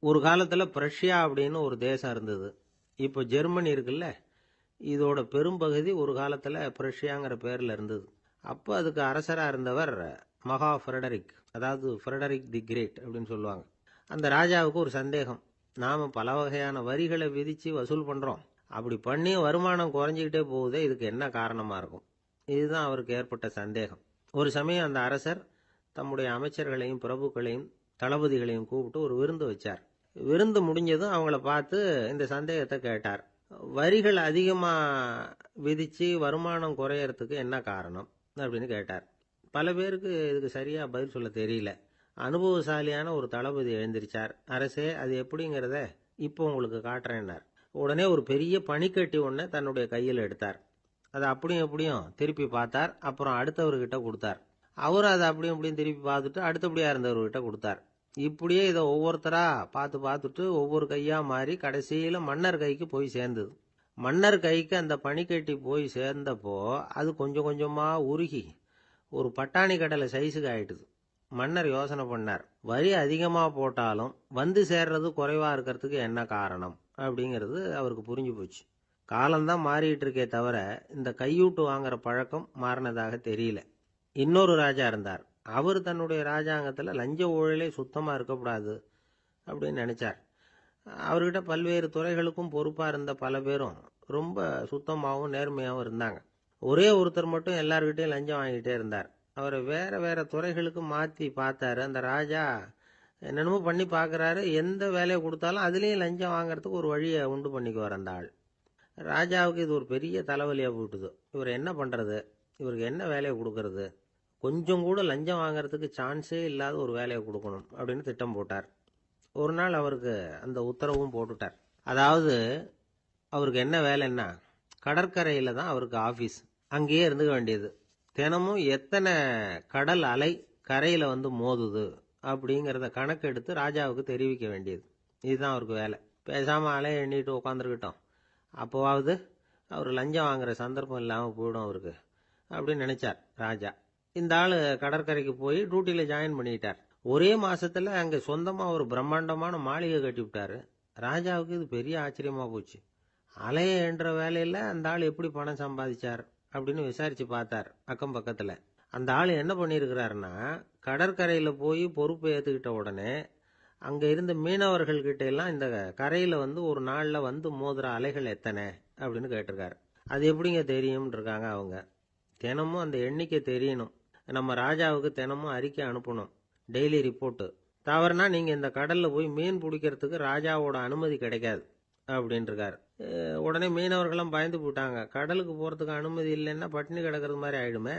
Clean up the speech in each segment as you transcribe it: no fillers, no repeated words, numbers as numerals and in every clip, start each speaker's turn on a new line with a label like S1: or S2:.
S1: ஒரு காலத்தில் பிரஷ்யா அப்படின்னு ஒரு தேசம் இருந்தது. இப்போ ஜெர்மனி இருக்குல்ல, இதோட பெரும்பகுதி ஒரு காலத்தில் பிரஷ்யாங்கிற பேரில் இருந்தது. அப்போ அதுக்கு அரசராக இருந்தவர் மகா ஃப்ரெடரிக், அதாவது ஃப்ரெடரிக் தி கிரேட் அப்படின்னு சொல்லுவாங்க. அந்த ராஜாவுக்கு ஒரு சந்தேகம். நாம் பல வகையான வரிகளை விதித்து வசூல் பண்ணுறோம், அப்படி பண்ணி வருமானம் குறைஞ்சிக்கிட்டே போகுதே, இதுக்கு என்ன காரணமாக இருக்கும்? இதுதான் அவருக்கு ஏற்பட்ட சந்தேகம். ஒரு சமயம் அந்த அரசர் தம்முடைய அமைச்சர்களையும் பிரபுக்களையும் தளபதிகளையும் கூப்பிட்டு ஒரு விருந்து வச்சார். விருந்து முடிஞ்சதும் அவங்கள பார்த்து இந்த சந்தேகத்தை கேட்டார். வரிகள் அதிகமாக விதித்து வருமானம் குறையறதுக்கு என்ன காரணம் அப்படின்னு கேட்டார். பல பேருக்கு இதுக்கு சரியாக பதில் சொல்ல தெரியல. அனுபவசாலியான ஒரு தளபதி எழுந்திருச்சார். அரசே, அது எப்படிங்கிறத இப்போ உங்களுக்கு காட்டுறேன்னார். உடனே ஒரு பெரிய பனிக்கட்டி ஒன்றை தன்னுடைய கையில் எடுத்தார். அதை அப்படியும் எப்படியும் திருப்பி பார்த்தார். அப்புறம் அடுத்தவர்கிட்ட கொடுத்தார். அவர் அதை அப்படியும் இப்படியும் திருப்பி பார்த்துட்டு அடுத்தபடியாக இருந்தவர்கிட்ட கொடுத்தார். இப்படியே இதை ஒவ்வொருத்தரா பார்த்துட்டு ஒவ்வொரு கையா மாறி கடைசியில் மன்னர் கைக்கு போய் சேர்ந்தது. மன்னர் கைக்கு அந்த பனிக்கட்டி போய் சேர்ந்தப்போ அது கொஞ்சம் கொஞ்சமாக உருகி ஒரு பட்டாணி கடலை சைஸுக்கு ஆயிட்டுது. மன்னர் யோசனை பண்ணார், வரி அதிகமாக போட்டாலும் வந்து சேர்றது குறைவாக இருக்கிறதுக்கு என்ன காரணம் அப்படிங்கிறது அவருக்கு புரிஞ்சு போச்சு. காலம்தான் மாறிட்டு இருக்கே தவிர இந்த கையூட்டு வாங்குற பழக்கம் மாறினதாக தெரியல. இன்னொரு ராஜா இருந்தார். அவர் தன்னுடைய ராஜாங்கத்தில் லஞ்ச ஊழலே சுத்தமாக இருக்கக்கூடாது அப்படின்னு நினைச்சார். அவர்கிட்ட பல்வேறு துறைகளுக்கும் பொறுப்பாக இருந்த பல பேரும் ரொம்ப சுத்தமாகவும் நேர்மையாகவும் இருந்தாங்க. ஒரே ஒருத்தர் மட்டும் எல்லார்கிட்டையும் லஞ்சம் வாங்கிட்டே இருந்தார். அவரை வேற வேற துறைகளுக்கு மாற்றி பார்த்தாரு. அந்த ராஜா என்னென்னமோ பண்ணி பார்க்குறாரு. எந்த வேலையை கொடுத்தாலும் அதுலேயும் லஞ்சம் வாங்கிறதுக்கு ஒரு வழியை உண்டு பண்ணிக்குவார் அந்த ஆள். ராஜாவுக்கு இது ஒரு பெரிய தலைவலியாக போட்டுது. இவர் என்ன பண்ணுறது, இவருக்கு என்ன வேலையை கொடுக்கறது, கொஞ்சம் கூட லஞ்சம் வாங்கிறதுக்கு சான்ஸே இல்லாத ஒரு வேலையை கொடுக்கணும் அப்படின்னு திட்டம் போட்டார். ஒரு நாள் அவருக்கு அந்த உத்தரவும் போட்டுட்டார். அதாவது அவருக்கு என்ன வேலைன்னா, கடற்கரையில் தான் அவருக்கு ஆஃபீஸ். அங்கேயே இருந்துக்க வேண்டியது. தினமும் எத்தனை கடல் அலை கரையில் வந்து மோதுது அப்படிங்கிறத கணக்கெடுத்து ராஜாவுக்கு தெரிவிக்க வேண்டியது. இதுதான் அவருக்கு வேலை. பேசாமல் அலையை எண்ணிட்டு உட்காந்துருக்கிட்டோம், அப்போவாவது அவர் லஞ்சம் வாங்குற சந்தர்ப்பம் இல்லாமல் போயிடும் அவருக்கு அப்படின்னு நினைச்சார் ராஜா. இந்த ஆள் கடற்கரைக்கு போய் டியூட்டியில் ஜாயின் பண்ணிட்டார். ஒரே மாசத்துல அங்கே சொந்தமாக ஒரு பிரம்மாண்டமான மாளிகை கட்டி விட்டாரு. ராஜாவுக்கு இது பெரிய ஆச்சரியமாக போச்சு. அலையை என்ற வேலையில் அந்த ஆள் எப்படி பணம் சம்பாதிச்சார் அப்படின்னு விசாரித்து பார்த்தார் அக்கம் பக்கத்தில். அந்த ஆள் என்ன பண்ணியிருக்கிறாருன்னா, கடற்கரையில் போய் பொறுப்பை ஏற்றுக்கிட்ட உடனே அங்கே இருந்த மீனவர்கள்கிட்ட எல்லாம் இந்த கரையில் வந்து ஒரு நாளில் வந்து மோதுற அலைகள் எத்தனை அப்படின்னு கேட்டிருக்காரு. அது எப்படிங்க தெரியும்னு இருக்காங்க அவங்க. தினமும் அந்த எண்ணிக்கை தெரியணும். நம்ம ராஜாவுக்கு தினமும் அறிக்கை அனுப்பணும், டெய்லி ரிப்போர்ட்டு. தவறுனா நீங்கள் இந்த கடலில் போய் மீன் பிடிக்கிறதுக்கு ராஜாவோட அனுமதி கிடைக்காது அப்படின்ட்டுருக்காரு. உடனே மீனவர்களும் பயந்து போட்டாங்க. கடலுக்கு போகிறதுக்கு அனுமதி இல்லைன்னா பட்டினி கிடக்கிறது மாதிரி ஆகிடுமே.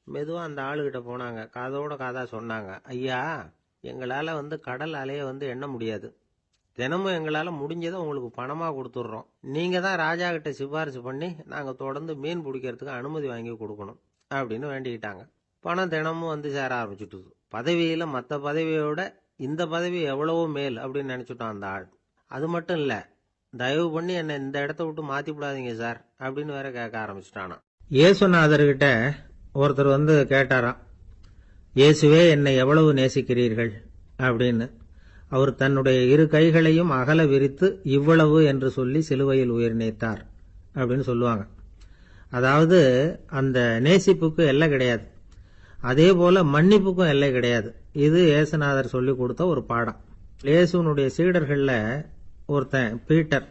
S1: மெதுவாக அந்த ஆளுகிட்ட போனாங்க. காதோட காதா சொன்னாங்க, ஐயா, எங்களால் வந்து கடல் அலையை வந்து எண்ண முடியாது. தினமும் எங்களால் முடிஞ்சதை உங்களுக்கு பணமாக கொடுத்துட்றோம். நீங்கள் தான் ராஜா கிட்ட சிபாரிசு பண்ணி நாங்கள் தொடர்ந்து மீன் பிடிக்கிறதுக்கு அனுமதி வாங்கி கொடுக்கணும் அப்படின்னு வேண்டிக்கிட்டாங்க. பணம் தினமும் வந்து சேர ஆரம்பிச்சுட்டுது. பதவியில் மற்ற பதவியோட இந்த பதவி எவ்வளவோ மேல் அப்படின்னு நினச்சிட்டோம் அந்த ஆள். அது மட்டும் இல்லை, தயவு பண்ணி என்னை இந்த இடத்த விட்டு மாற்றி விடாதீங்க சார் அப்படின்னு வேற கேட்க ஆரம்பிச்சிட்டானா. இயேசுநாதர்கிட்ட ஒருத்தர் வந்து கேட்டாராம், இயேசுவே, என்னை எவ்வளவு நேசிக்கிறீர்கள் அப்படின்னு. அவர் தன்னுடைய இரு கைகளையும் அகல விரித்து இவ்வளவு என்று சொல்லி சிலுவையில் உயிர் நீத்தார் அப்படின்னு சொல்லுவாங்க. அதாவது அந்த நேசிப்புக்கு எல்லை கிடையாது, அதே போல மன்னிப்புக்கும் எல்லை கிடையாது. இது இயேசுநாதர் சொல்லி கொடுத்த ஒரு பாடம். இயேசுனுடைய சீடர்களில் ஒருத்தன் பீட்டர்,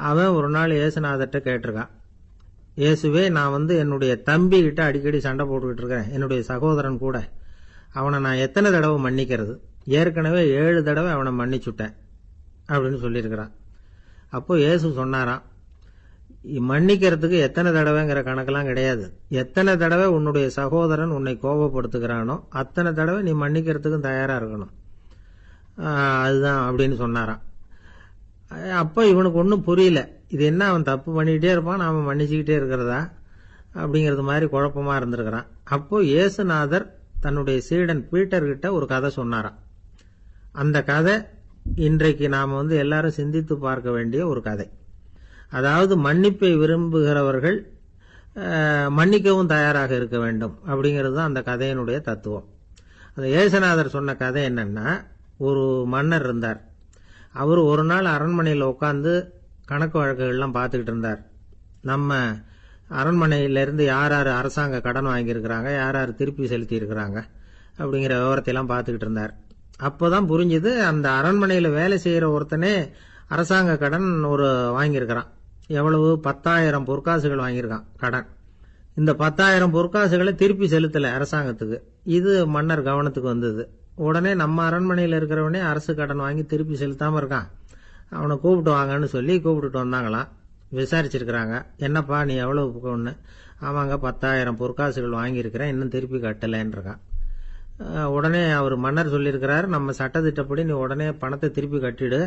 S1: அவன் ஒரு நாள் இயேசுநாதர்கிட்ட கேட்டிருக்கான், இயேசுவே, நான் வந்து என்னுடைய தம்பி கிட்ட அடிக்கடி சண்டை போட்டுக்கிட்டு இருக்கேன், என்னுடைய சகோதரன் கூட. அவனை நான் எத்தனை தடவை மன்னிக்கிறது? ஏற்கனவே 7 தடவை அவனை மன்னிச்சுட்டேன் அப்படின்னு சொல்லியிருக்கிறான். அப்போ இயேசு சொன்னாராம், மன்னிக்கிறதுக்கு எத்தனை தடவைங்கிற கணக்கெல்லாம் கிடையாது. எத்தனை தடவை உன்னுடைய சகோதரன் உன்னை கோபப்படுத்துகிறானோ அத்தனை தடவை நீ மன்னிக்கிறதுக்கும் தயாராக இருக்கணும், அதுதான் அப்படின்னு சொன்னாராம். அப்போ இவனுக்கு ஒன்றும் புரியல. இது என்ன, அவன் தப்பு பண்ணிக்கிட்டே இருப்பான், நாம மன்னிச்சுக்கிட்டே இருக்கிறதா அப்படிங்கிறது மாதிரி குழப்பமா இருந்திருக்கிறான். அப்போ இயேசுநாதர் தன்னுடைய சீடன் பீட்டர்கிட்ட ஒரு கதை சொன்னாராம். அந்த கதை இன்றைக்கு நாம் வந்து எல்லாரும் சிந்தித்து பார்க்க வேண்டிய ஒரு கதை. அதாவது மன்னிப்பை விரும்புகிறவர்கள் மன்னிக்கவும் தயாராக இருக்க வேண்டும் அப்படிங்கிறது தான் அந்த கதையினுடைய தத்துவம். அந்த இயேசுநாதர் சொன்ன கதை என்னன்னா, ஒரு மன்னர் இருந்தார். அவர் ஒரு நாள் அரண்மனையில் உட்காந்து கணக்கு வழக்குகள்லாம் பார்த்துக்கிட்டு இருந்தார். நம்ம அரண்மனையிலேருந்து யார் யார் அரசாங்க கடன் வாங்கியிருக்கிறாங்க, யார் யார் திருப்பி செலுத்தி இருக்கிறாங்க அப்படிங்கிற விவரத்தையெல்லாம் பார்த்துக்கிட்டு இருந்தார். அப்போதான் புரிஞ்சுது, அந்த அரண்மனையில் வேலை செய்கிற ஒருத்தனே அரசாங்க கடன் ஒரு வாங்கியிருக்கிறான். எவ்வளவு? 10,000 பொற்காசுகள் வாங்கியிருக்கான் கடன். இந்த 10,000 பொற்காசுகளை திருப்பி செலுத்தலை அரசாங்கத்துக்கு. இது மன்னர் கவனத்துக்கு வந்தது. உடனே நம்ம அரண்மனையில் இருக்கிறவனே அரசு கடன் வாங்கி திருப்பி செலுத்தாமல் இருக்கான், அவனை கூப்பிட்டு வாங்கன்னு சொல்லி கூப்பிட்டுட்டு வந்தாங்களாம். விசாரிச்சிருக்கிறாங்க, என்னப்பா நீ எவ்வளவு ஒன்று? ஆமாங்க 10,000 பொற்காசுகள் வாங்கியிருக்கிறேன், இன்னும் திருப்பி கட்டலைன்னு இருக்கான். உடனே அவர் மன்னர் சொல்லியிருக்கிறார், நம்ம சட்டத்திட்டப்படி நீ உடனே பணத்தை திருப்பி கட்டிடு.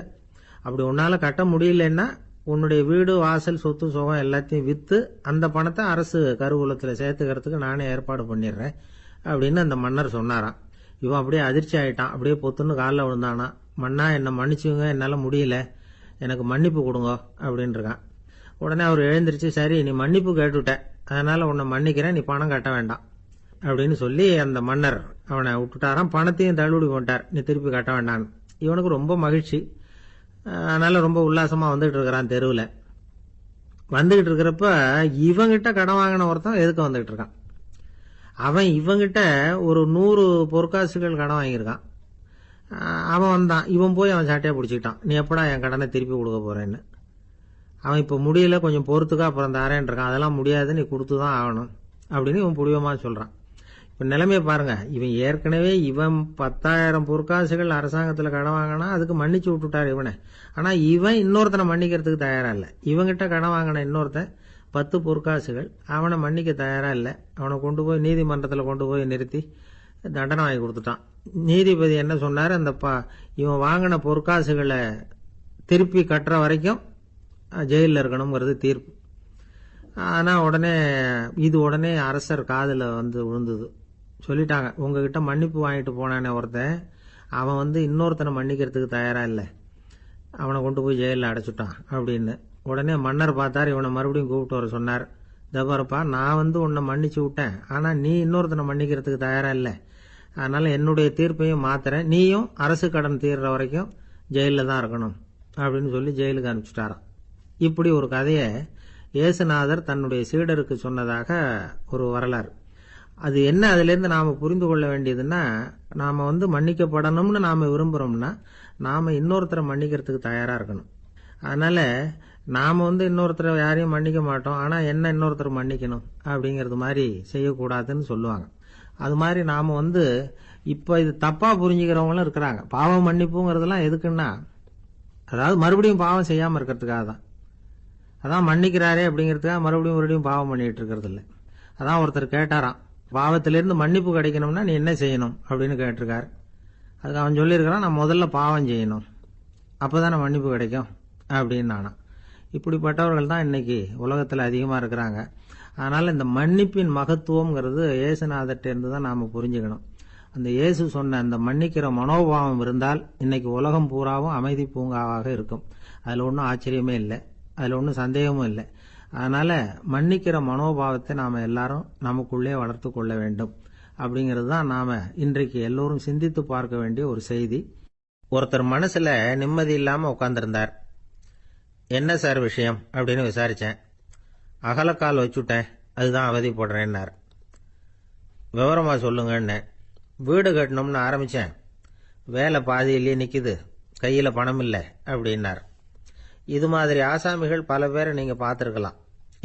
S1: அப்படி உன்னால் கட்ட முடியலன்னா உன்னுடைய வீடு வாசல் சொத்து சுகம் எல்லாத்தையும் விற்று அந்த பணத்தை அரசு கருவூலத்தில் சேர்த்துக்கிறதுக்கு நானே ஏற்பாடு பண்ணிடுறேன் அப்படின்னு அந்த மன்னர் சொன்னாராம். இவன் அப்படியே அதிர்ச்சி ஆகிட்டான். அப்படியே பொத்துன்னு காலில் விழுந்தானா. மன்னா என்னை மன்னிச்சுங்க, என்னால் முடியல, எனக்கு மன்னிப்பு கொடுங்க அப்படின்னு இருக்கான். உடனே அவர் எழுந்திரிச்சு, சரி நீ மன்னிப்பு கேட்டுவிட்ட, அதனால் உன்னை மன்னிக்கிறேன், நீ பணம் கட்ட வேண்டாம் அப்படின்னு சொல்லி அந்த மன்னர் அவனை விட்டுட்டாராம். பணத்தையும் தள்ளுபடி பண்ணிட்டார், நீ திருப்பி கட்ட வேண்டான்னு. இவனுக்கு ரொம்ப மகிழ்ச்சி. அதனால ரொம்ப உல்லாசமாக வந்துகிட்டு இருக்கிறான். தெருவில் வந்துகிட்டு இருக்கிறப்ப இவங்கிட்ட கடன் வாங்கின ஒருத்தன் எதுக்கு வந்துகிட்டு இருக்கான். அவன் இவங்கிட்ட ஒரு 100 பொற்காசுகள் கடன் வாங்கியிருக்கான். அவன் வந்தான், இவன் போய் அவன் சாட்டையை பிடிச்சிக்கிட்டான், நீ எப்படா என் கடனை திருப்பி கொடுக்க போறேன்னு. அவன் இப்போ முடியல, கொஞ்சம் பொறுத்துக்கா, அப்புறம் தரேன் இருக்கான். அதெல்லாம் முடியாது, நீ கொடுத்து தான் ஆகணும் அப்படின்னு இவன் புடிவமாக சொல்கிறான். இப்போ நிலைமையை பாருங்க, இவன் ஏற்கனவே இவன் 10,000 பொற்காசுகள் அரசாங்கத்தில் கடன் வாங்கினா அதுக்கு மன்னிச்சு விட்டுட்டார் இவனை. ஆனால் இவன் இன்னொருத்தனை மன்னிக்கிறதுக்கு தயாராக இல்லை. இவங்கிட்ட கடன் வாங்கின இன்னொருத்தன் 10 பொற்காசுகள், அவனை மன்னிக்க தயாராக இல்லை. அவனை கொண்டு போய் நீதிமன்றத்தில் கொண்டு போய் நிறுத்தி தண்டனை வாங்கி கொடுத்துட்டான். நீதிபதி என்ன சொன்னார், அந்த இவன் வாங்கின பொற்காசுகளை திருப்பி கட்டுற வரைக்கும் ஜெயிலில் இருக்கணுங்கிறது தீர்ப்பு. ஆனால் உடனே அரசர் காதில் வந்து விழுந்தது. சொல்லிட்டாங்க, உங்ககிட்ட மன்னிப்பு வாங்கிட்டு போனானே ஒருத்தன், அவன் இன்னொருத்தனை மன்னிக்கிறதுக்கு தயாராக இல்லை, அவனை கொண்டு போய் ஜெயிலில் அடைச்சிட்டான் அப்படின்னு. உடனே மன்னர் பார்த்தார், இவனை மறுபடியும் கூப்பிட்டு வர சொன்னார். தபாரப்பா, நான் உன்னை மன்னிச்சு விட்டேன், ஆனால் நீ இன்னொருத்தனை மன்னிக்கிறதுக்கு தயாராக இல்லை, அதனால என்னுடைய தீர்ப்பையும் மாத்துறேன், நீயும் அரசு கடன் தீர்ற வரைக்கும் ஜெயிலில் தான் இருக்கணும் அப்படின்னு சொல்லி ஜெயிலுக்கு அனுப்பிச்சிட்டாராம். இப்படி ஒரு கதையை இயேசுநாதர் தன்னுடைய சீடருக்கு சொன்னதாக ஒரு வரலாறு. அது என்ன, அதிலிருந்து நாம் புரிந்து கொள்ள வேண்டியதுன்னா, நாம் மன்னிக்கப்படணும்னு நாம் விரும்புகிறோம்னா நாம் இன்னொருத்தரை மன்னிக்கிறதுக்கு தயாராக இருக்கணும். அதனால நாம் இன்னொருத்தரை யாரையும் மன்னிக்க மாட்டோம், ஆனால் என்ன இன்னொருத்தர் மன்னிக்கணும் அப்படிங்கிறது மாதிரி செய்யக்கூடாதுன்னு சொல்லுவாங்க. அது மாதிரி நாம் இப்போ இது தப்பாக புரிஞ்சுக்கிறவங்களும் இருக்கிறாங்க. பாவம் மன்னிப்புங்கிறதுலாம் எதுக்குன்னா, அதாவது மறுபடியும் பாவம் செய்யாமல் இருக்கிறதுக்காக தான். அதான் மன்னிக்கிறாரே அப்படிங்கிறதுக்காக மறுபடியும் பாவம் பண்ணிட்டு இருக்கிறது இல்லை. அதான் ஒருத்தர் கேட்டாராம், பாவத்திலிருந்து மன்னிப்பு கிடைக்கணும்னா நீ என்ன செய்யணும் அப்படின்னு கேட்டிருக்காரு. அதுக்கு அவன் சொல்லியிருக்கிறான், நான் முதல்ல பாவம் செய்யணும், அப்போதானே மன்னிப்பு கிடைக்கும் அப்படின்னு நானா. இப்படிப்பட்டவர்கள் தான் இன்னைக்கு உலகத்தில் அதிகமாக இருக்கிறாங்க. அதனால் இந்த மன்னிப்பின் மகத்துவங்கிறது இயேசுநாதர்கிட்ட தான் நாம் புரிஞ்சுக்கணும். அந்த இயேசு சொன்ன அந்த மன்னிக்கிற மனோபாவம் இருந்தால் இன்னைக்கு உலகம் பூராவும் அமைதி பூங்காவாக இருக்கும். அதில் ஒன்றும் ஆச்சரியமே இல்லை, அதில் ஒன்றும் சந்தேகமும் இல்லை. அதனால் மன்னிக்கிற மனோபாவத்தை நாம் எல்லாரும் நமக்குள்ளே வளர்த்து கொள்ள வேண்டும் அப்படிங்கிறது தான் நாம் இன்றைக்கு எல்லோரும் சிந்தித்து பார்க்க வேண்டிய ஒரு செய்தி. ஒருத்தர் மனசில் நிம்மதி இல்லாமல் உட்காந்துருந்தார். என்ன சார் விஷயம் அப்படின்னு விசாரித்தேன். அகலக்கால் வச்சுட்டேன், அதுதான் அவதிப்படுறேன்னார். விவரமாக சொல்லுங்கன்னு. வீடு கட்டணும்னு ஆரம்பித்தேன், வேலை பாதியிலேயே நிற்கிது, கையில் பணம் இல்லை அப்படின்னார். இது மாதிரி ஆசாமிகள் பல பேரை நீங்கள் பார்த்துருக்கலாம்.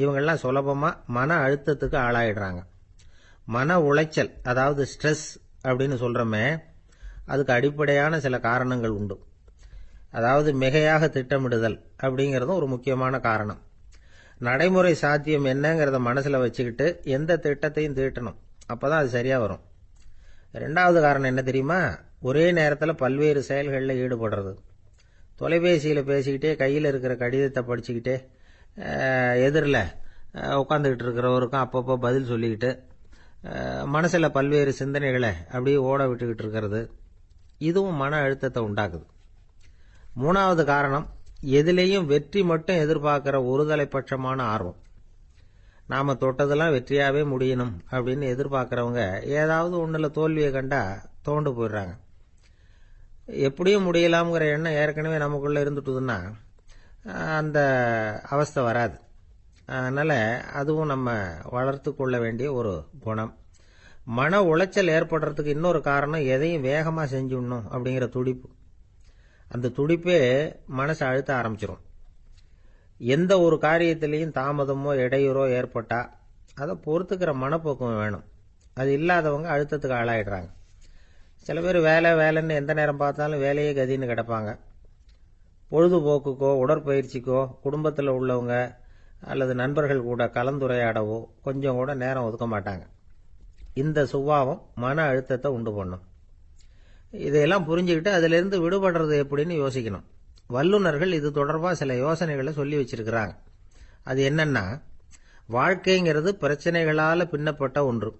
S1: இவங்கெல்லாம் சுலபமாக மன அழுத்தத்துக்கு ஆளாயிடுறாங்க. மன உளைச்சல், அதாவது ஸ்ட்ரெஸ் அப்படின்னு சொல்கிறோமே, அதுக்கு அடிப்படையான சில காரணங்கள் உண்டு. அதாவது மிகையாக திட்டமிடுதல் அப்படிங்கிறதும் ஒரு முக்கியமான காரணம். நடைமுறை சாத்தியம் என்னங்கிறத மனசில் வச்சுக்கிட்டு எந்த திட்டத்தையும் தீட்டணும், அப்போ தான் அது சரியாக வரும். ரெண்டாவது காரணம் என்ன தெரியுமா, ஒரே நேரத்தில் பல்வேறு செயல்களில் ஈடுபடுறது. தொலைபேசியில் பேசிக்கிட்டே கையில் இருக்கிற கடிதத்தை படிச்சுக்கிட்டே எதிரில் உட்காந்துக்கிட்டு இருக்கிறவருக்கும் அப்பப்போ பதில் சொல்லிக்கிட்டு மனசில் பல்வேறு சிந்தனைகளை அப்படியே ஓட விட்டுக்கிட்டு இருக்கிறது, இதுவும் மன அழுத்தத்தை உண்டாக்குது. மூணாவது காரணம், எதிலேயும் வெற்றி மட்டும் எதிர்பார்க்குற ஒருதலைப்பட்சமான ஆர்வம். நாம் தொட்டதெல்லாம் வெற்றியாகவே முடியணும் அப்படின்னு எதிர்பார்க்குறவங்க ஏதாவது ஒன்றில் தோல்வியை கண்டா தோண்டு போயிடுறாங்க. எப்படியும் முடியலாம்ங்கிற எண்ணம் ஏற்கனவே நமக்குள்ளே இருந்துட்டுதுன்னா அந்த அவஸ்தை வராது. அதனால் அதுவும் நம்ம வளர்த்து கொள்ள வேண்டிய ஒரு குணம். மன உளைச்சல் ஏற்படுறதுக்கு இன்னொரு காரணம் எதையும் வேகமாக செஞ்சுடணும் அப்படிங்கிற துடிப்பு. அந்த துடிப்பே மனசை அழுத்த ஆரம்பிச்சிடும். எந்த ஒரு காரியத்திலையும் தாமதமோ இடையூறோ ஏற்பட்டால் அதை பொறுத்துக்கிற மனப்போக்கம் வேணும். அது இல்லாதவங்க அழுத்தத்துக்கு ஆளாயிடுறாங்க. சில பேர் வேலைன்னு எந்த நேரம் பார்த்தாலும் வேலையே கதின்னு கிடப்பாங்க. பொழுதுபோக்குக்கோ உடற்பயிற்சிக்கோ குடும்பத்தில் உள்ளவங்க அல்லது நண்பர்கள் கூட கலந்துரையாடவோ கொஞ்சம் கூட நேரம் ஒதுக்க மாட்டாங்க. இந்த சுபாவம் மன அழுத்தத்தை உண்டு பண்ணும். இதையெல்லாம் புரிஞ்சுக்கிட்டு அதிலிருந்து விடுபடுறது எப்படின்னு யோசிக்கணும். வல்லுநர்கள் இது தொடர்பாக சில யோசனைகளை சொல்லி வச்சிருக்கிறாங்க. அது என்னன்னா, வாழ்க்கைங்கிறது பிரச்சனைகளால் பின்னப்பட்ட ஒன்று.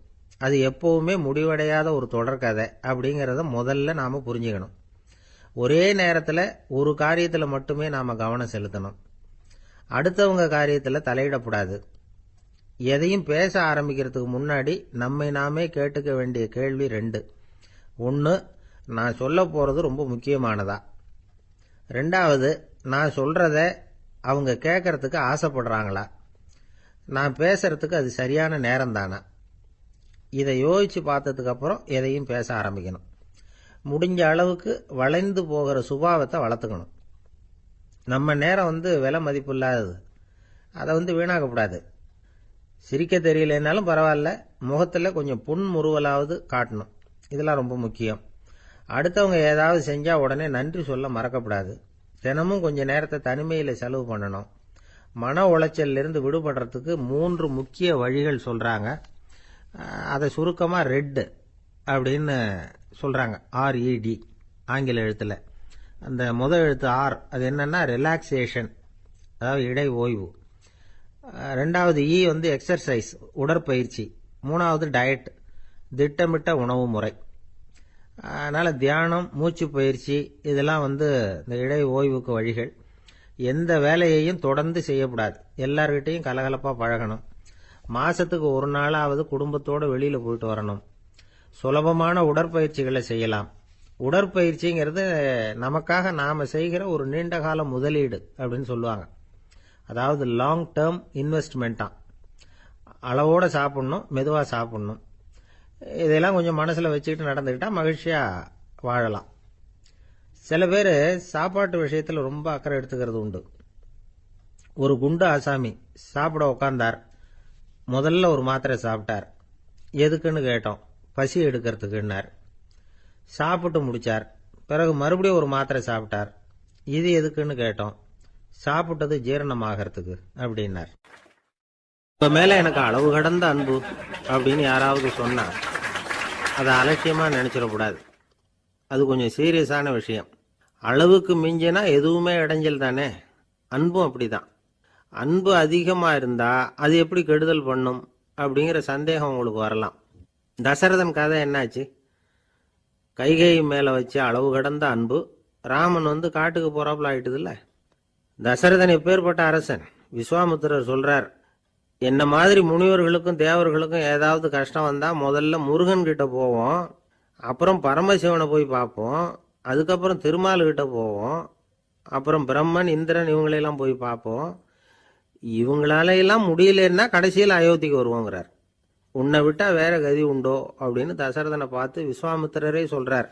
S1: அது எப்பவுமே முடிவடையாத ஒரு தொடர்கதை அப்படிங்கிறத முதல்ல நாம் புரிஞ்சுக்கணும். ஒரே நேரத்தில் ஒரு காரியத்தில் மட்டுமே நாம் கவனம் செலுத்தணும். அடுத்தவங்க காரியத்தில் தலையிடக்கூடாது. எதையும் பேச ஆரம்பிக்கிறதுக்கு முன்னாடி நம்மை நாமே கேட்டுக்க வேண்டிய கேள்வி 2. 1, நான் சொல்ல போகிறது ரொம்ப முக்கியமானதா? 2வது, நான் சொல்கிறத அவங்க கேட்கறதுக்கு ஆசைப்படுறாங்களா? நான் பேசுறதுக்கு அது சரியான நேரம் தானா? இதை யோசித்து பார்த்ததுக்கப்புறம் எதையும் பேச ஆரம்பிக்கணும். முடிஞ்ச அளவுக்கு வளைந்து போகிற சுபாவத்தை வளர்த்துக்கணும். நம்ம நேரம் விலை மதிப்பு இல்லாதது. அதை வீணாக்கக்கூடாது. சிரிக்க தெரியலனாலும் பரவாயில்ல, முகத்தில் கொஞ்சம் புன்முறுவலாவது காட்டணும். இதெல்லாம் ரொம்ப முக்கியம். அடுத்தவங்க ஏதாவது செஞ்சால் உடனே நன்றி சொல்ல மறக்கப்படாது. தினமும் கொஞ்சம் நேரத்தை தனிமையில் செலவு பண்ணணும். மன உளைச்சலிருந்து விடுபடுறதுக்கு 3 முக்கிய வழிகள் சொல்கிறாங்க. அதை சுருக்கமாக ரெட் அப்படின்னு சொல்கிறாங்க. RED ஆங்கில எழுத்தில். அந்த முதல் எழுத்து R, அது என்னன்னா ரிலாக்ஸேஷன், அதாவது இடை ஓய்வு. 2வது E எக்ஸர்சைஸ், உடற்பயிற்சி. 3வது டயட், திட்டமிட்ட உணவு முறை. அதனால் தியானம், மூச்சு பயிற்சி இதெல்லாம் இந்த இடை ஓய்வுக்கு வழிகள். எந்த வேலையையும் தொடர்ந்து செய்யக்கூடாது. எல்லார்கிட்டையும் கலகலப்பாக பழகணும். மாதத்துக்கு ஒரு நாளாவது குடும்பத்தோடு வெளியில் போயிட்டு வரணும். சுலபமான உடற்பயிற்சிகளை செய்யலாம். உடற்பயிற்சிங்கிறது நமக்காக நாம் செய்கிற ஒரு நீண்டகால முதலீடு அப்படின்னு சொல்லுவாங்க. அதாவது லாங் டேர்ம் இன்வெஸ்ட்மெண்ட்டாக. அளவோடு சாப்பிட்ணும், மெதுவாக சாப்பிட்ணும். இதெல்லாம் கொஞ்சம் மனசில் வச்சுக்கிட்டு நடந்துக்கிட்டால் மகிழ்ச்சியாக வாழலாம். சில பேர் சாப்பாட்டு விஷயத்தில் ரொம்ப அக்கறை எடுத்துக்கிறது உண்டு. ஒரு குண்டு ஆசாமி சாப்பிட உக்காந்தார். முதல்ல ஒரு மாத்திரை சாப்பிட்டார். எதுக்குன்னு கேட்டோம். பசி எடுக்கிறதுக்குன்னார். சாப்பிட்டு முடிச்சார். பிறகு மறுபடியும் ஒரு மாத்திரை சாப்பிட்டார். இது எதுக்குன்னு கேட்டோம். சாப்பிட்டது ஜீரணமாகறதுக்கு அப்படின்னார். இப்போ மேலே எனக்கு அளவு கடந்த அன்பு அப்படின்னு யாராவது சொன்னால் அதை அலட்சியமாக நினச்சிடக்கூடாது. அது கொஞ்சம் சீரியஸான விஷயம். அளவுக்கு மிஞ்சினா எதுவுமே இடைஞ்சல் தானே. அன்பும் அப்படிதான். அன்பு அதிகமாக இருந்தால் அது எப்படி கெடுதல் பண்ணும் அப்படிங்கிற சந்தேகம் உங்களுக்கு வரலாம். தசரதன் கதை என்னாச்சு? கைகேயி மேலே வச்ச அளவு கடந்த அன்பு ராமன் காட்டுக்கு போறாப்புல ஆயிட்டுதுல்ல. தசரதன் எப்பேற்பட்ட அரசன். விஸ்வாமித்திரர் சொல்றார், என்ன மாதிரி முனிவர்களுக்கும் தேவர்களுக்கும் ஏதாவது கஷ்டம் வந்தா முதல்ல முருகன் கிட்ட போவோம், அப்புறம் பரமசிவனை போய் பார்ப்போம், அதுக்கப்புறம் திருமால் கிட்ட போவோம், அப்புறம் பிரம்மன் இந்திரன் இவங்களெல்லாம் போய் பார்ப்போம். இவங்களால எல்லாம் முடியலன்னா கடைசியில் அயோத்திக்கு வருவோங்கிறார். உன்னை விட்டா வேற கதி உண்டோ அப்படின்னு தசரதனை பார்த்து விஸ்வாமித்திரரே சொல்றார்.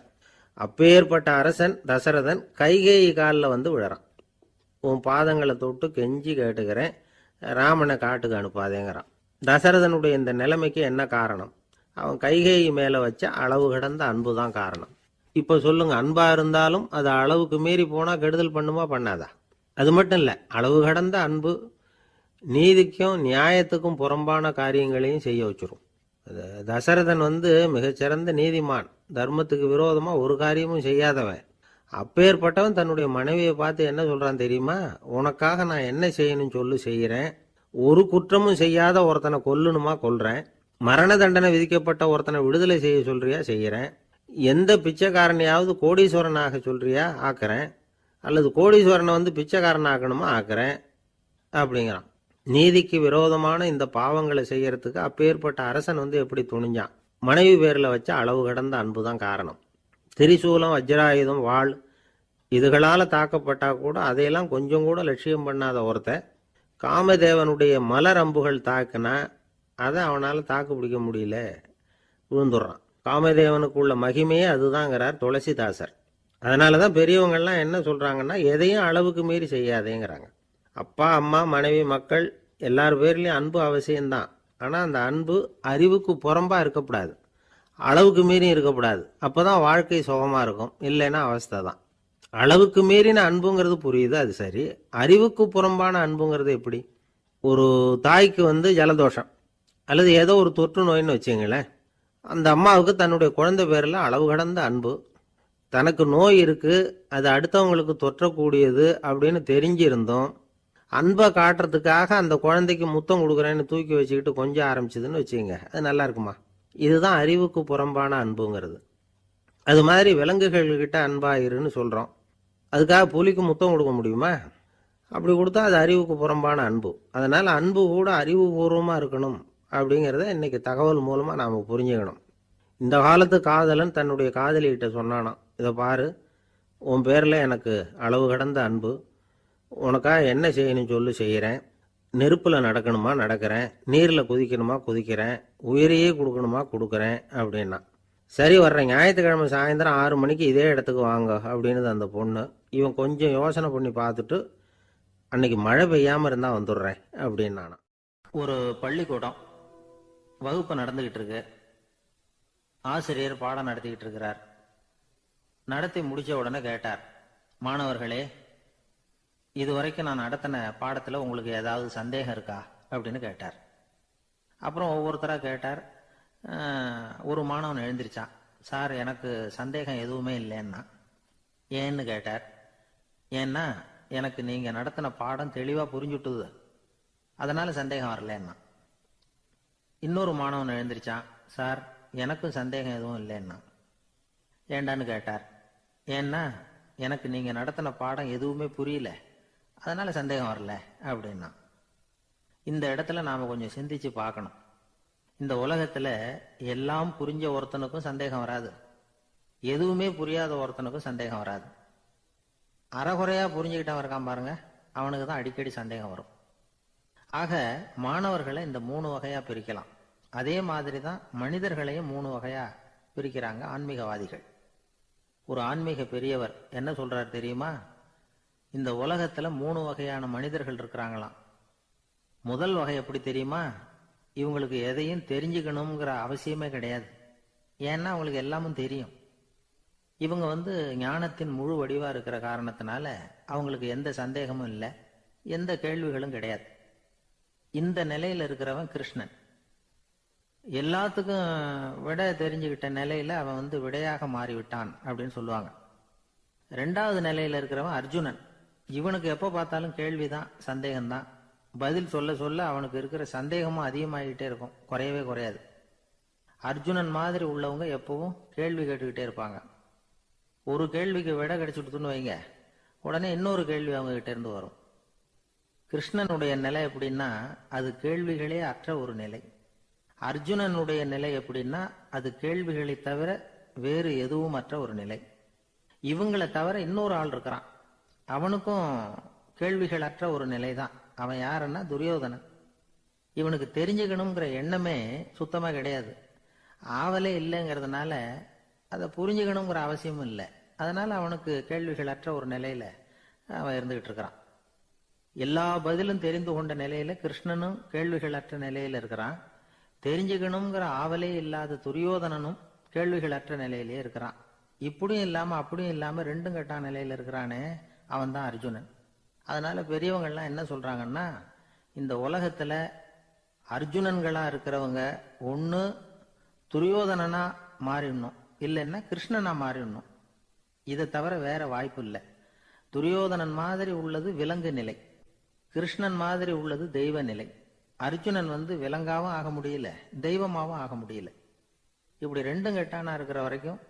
S1: அப்பேற்பட்ட அரசன் தசரதன் கைகேயி காலில் விழறான். உன் பாதங்களை தொட்டு கெஞ்சி கேட்டுக்கிறேன், ராமனை காட்டுக்கு அனுப்பாதேங்கிறான். தசரதனுடைய இந்த நிலைமைக்கு என்ன காரணம்? அவன் கைகேயி மேலே வச்ச அளவு கடந்த அன்பு தான் காரணம். இப்போ சொல்லுங்க, அன்பா இருந்தாலும் அது அளவுக்கு மீறி போனால் கெடுதல் பண்ணுமா பண்ணாதா? அது மட்டும் இல்லை, அளவு கடந்த அன்பு நீதிக்கும் நியாயத்துக்கும் புறம்பான காரியங்களையும் செய்ய வச்சிரும். தசரதன் மிகச்சிறந்த நீதிமான், தர்மத்துக்கு விரோதமாக ஒரு காரியமும் செய்யாதவன். அப்பேற்பட்டவன் தன்னுடைய மனைவியை பார்த்து என்ன சொல்றான் தெரியுமா? உனக்காக நான் என்ன செய்யணும் சொல்லு, செய்கிறேன். ஒரு குற்றமும் செய்யாத ஒருத்தனை கொல்லணுமா கொல்றேன். மரண தண்டனை விதிக்கப்பட்ட ஒருத்தனை விடுதலை செய்ய சொல்றியா செய்கிறேன். எந்த பிச்சைக்காரனையாவது கோடீஸ்வரனாக சொல்றியா ஆக்குறேன், அல்லது கோடீஸ்வரனை பிச்சைக்காரன் ஆக்கணுமா ஆக்குறேன் அப்படிங்கிறான். நீதிக்கு விரோதமான இந்த பாவங்களை செய்யறதுக்கு அப்பேற்பட்ட அரசன் எப்படி துணிஞ்சான்? மனைவி பேரில் வச்ச அளவு கடந்த அன்பு தான் காரணம். திரிசூலம், வஜ்ராயுதம், வாள் இதுகளால் தாக்கப்பட்டா கூட அதையெல்லாம் கொஞ்சம் கூட லட்சியம் பண்ணாத ஒருத்தன் காமதேவனுடைய மலர் அம்புகள் தாக்குனா அதை அவனால் தாக்கு பிடிக்க முடியல, விழுந்துடுறான். காமதேவனுக்குள்ள மகிமையே அதுதாங்கிறார் துளசிதாசர். அதனால தான் பெரியவங்கள்லாம் என்ன சொல்கிறாங்கன்னா, எதையும் அளவுக்கு மீறி செய்யாதேங்கிறாங்க. அப்பா, அம்மா, மனைவி, மக்கள் எல்லார் பேர்லேயும் அன்பு அவசியம்தான். ஆனால் அந்த அன்பு அறிவுக்கு புறம்பாக இருக்கக்கூடாது, அளவுக்கு மீறி இருக்கக்கூடாது. அப்போ தான் வாழ்க்கை சுகமாக இருக்கும். இல்லைன்னா அவஸ்தை தான். அளவுக்கு மீறின அன்புங்கிறது புரியுது, அது சரி. அறிவுக்கு புறம்பான அன்புங்கிறது எப்படி? ஒரு தாய்க்கு ஜலதோஷம் அல்லது ஏதோ ஒரு தொற்று நோயின்னு வச்சுங்களேன். அந்த அம்மாவுக்கு தன்னுடைய குழந்தை பேரில் அளவு கடந்த அன்பு. தனக்கு நோய் இருக்குது, அது அடுத்தவங்களுக்கு தொற்றக்கூடியது அப்படின்னு தெரிஞ்சிருந்தோம் அன்பை காட்டுறதுக்காக அந்த குழந்தைக்கு முத்தம் கொடுக்குறேன்னு தூக்கி வச்சுக்கிட்டு கொஞ்சம் ஆரம்பிச்சதுன்னு வச்சுக்கோங்க, அது நல்லா இருக்குமா? இதுதான் அறிவுக்கு புறம்பான அன்புங்கிறது. அது மாதிரி விலங்குகள்கிட்ட அன்பாயிருன்னு சொல்கிறோம். அதுக்காக புலிக்கு முத்தம் கொடுக்க முடியுமா? அப்படி கொடுத்தா அது அறிவுக்கு புறம்பான அன்பு. அதனால் அன்பு கூட அறிவுபூர்வமாக இருக்கணும் அப்படிங்கிறத இன்றைக்கி தகவல் மூலமாக நாம் புரிஞ்சுக்கணும். இந்த காலத்து காதலன் தன்னுடைய காதலிகிட்ட சொன்னானாம், இதை பாரு, உன் பேரில் எனக்கு அளவு கடந்த அன்பு, உனக்காக என்ன செய்யணும் சொல்லு, செய்கிறேன். நெருப்பில் நடக்கணுமா நடக்கிறேன், நீரில் குதிக்கணுமா குதிக்கிறேன், உயிரையே கொடுக்கணுமா கொடுக்குறேன் அப்படின்னா. சரி, வர்றேன் ஞாயிற்றுக்கிழமை சாயந்தரம் 6 மணிக்கு இதே இடத்துக்கு வாங்க அப்படின்னுது அந்த பொண்ணு. இவன் கொஞ்சம் யோசனை பண்ணி பார்த்துட்டு, அன்னைக்கு மழை பெய்யாமல் இருந்தால் வந்துடுறேன் அப்படின்னானா. ஒரு பள்ளிக்கூடம் வகுப்பு நடந்துக்கிட்டு இருக்கு. ஆசிரியர் பாடம் நடத்திக்கிட்டு இருக்கிறார். நடத்தி முடிச்ச உடனே கேட்டார், மாணவர்களே, இதுவரைக்கும் நான் நடத்தின பாடத்தில் உங்களுக்கு ஏதாவது சந்தேகம் இருக்கா அப்படின்னு கேட்டார். அப்புறம் ஒவ்வொருத்தராக கேட்டார். ஒரு மாணவன் எழுந்திருச்சான். சார், எனக்கு சந்தேகம் எதுவுமே இல்லைன்னா. ஏன்னு கேட்டார். ஏன்னா எனக்கு நீங்கள் நடத்தின பாடம் தெளிவாக புரிஞ்சுட்டுது, அதனால் சந்தேகம் வரலன்னா. இன்னொரு மாணவன் எழுந்திருச்சான். சார், எனக்கும் சந்தேகம் எதுவும் இல்லைன்னா. ஏண்டான்னு கேட்டார். ஏன்னா எனக்கு நீங்கள் நடத்தின பாடம் எதுவுமே புரியல, அதனால் சந்தேகம் வரல அப்படின்னா. இந்த இடத்துல நாம் கொஞ்சம் சிந்திச்சு பார்க்கணும். இந்த உலகத்தில் எல்லாம் புரிஞ்ச ஒருத்தனுக்கும் சந்தேகம் வராது, எதுவுமே புரியாத ஒருத்தனுக்கும் சந்தேகம் வராது. அறகுறையாக புரிஞ்சுக்கிட்டவன் இருக்கான் பாருங்க, அவனுக்கு தான் அடிக்கடி சந்தேகம் வரும். ஆக மாணவர்களை இந்த 3 வகையாக பிரிக்கலாம். அதே மாதிரி தான் மனிதர்களையும் 3 வகையாக பிரிக்கிறாங்க ஆன்மீகவாதிகள். ஒரு ஆன்மீக பெரியவர் என்ன சொல்றார் தெரியுமா? இந்த உலகத்தில் 3 வகையான மனிதர்கள் இருக்கிறாங்களாம். முதல் வகை எப்படி தெரியுமா? இவங்களுக்கு எதையும் தெரிஞ்சுக்கணுங்கிற அவசியமே கிடையாது. ஏன்னா அவங்களுக்கு எல்லாமும் தெரியும். இவங்க ஞானத்தின் முழு வடிவா இருக்கிற காரணத்தினால அவங்களுக்கு எந்த சந்தேகமும் இல்லை, எந்த கேள்விகளும் கிடையாது. இந்த நிலையில இருக்கிறவன் கிருஷ்ணன். எல்லாத்துக்கும் விட தெரிஞ்சுக்கிட்ட நிலையில அவன் விடையாக மாறிவிட்டான் அப்படின்னு சொல்லுவாங்க. 2வது நிலையில இருக்கிறவன் அர்ஜுனன். இவனுக்கு எப்போ பார்த்தாலும் கேள்விதான், சந்தேகம்தான். பதில் சொல்ல சொல்ல அவனுக்கு இருக்கிற சந்தேகமும் அதிகமாகிட்டே இருக்கும், குறையவே குறையாது. அர்ஜுனன் மாதிரி உள்ளவங்க எப்பவும் கேள்வி கேட்டுக்கிட்டே இருப்பாங்க. ஒரு கேள்விக்கு விட கிடைச்சுட்டுன்னு வைங்க, உடனே இன்னொரு கேள்வி அவங்க கிட்ட இருந்து வரும். கிருஷ்ணனுடைய நிலை எப்படின்னா அது கேள்விகளே அற்ற ஒரு நிலை. அர்ஜுனனுடைய நிலை எப்படின்னா அது கேள்விகளை தவிர வேறு எதுவும் அற்ற ஒரு நிலை. இவங்களை தவிர இன்னொரு ஆள் இருக்கிறான், அவனுக்கும் கேள்விகள் அற்ற ஒரு நிலை தான். அவன் யாருன்னா துரியோதனன். இவனுக்கு தெரிஞ்சுக்கணுங்கிற எண்ணமே சுத்தமாக கிடையாது. ஆவலே இல்லைங்கிறதுனால அதை புரிஞ்சுக்கணுங்கிற அவசியமும் இல்லை. அதனால அவனுக்கு கேள்விகள் அற்ற ஒரு நிலையில அவன் இருந்துகிட்டு இருக்கிறான். எல்லா பதிலும் தெரிந்து கொண்ட நிலையில கிருஷ்ணனும் கேள்விகள் அற்ற நிலையில இருக்கிறான். தெரிஞ்சுக்கணுங்கிற ஆவலே இல்லாத துரியோதனனும் கேள்விகள் அற்ற நிலையிலே இருக்கிறான். இப்படியும் இல்லாம அப்படியும் இல்லாம ரெண்டும் கெட்டான நிலையில இருக்கிறானே, அவன் தான் அர்ஜுனன். அதனால பெரியவங்கள்லாம் என்ன சொல்றாங்கன்னா, இந்த உலகத்துல அர்ஜுனன்களா இருக்கிறவங்க ஒன்று துரியோதனனா மாறிடணும், இல்லைன்னா கிருஷ்ணனா மாறிடணும். இதை தவிர வேற வாய்ப்பு இல்லை. துரியோதனன் மாதிரி உள்ளது விலங்கு நிலை, கிருஷ்ணன் மாதிரி உள்ளது தெய்வ நிலை. அர்ஜுனன் விலங்காவும் ஆக முடியல, தெய்வமாவும் ஆக முடியல. இப்படி ரெண்டும் கெட்டானா இருக்கிற வரைக்கும்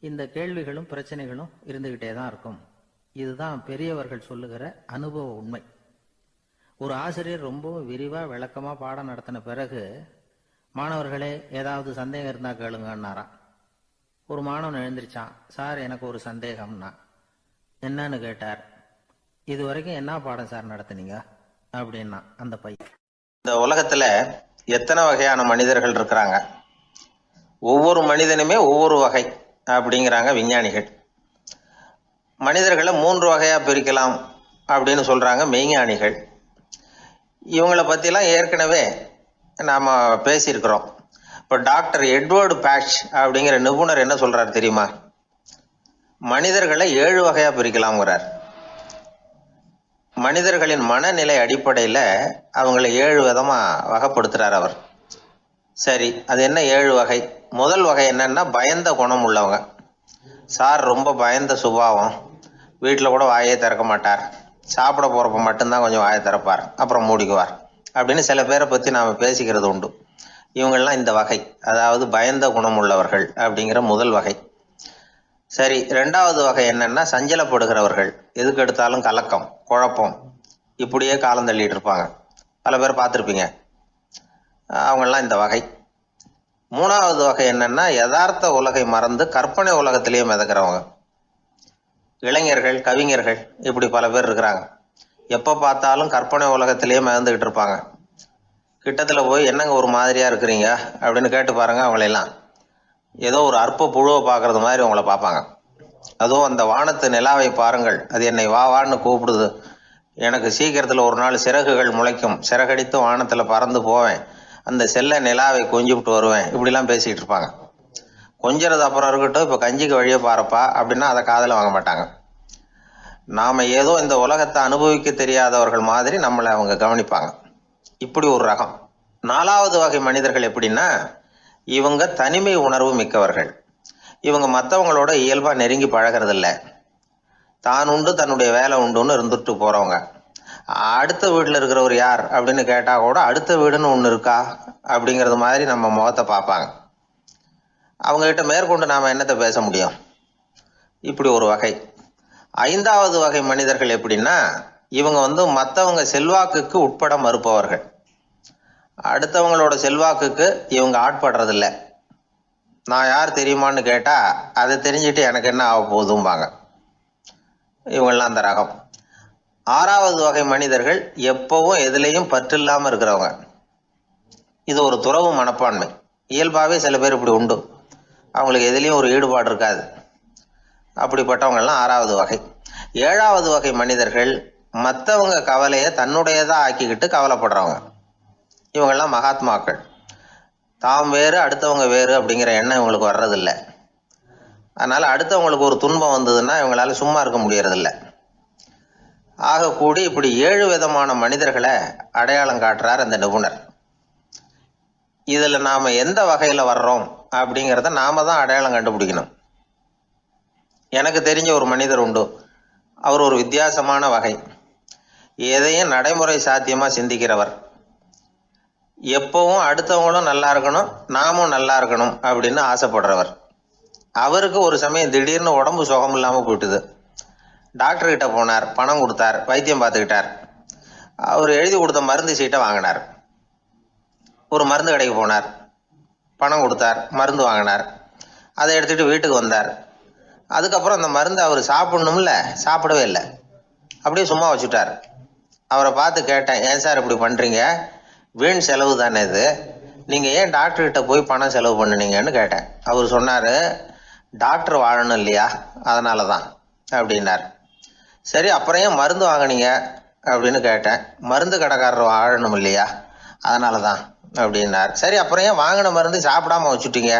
S1: இந்த கேள்விகளும் பிரச்சனைகளும் இருந்துகிட்டே தான் இருக்கும். இதுதான் பெரியவர்கள் சொல்லுகிற அனுபவ உண்மை. ஒரு ஆசிரியர் ரொம்பவும் விரிவா விளக்கமா பாடம் நடத்தின பிறகு, மாணவர்களே ஏதாவது சந்தேகம் இருந்தா கேளுங்கன்னாராம். ஒரு மாணவன் எழுந்திரிச்சான். சார், எனக்கு ஒரு சந்தேகம்னா. என்னன்னு கேட்டார். இது வரைக்கும் என்ன பாடம் சார் நடத்துனீங்க அப்படின்னா அந்த பையன். இந்த உலகத்துல எத்தனை வகையான மனிதர்கள் இருக்கிறாங்க, ஒவ்வொரு மனிதனுமே ஒவ்வொரு வகை அப்படிங்கிறாங்க விஞ்ஞானிகள். மனிதர்களை 3 வகையா பிரிக்கலாம் அப்படின்னு சொல்றாங்க மெய்ஞானிகள். இவங்களை பத்திலாம் ஏற்கனவே நாம பேசியிருக்கிறோம். இப்போ டாக்டர் எட்வர்டு பேட்ச் அப்படிங்கிற நிபுணர் என்ன சொல்றாரு தெரியுமா? மனிதர்களை 7 வகையா பிரிக்கலாம்ங்கிறார். மனிதர்களின் மனநிலை அடிப்படையில் அவங்களை 7 விதமா வகைப்படுத்துறார் அவர். சரி, அது என்ன 7 வகை? முதல் வகை என்னன்னா பயந்த குணம் உள்ளவங்க. சார் ரொம்ப பயந்த சுபாவம், வீட்டில் கூட வாயே திறக்க மாட்டார், சாப்பிட போறப்ப மட்டும்தான் கொஞ்சம் வாயை திறப்பார், அப்புறம் மூடிக்குவார் அப்படின்னு சில பேரை பத்தி நாம பேசிக்கிறது உண்டு. இவங்கெல்லாம் இந்த வகை, அதாவது பயந்த குணம் உள்ளவர்கள் அப்படிங்கிற முதல் வகை. சரி, 2வது வகை என்னன்னா சஞ்சலப்படுகிறவர்கள். எதுக்கு எடுத்தாலும் கலக்கம், குழப்பம், இப்படியே காலம் தள்ளிட்டு இருப்பாங்க. பல பேர் பார்த்துருப்பீங்க. அவங்கெல்லாம் இந்த வகை. 3வது வகை என்னன்னா யதார்த்த உலகை மறந்து கற்பனை உலகத்திலேயே மிதக்கிறவங்க. இளைஞர்கள், கவிஞர்கள், இப்படி பல பேர் இருக்கிறாங்க. எப்போ பார்த்தாலும் கற்பனை உலகத்திலேயே மிதந்துக்கிட்டு இருப்பாங்க. கிட்டத்துல போய் என்னங்க ஒரு மாதிரியா இருக்கிறீங்க அப்படின்னு கேட்டு பாருங்க, அவங்களெல்லாம் ஏதோ ஒரு அற்ப புழுவை பார்க்கறது மாதிரி அவங்கள பார்ப்பாங்க. அதுவும் அந்த வானத்து நிலாவை பாருங்கள், அது என்னை வா வான்னு கூப்பிடுது, எனக்கு சீக்கிரத்தில் ஒரு நாள் சிறகுகள் முளைக்கும், சிறகடித்து வானத்தில் பறந்து போவேன், அந்த செல்ல நிலாவை கொஞ்சிவிட்டு வருவேன், இப்படிலாம் பேசிக்கிட்டு இருப்பாங்க. கொஞ்சிறது அப்புறம் இருக்கட்டும், இப்போ கஞ்சிக்கு வழியே பாருப்பா அப்படின்னா அதை காதில் வாங்க மாட்டாங்க. நாம் ஏதோ இந்த உலகத்தை அனுபவிக்க தெரியாதவர்கள் மாதிரி நம்மளை அவங்க கவனிப்பாங்க. இப்படி ஒரு ரகம். 4வது வகை மனிதர்கள் எப்படின்னா, இவங்க தனிமை உணர்வு மிக்கவர்கள். இவங்க மற்றவங்களோட இயல்பா நெருங்கி பழகிறதில்ல, தான் உண்டு தன்னுடைய வேலை உண்டுன்னு இருந்துட்டு போறவங்க. அடுத்த வீட்டில் இருக்கிறவர் யார் அப்படின்னு கேட்டா கூட அடுத்த வீடுன்னு ஒன்று இருக்கா அப்படிங்கிறது மாதிரி நம்ம முகத்தை பார்ப்பாங்க. அவங்க கிட்ட மேற்கொண்டு நாம என்னத்தை பேச முடியும்? இப்படி ஒரு வகை. 5வது வகை மனிதர்கள் எப்படின்னா, இவங்க மற்றவங்க செல்வாக்குக்கு உட்பட மறுப்பவர்கள். அடுத்தவங்களோட செல்வாக்குக்கு இவங்க ஆட்படுறதில்ல. நான் யார் தெரியுமான்னு கேட்டா அதை தெரிஞ்சுட்டு எனக்கு என்ன ஆக போகுதும்பாங்க. இவங்கெல்லாம் அந்த ரகம். 6வது வகை மனிதர்கள் எப்பவும் எதுலேயும் பற்றில்லாம இருக்கிறவங்க. இது ஒரு துறவு மனப்பான்மை. இயல்பாகவே சில பேர் இப்படி உண்டு, அவங்களுக்கு எதுலேயும் ஒரு ஈடுபாடு இருக்காது. அப்படிப்பட்டவங்கெல்லாம் 6வது வகை. 7வது வகை மனிதர்கள் மற்றவங்க கவலையை தன்னுடையதா ஆக்கிக்கிட்டு கவலைப்படுறவங்க. இவங்கெல்லாம் மகாத்மாக்கள். தாம் வேறு அடுத்தவங்க வேறு அப்படிங்கிற எண்ணம் இவங்களுக்கு வர்றதில்லை. அதனால அடுத்தவங்களுக்கு ஒரு துன்பம் வந்ததுன்னா இவங்களால சும்மா இருக்க முடியறதில்லை. ஆக கூடி இப்படி 7 விதமான மனிதர்களை அடையாளம் காட்டுறார் அந்த நிபுணர். இதுல நாம எந்த வகையில வர்றோம் அப்படிங்கிறத நாம தான் அடையாளம் கண்டுபிடிக்கணும். எனக்கு தெரிஞ்ச ஒரு மனிதர் உண்டு. அவர் ஒரு வித்தியாசமான வகை. எதையும் நடைமுறை சாத்தியமா சிந்திக்கிறவர். எப்பவும் அடுத்தவங்களும் நல்லா இருக்கணும், நாமும் நல்லா இருக்கணும் அப்படின்னு ஆசைப்படுறவர். அவருக்கு ஒரு சமயம் திடீர்னு உடம்பு சுகம் இல்லாம போயிட்டுது. டாக்டர் கிட்ட போனார், பணம் கொடுத்தார், வைத்தியம் பார்த்துக்கிட்டார். அவர் எழுதி கொடுத்த மருந்து சீட்டை வாங்கினார். ஒரு மருந்து கடைக்கு போனார், பணம் கொடுத்தார், மருந்து வாங்கினார். அதை எடுத்துட்டு வீட்டுக்கு வந்தார். அதுக்கப்புறம் அந்த மருந்து அவர் சாப்பிடணும்ல, சாப்பிடவே இல்லை, அப்படியே சும்மா வச்சுட்டார். அவரை பார்த்து கேட்டேன், ஏன் சார் இப்படி பண்றீங்க, வீண் செலவு தானே இது, நீங்க ஏன் டாக்டர்கிட்ட போய் பணம் செலவு பண்ணுனீங்கன்னு கேட்டேன். அவர் சொன்னாரு, டாக்டர் வாழணும் இல்லையா, அதனால தான் அப்படின்னார். சரி, அப்புறம் ஏன் மருந்து வாங்கினீங்க அப்படின்னு கேட்டேன். மருந்து கடைக்காரர் வாழணும் இல்லையா, அதனால தான் அப்படின்னார். சரி, அப்புறம் ஏன் வாங்கின மருந்து சாப்பிடாம வச்சுட்டீங்க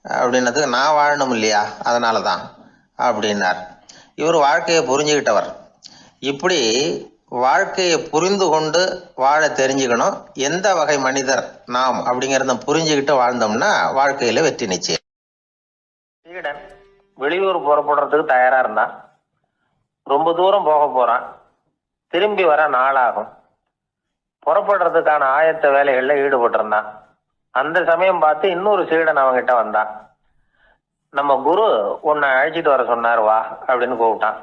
S1: அப்படின்னதுக்கு, நான் வாழணும் இல்லையா அதனால தான் அப்படின்னார். இவர் வாழ்க்கையை புரிஞ்சுக்கிட்டவர். இப்படி வாழ்க்கையை புரிந்து கொண்டு வாழ தெரிஞ்சுக்கணும். எந்த வகை மனிதர் நாம் அப்படிங்கிறத புரிஞ்சுக்கிட்டு வாழ்ந்தோம்னா வாழ்க்கையில வெற்றி நிச்சயம். சீடன் வெளியூர் புறப்படுறதுக்கு தயாரா இருந்தான். ரொம்ப தூரம் போக போறான். திரும்பி வர நாளாகும். புறப்படுறதுக்கான ஆயத்த வேலைகள்ல ஈடுபட்டிருந்தான். அந்த சமயம் பார்த்து இன்னொரு சீடன் அவங்கிட்ட வந்தான். நம்ம குரு உன்னை அழைச்சிட்டு வர சொன்னார், வா அப்படின்னு கூப்பிட்டான்.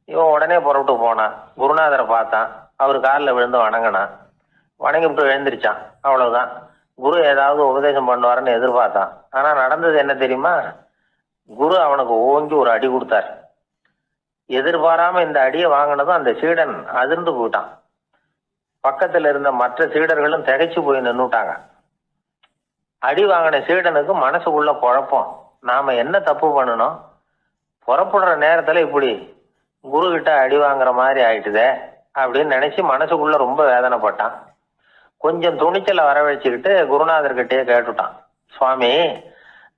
S1: இவன் உடனே புறப்பட்டு போனான். குருநாதரை பார்த்தான். அவர் காலில் விழுந்து வணங்கினான். வணங்கிவிட்டு எழுந்திரிச்சான். அவ்வளவுதான். குரு ஏதாவது உபதேசம் பண்ணுவாருன்னு எதிர்பார்த்தான். ஆனா நடந்தது என்ன தெரியுமா? குரு அவனுக்கு ஓங்கி ஒரு அடி கொடுத்தார். எதிர்பாராம இந்த அடியை வாங்கினதும் அந்த சீடன் அதிர்ந்து போயிட்டான். பக்கத்துல இருந்த மற்ற சீடர்களும் திகைச்சு போய் நின்னுட்டாங்க. அடி வாங்கின சீடனுக்கு மனசுக்குள்ள குழப்பம். நாம என்ன தப்பு பண்ணணும், புறப்படுற நேரத்துல இப்படி குரு கிட்ட அடி வாங்குற மாதிரி ஆயிட்டுதே அப்படின்னு நினைச்சு மனசுக்குள்ள ரொம்ப வேதனைப்பட்டான். கொஞ்சம் துணிச்சலை வரவழைச்சுக்கிட்டு குருநாதர்கிட்டயே கேட்டுட்டான், சுவாமி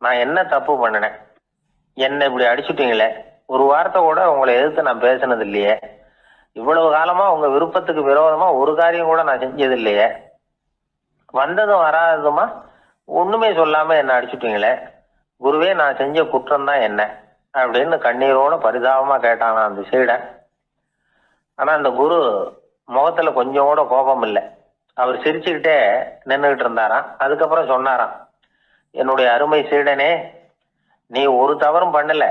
S1: நான் என்ன தப்பு பண்ணினேன், என்ன இப்படி அடிச்சுட்டீங்களே, ஒரு வார்த்தை கூட உங்களை எதிர்த்து நான் பேசினது இல்லையே, இவ்வளவு காலமா உங்க விருப்பத்துக்கு விரோதமா ஒரு காரியம் கூட நான் செஞ்சது இல்லையே, வந்ததும் வராததுமா ஒண்ணுமே சொல்லாம என்ன அடிச்சுட்டீங்களே, குருவே நான் செஞ்ச குற்றம் தான் என்ன அப்படின்னு கண்ணீரோட பரிதாபமா கேட்டானா அந்த சீடன். ஆனா அந்த குரு முகத்துல கொஞ்சம் கூட கோபம் இல்லை. அவர் சிரிச்சுக்கிட்டே நின்றுகிட்டு இருந்தாராம். அதுக்கப்புறம் சொன்னாராம், என்னுடைய அருமை சீடனே, நீ ஒரு தவறும் பண்ணல,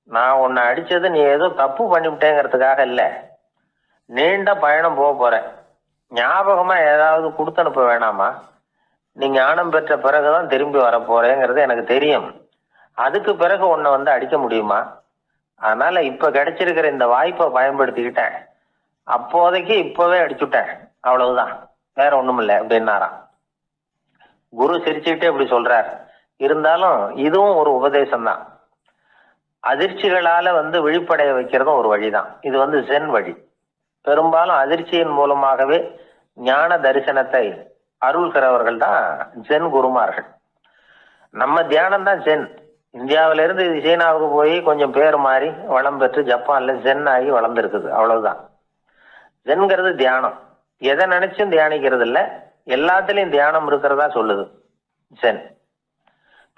S1: நான் உன்னை அடிச்சது நீ ஏதோ தப்பு பண்ணிவிட்டேங்கிறதுக்காக இல்ல, நீண்ட பயணம் போக போற, ஞாபகமா ஏதாவது கொடுத்து அனுப்ப வேணாமா, நீ ஞானம் பெற்ற பிறகுதான் திரும்பி வர போறேங்கிறது எனக்கு தெரியும், அதுக்கு பிறகு உன்னை வந்து அடிக்க முடியுமா, அதனால இப்ப கிடைச்சிருக்கிற இந்த வாய்ப்பை பயன்படுத்திக்கிட்டேன், அப்போதைக்கு இப்பவே அடிச்சுட்டேன், அவ்வளவுதான், வேற ஒண்ணும் இல்லை அப்படின்னாராம். குரு சிரிச்சுக்கிட்டே இப்படி சொல்றார். இருந்தாலும் இதுவும் ஒரு உபதேசம் தான். அதிர்ச்சிகளால வந்து விழிப்படைய வைக்கிறதும் ஒரு வழிதான். இது வந்து ஜென் வழி. பெரும்பாலும் அதிர்ச்சியின் மூலமாகவே ஞான தரிசனத்தை அருள்கிறவர்கள் தான் ஜென் குருமார்கள். நம்ம தியானம் தான் ஜென். இந்தியாவில இருந்து இது சீனாவுக்கு போய் கொஞ்சம் பேர் மாறி வளம் பெற்று ஜப்பான்ல ஜென் ஆகி வளர்ந்துருக்குது, அவ்வளவுதான். ஜென்கிறது தியானம். எதை நினைச்சும் தியானிக்கிறது இல்ல, எல்லாத்துலயும் தியானம் இருக்கிறதா சொல்லுது ஜென்.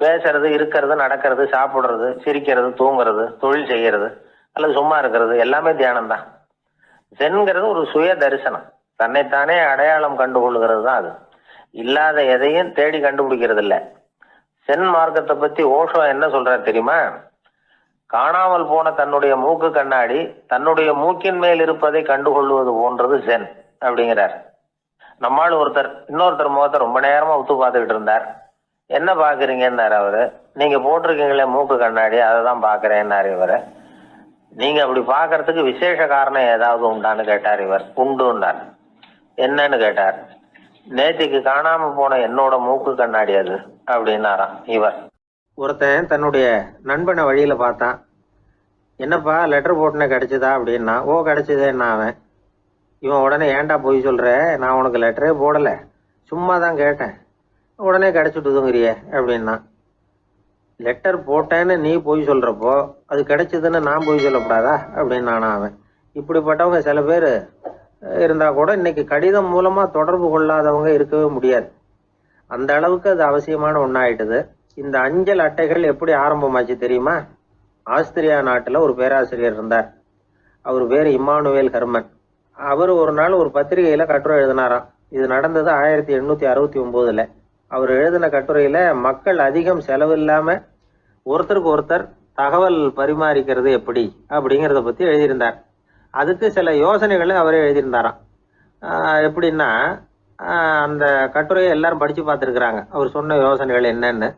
S1: பேசுறது, இருக்கிறது, நடக்கிறது, சாப்பிடுறது, சிரிக்கிறது, தூங்குறது, தொழில் செய்யறது அல்லது சும்மா இருக்கிறது எல்லாமே தியானம் தான். ஜென்கிறது ஒரு சுய தரிசனம், தன்னைத்தானே அடையாளம் கண்டுகொள்கிறது தான் அது. இல்லாத எதையும் தேடி கண்டுபிடிக்கிறது இல்லை. சென் மார்க்கத்தை பத்தி ஓஷோ என்ன சொல்றாரு தெரியுமா? காணாமல் போன தன்னுடைய மூக்கு கண்ணாடி தன்னுடைய மூக்கின் மேல் இருப்பதை கண்டுகொள்வது போன்றது சென் அப்படிங்கிறார். நம்மால் ஒருத்தர் இன்னொருத்தர் முகத்தை ரொம்ப நேரமா உத்து பார்த்துக்கிட்டு இருந்தார். என்ன பாக்குறீங்கன்னாரு அவரு. நீங்க போட்டிருக்கீங்களே மூக்கு கண்ணாடி, அதை தான் பாக்குறேன்னாரு இவரு. நீங்க அப்படி பாக்குறதுக்கு விசேஷ காரணம் ஏதாவது உண்டான்னு கேட்டார் இவர். உண்டுன்னார். என்னன்னு கேட்டார். நேற்றுக்கு காணாம போன என்னோட மூக்கு கண்ணாடி அது அப்படின்னாராம் இவர். ஒருத்தன் தன்னுடைய நண்பனை வழியில பார்த்தான். என்னப்பா லெட்டர் போட்டுனே கிடைச்சதா அப்படின்னா. ஓ கிடைச்சதேன்னா அவன். இவன் உடனே ஏன்டா போய் சொல்ற, நான் உனக்கு லெட்டரே போடல, சும்மா தான் கேட்டேன், உடனே கிடைச்சிட்டுதுங்கிறிய அப்படின்னா. லெட்டர் போட்டேன்னு நீ போய் சொல்றப்போ அது கிடைச்சதுன்னு நான் போய் சொல்லக்கூடாதா அப்படின்னானா அவன். இப்படிப்பட்டவங்க சில பேர் இருந்தா கூட இன்னைக்கு கடிதம் மூலமா தொடர்பு கொள்ளாதவங்க இருக்கவே முடியாது. அந்த அளவுக்கு அது அவசியமான ஒன்னாயிட்டுது. இந்த அஞ்சல் அட்டைகள் எப்படி ஆரம்பமாச்சு தெரியுமா? ஆஸ்திரியா நாட்டுல ஒரு பேராசிரியர் இருந்தார். அவர் பேர் இம்மானுவேல் ஹெர்மன். அவர் ஒரு நாள் ஒரு பத்திரிகையில கட்டுரை எழுதினாராம். இது நடந்தது 1869. அவர் எழுதின கட்டுரையில மக்கள் அதிகம் செலவு இல்லாம ஒருத்தருக்கு ஒருத்தர் தகவல் பரிமாறிக்கிறது எப்படி அப்படிங்கிறத பத்தி எழுதியிருந்தார். அதுக்கு சில யோசனைகளை அவரே எழுதியிருந்தாராம். எப்படின்னா, அந்த கட்டுரையை எல்லாரும் படிச்சு பார்த்துருக்குறாங்க, அவர் சொன்ன யோசனைகள் என்னன்னு.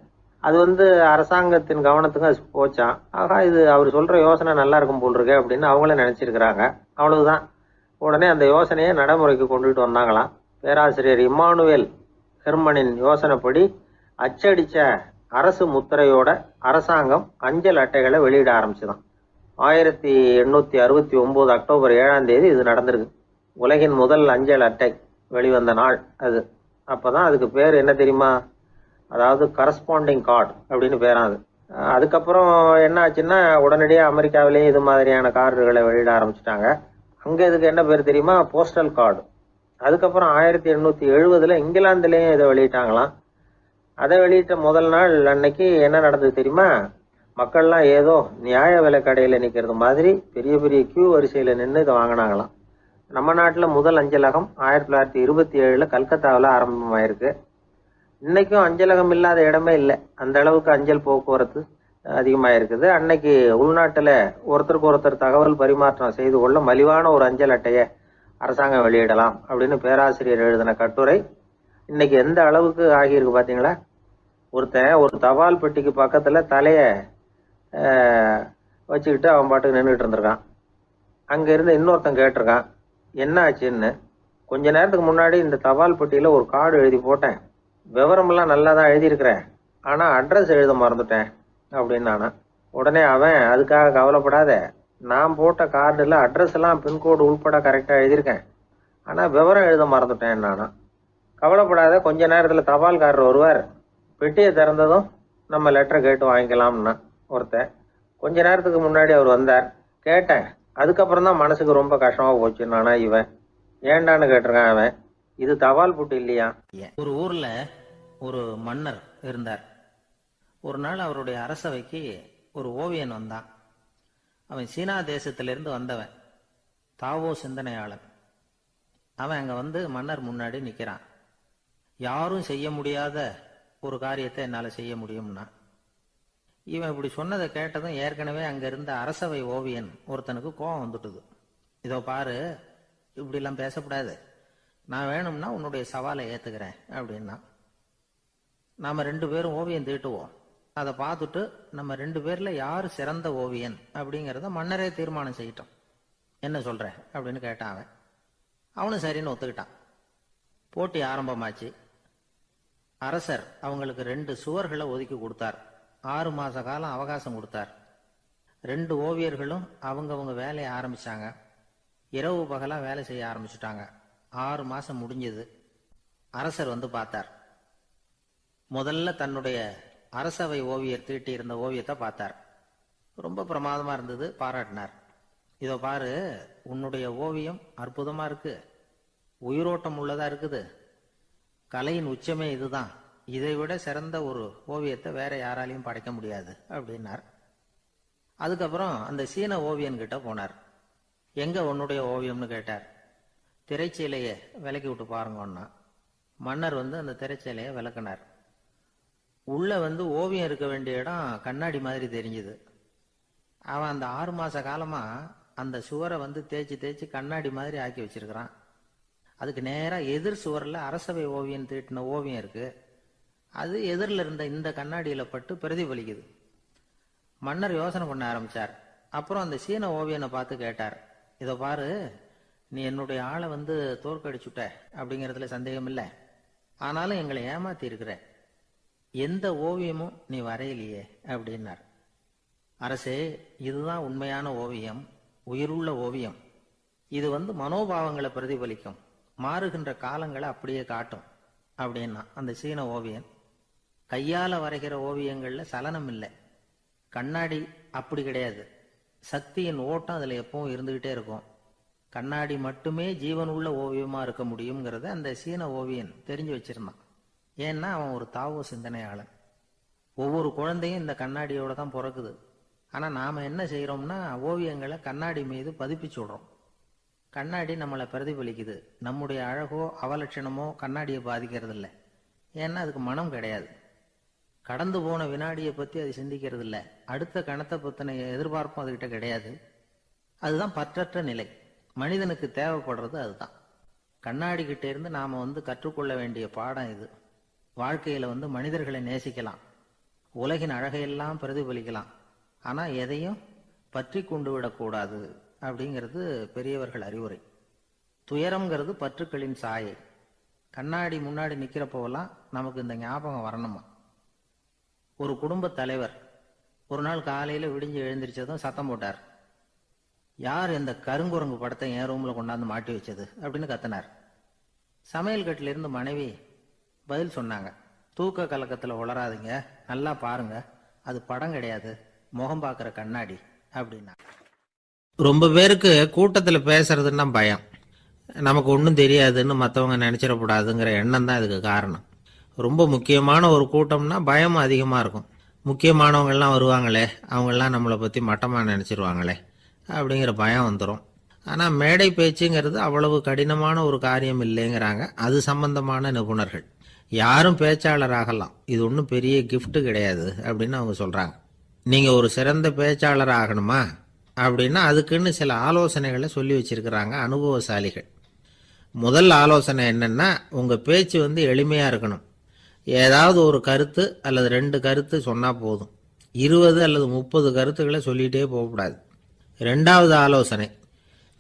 S1: அது வந்து அரசாங்கத்தின் கவனத்துக்கு அது போச்சான். ஆகா, இது அவர் சொல்ற யோசனை நல்லா இருக்கும் போல் இருக்கு அப்படின்னு அவங்களே நினைச்சிருக்கிறாங்க. அவ்வளவுதான். உடனே அந்த யோசனையை நடைமுறைக்கு கொண்டுட்டு வந்தாங்களாம். பேராசிரியர் இம்மானுவேல் ஹெர்மனின் யோசனைப்படி அச்சடிச்ச அரசு முத்திரையோட அரசாங்கம் அஞ்சல் அட்டைகளை வெளியிட ஆரம்பிச்சுதான். 1869 அக்டோபர் 7 இது நடந்திருக்கு. உலகின் முதல் அஞ்சல் அட்டை வெளிவந்த நாள் அது. அப்பதான் அதுக்கு பேர் என்ன தெரியுமா? அதாவது கரஸ்பாண்டிங் கார்டு அப்படின்னு பேராது. அதுக்கப்புறம் என்ன ஆச்சுன்னா, உடனடியாக அமெரிக்காவிலேயே இது மாதிரியான கார்டுகளை வெளியிட ஆரம்பிச்சிட்டாங்க. அங்கே இதுக்கு என்ன பேர் தெரியுமா? Postal card. அதுக்கப்புறம் 1870 இங்கிலாந்துலேயும் இதை வெளியிட்டாங்களாம். அதை வெளியிட்ட முதல் நாள் அன்னைக்கு என்ன நடந்தது தெரியுமா? மக்கள்லாம் ஏதோ நியாய விலை கடையில் நிற்கிறது மாதிரி பெரிய பெரிய கியூ வரிசையில் நின்று இதை வாங்கினாங்களாம். நம்ம நாட்டில் முதல் அஞ்சலகம் 1927 கல்கத்தாவில் ஆரம்பமாயிருக்கு. இன்னைக்கும் அஞ்சலகம் இல்லாத இடமே இல்லை. அந்த அளவுக்கு அஞ்சல் போக்குவரத்து அதிகமாக இருக்குது. அன்னைக்கு உள்நாட்டில் ஒருத்தருக்கு ஒருத்தர் தகவல் பரிமாற்றம் செய்து கொள்ள மலிவான ஒரு அஞ்சல் அட்டையை அரசாங்கம் வெளியிடலாம் அப்படின்னு பேராசிரியர் எழுதின கட்டுரை இன்னைக்கு எந்த அளவுக்கு ஆகியிருக்கு பார்த்தீங்களா? ஒருத்தன் ஒரு தபால் பெட்டிக்கு பக்கத்தில் தலையை வச்சுக்கிட்டு அவன் பாட்டுக்கு நின்றுட்டு இருந்திருக்கான். அங்கே இருந்து இன்னொருத்தன் கேட்டிருக்கான், என்ன ஆச்சுன்னு. கொஞ்ச நேரத்துக்கு முன்னாடி இந்த தபால் பெட்டியில் ஒரு கார்டு எழுதி போட்டேன், விவரமெல்லாம் நல்லா தான் எழுதியிருக்கிறேன், ஆனால் அட்ரஸ் எழுத மறந்துட்டேன் அப்படின்னு நானா. உடனே அவன், அதுக்காக கவலைப்படாத, நான் போட்ட கார்டில் அட்ரஸ் எல்லாம் பின்கோடு உள்பட கரெக்டாக எழுதியிருக்கேன், ஆனால் விவரம் எழுத மறந்துட்டேன் நானா. கவலைப்படாத, கொஞ்ச நேரத்தில் தபால்காரர் வருவார், பெட்டியை திறந்ததும் நம்ம லெட்டரை கேட்டு வாங்கிக்கலாம்னா ஒருத்தன். கொஞ்ச நேரத்துக்கு முன்னாடி அவர் வந்தார், கேட்டேன், அதுக்கப்புறம் தான் மனசுக்கு ரொம்ப கஷ்டமாக போச்சு நானா. இவன் ஏண்டான்னு கேட்டிருக்கான். அவன், இது தபால் புட்டு இல்லையா.
S2: ஒரு ஊர்ல ஒரு மன்னர் இருந்தார். ஒரு நாள் அவருடைய அரசவைக்கு ஒரு ஓவியன் வந்தான். அவன் சீனா தேசத்திலிருந்து வந்தவன், தாவோ சிந்தனையாளன். அவன் அங்க வந்து மன்னர் முன்னாடி நிக்கிறான். யாரும் செய்ய முடியாத ஒரு காரியத்தை என்னால செய்ய முடியும்னா. இவன் இப்படி சொன்னதை கேட்டதும் ஏற்கனவே அங்க இருந்த அரசவை ஓவியன் ஒருத்தனுக்கு கோபம் வந்துட்டுது. இதோ பாரு, இப்படிலாம் பேசக்கூடாது, நான் வேணும்னா உன்னுடைய சவாலை ஏத்துக்கிறேன் அப்படின்னா. நாம 2 பேரும் ஓவியம் தீட்டுவோம், அதை பார்த்துட்டு நம்ம 2 பேர்ல யாரு சிறந்த ஓவியன் அப்படிங்கிறத மன்னரே தீர்மானம் செய்யட்டும், என்ன சொல்ற அப்படின்னு கேட்டான் அவன். அவனும் சரின்னு ஒத்துக்கிட்டான். போட்டி ஆரம்பமாச்சு. அரசர் அவங்களுக்கு 2 சுவர்களை ஒதுக்கி கொடுத்தார். 6 மாச காலம் அவகாசம் கொடுத்தார். 2 ஓவியர்களும் அவங்கவங்க வேலையை ஆரம்பிச்சாங்க. இரவு பகலா வேலை செய்ய ஆரம்பிச்சுட்டாங்க. 6 மாசம் முடிஞ்சது. அரசர் வந்து பார்த்தார். முதல்ல தன்னுடைய அரசவை ஓவியர் தீட்டி இருந்த ஓவியத்தை பார்த்தார். ரொம்ப பிரமாதமா இருந்தது, பாராட்டினார். இதோ பாரு, உன்னுடைய ஓவியம் அற்புதமா இருக்கு, உயிரோட்டம் உள்ளதா இருக்குது, கலையின் உச்சமே இதுதான், இதை விட சிறந்த ஒரு ஓவியத்தை வேற யாராலையும் படைக்க முடியாது அப்படின்னார். அதுக்கப்புறம் அந்த சீன ஓவியன் கிட்ட போனார். எங்க உன்னுடைய ஓவியம்னு கேட்டார். திரைச்சீலையை விலக்கி விட்டு பாருங்கன்னா. மன்னர் வந்து அந்த திரைச்சீலையை விளக்குனார். உள்ள வந்து ஓவியம் இருக்க வேண்டிய இடம் கண்ணாடி மாதிரி தெரிஞ்சுது. அவன் அந்த 6 மாச காலமா அந்த சுவரை வந்து தேய்ச்சி தேய்ச்சி கண்ணாடி மாதிரி ஆக்கி வச்சிருக்கிறான். அதுக்கு நேரா எதிர் சுவரில் அரசவை ஓவியம் தீட்டின ஓவியம் இருக்கு. அது எதிரில் இருந்த இந்த கண்ணாடியில பட்டு பிரதிபலிக்குது. மன்னர் யோசனை பண்ண ஆரம்பிச்சார். அப்புறம் அந்த சீன ஓவியனை பார்த்து கேட்டார், இதை பாரு, நீ என்னுடைய ஆளை வந்து தோற்கடிச்சுட்ட அப்படிங்கிறதுல சந்தேகம் இல்லை, ஆனாலும் எங்களை ஏமாத்தி இருக்கிற, எந்த ஓவியமும் நீ வரையிலையே அப்படின்னார். அரசே, இதுதான் உண்மையான ஓவியம், உயிருள்ள ஓவியம். இது வந்து மனோபாவங்களை பிரதிபலிக்கும், மாறுகின்ற காலங்களை அப்படியே காட்டும் அப்படின்னா அந்த சீன ஓவியன். கையால வரைகிற ஓவியங்கள்ல சலனம் இல்லை, கண்ணாடி அப்படி கிடையாது, சக்தியின் ஓட்டம் அதுல எப்பவும் இருந்துகிட்டே இருக்கும், கண்ணாடி மட்டுமே ஜீவனுள்ள ஓவியமா இருக்க முடியுங்கிறத அந்த சீன ஓவியன் தெரிஞ்சு வச்சிருந்தான். ஏன்னா அவன் ஒரு தாவோ சிந்தனையாளன். ஒவ்வொரு குழந்தையும் இந்த கண்ணாடியோட தான் பிறக்குது. ஆனா நாம என்ன செய்யறோம்னா ஓவியங்களை கண்ணாடி மீது பதிப்பிச்சு விடுறோம். கண்ணாடி நம்மளை பிரதிபலிக்குது. நம்முடைய அழகோ அவலட்சணமோ கண்ணாடியை பாதிக்கிறது இல்லை. ஏன்னா அதுக்கு மனம் கிடையாது. கடந்து போன வினாடியை பத்தி அது சிந்திக்கிறது இல்லை. அடுத்த கணத்தை பத்தின எதிர்பார்ப்பும் அதுகிட்ட கிடையாது. அதுதான் பற்றற்ற நிலை. மனிதனுக்கு தேவைப்படுறது அதுதான். கண்ணாடி கிட்ட இருந்து நாம வந்து கற்றுக்கொள்ள வேண்டிய பாடம் இது. வாழ்க்கையில வந்து மனிதர்களை நேசிக்கலாம், உலகின் அழகையெல்லாம் பிரதிபலிக்கலாம், ஆனா எதையும் பற்றி கொண்டு விடக்கூடாது அப்படிங்கிறது பெரியவர்கள் அறிவுரை. துயரம்ங்கிறது பற்றுக்களின் சாயை. கண்ணாடி முன்னாடி நிக்கிறப்போவெல்லாம் நமக்கு இந்த ஞாபகம் வரணுமா. ஒரு குடும்ப தலைவர் ஒரு நாள் காலையில விடிஞ்சு எழுந்திரிச்சதும் சத்தம் போட்டார். யார் இந்த கருங்குரங்கு படத்தை என் ரூம்ல கொண்டாந்து மாட்டி வச்சது அப்படின்னு கத்தினார். சமையல் கட்டில இருந்து மனைவி பதில் சொன்னாங்க, தூக்க கலக்கத்துல உளராதுங்க, நல்லா பாருங்க, அது படம் கிடையாது, முகம் பார்க்கிற கண்ணாடி அப்படின்னா.
S1: ரொம்ப பேருக்கு கூட்டத்தில் பேசுறதுன்னா பயம். நமக்கு ஒன்றும் தெரியாதுன்னு மற்றவங்க நினச்சிடக்கூடாதுங்கிற எண்ணம் தான் இதுக்கு காரணம். ரொம்ப முக்கியமான ஒரு கூட்டம்னா பயம் அதிகமாக இருக்கும். முக்கியமானவங்கள்லாம் வருவாங்களே, அவங்கெல்லாம் நம்மளை பற்றி மட்டமாக நினச்சிருவாங்களே அப்படிங்கிற பயம் வந்துடும். ஆனால் மேடை பேச்சுங்கிறது அவ்வளவு கடினமான ஒரு காரியம் இல்லைங்கிறாங்க அது சம்பந்தமான நிபுணர்கள். யாரும் பேச்சாளர் ஆகலாம், இது ஒன்றும் பெரிய கிஃப்ட் கிடையாது அப்படின்னு அவங்க சொல்கிறாங்க. நீங்கள் ஒரு சிறந்த பேச்சாளர் ஆகணுமா அப்படின்னா அதுக்குன்னு சில ஆலோசனைகளை சொல்லி வச்சிருக்கிறாங்க அனுபவசாலிகள். முதல் ஆலோசனை என்னன்னா, உங்கள் பேச்சு வந்து எளிமையாக இருக்கணும். ஏதாவது ஒரு கருத்து அல்லது 2 கருத்து சொன்னால் போதும். 20 அல்லது 30 கருத்துக்களை சொல்லிகிட்டே போகக்கூடாது. 2வது ஆலோசனை,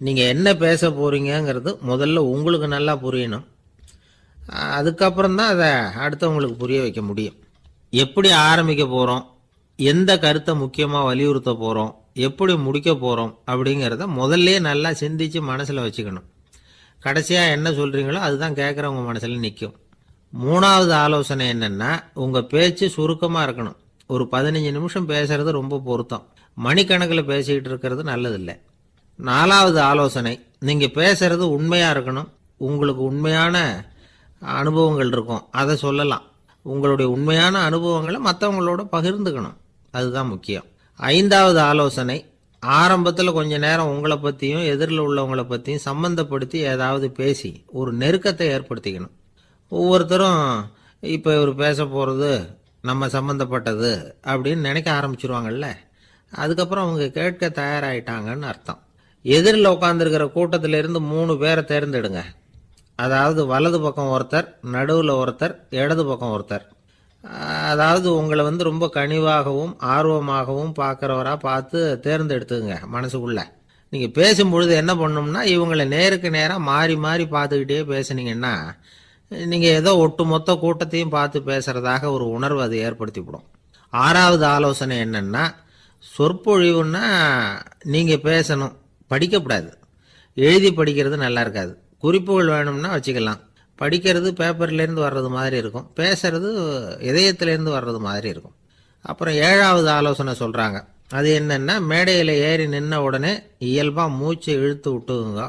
S1: நீங்கள் என்ன பேச போகிறீங்கிறது முதல்ல உங்களுக்கு நல்லா புரியணும். அதுக்கப்புறம் தான் அதை அடுத்தவங்களுக்கு புரிய வைக்க முடியும். எப்படி ஆரம்பிக்க போகிறோம், எந்த கருத்தை முக்கியமாக வலியுறுத்த போகிறோம், எப்படி முடிக்க போகிறோம் அப்படிங்கிறத முதல்ல நல்லா சிந்திச்சு மனசில் வச்சுக்கணும். கடைசியாக என்ன சொல்கிறீங்களோ அதுதான் கேட்குறவங்க மனசில் நிற்கும். 3வது ஆலோசனை என்னென்னா, உங்கள் பேச்சு சுருக்கமாக இருக்கணும். ஒரு 15 நிமிஷம் பேசுறது ரொம்ப பொருத்தம். மணிக்கணக்கில் பேசிக்கிட்டு இருக்கிறது நல்லதில்லை. 4வது ஆலோசனை, நீங்கள் பேசுறது உண்மையாக இருக்கணும். உங்களுக்கு உண்மையான அனுபவங்கள் இருக்கும், அதை சொல்லலாம். உங்களுடைய உண்மையான அனுபவங்களை மற்றவங்களோட பகிர்ந்துக்கணும், அதுதான் முக்கியம். 5வது ஆலோசனை, ஆரம்பத்தில் கொஞ்ச நேரம் உங்களை பற்றியும் எதிரில் உள்ளவங்களை பற்றியும் சம்பந்தப்படுத்தி ஏதாவது பேசி ஒரு நெருக்கத்தை ஏற்படுத்திக்கணும். ஒவ்வொருத்தரும் இப்போ இவர் பேச போகிறது நம்ம சம்மந்தப்பட்டது அப்படின்னு நினைக்க ஆரம்பிச்சிருவாங்கல்ல, அதுக்கப்புறம் அவங்க கேட்க தயாராகிட்டாங்கன்னு அர்த்தம். எதிரில் உட்காந்துருக்கிற கூட்டத்திலிருந்து 3 பேரை தேர்ந்தெடுங்க. அதாவது வலது பக்கம் ஒருத்தர், நடுவில் ஒருத்தர், இடது பக்கம் ஒருத்தர். அதாவது உங்களை ரொம்ப கனிவாகவும் ஆர்வமாகவும் பார்க்குறவராக பார்த்து தேர்ந்தெடுத்துங்க மனசுக்குள்ள. நீங்கள் பேசும்பொழுது என்ன பண்ணணும்னா, இவங்களை நேருக்கு நேராக மாறி மாறி பார்த்துக்கிட்டே பேசுனீங்கன்னா நீங்கள் ஏதோ ஒட்டுமொத்த கூட்டத்தையும் பார்த்து பேசுகிறதாக ஒரு உணர்வு அது ஏற்படுத்திவிடும். 6வது ஆலோசனை என்னென்னா, சொற்பொழிவுன்னா நீங்கள் பேசணும், படிக்கக்கூடாது. எழுதி படிக்கிறது நல்லா இருக்காது. குறிப்புகள் வேணும்னா வச்சுக்கலாம். படிக்கிறது பேப்பர்லேருந்து வர்றது மாதிரி இருக்கும், பேசுறது இதயத்திலேருந்து வர்றது மாதிரி இருக்கும். அப்புறம் 7வது ஆலோசனை சொல்கிறாங்க. அது என்னென்னா, மேடையில் ஏறி நின்ன உடனே இயல்பாக மூச்சை இழுத்து விட்டுங்க,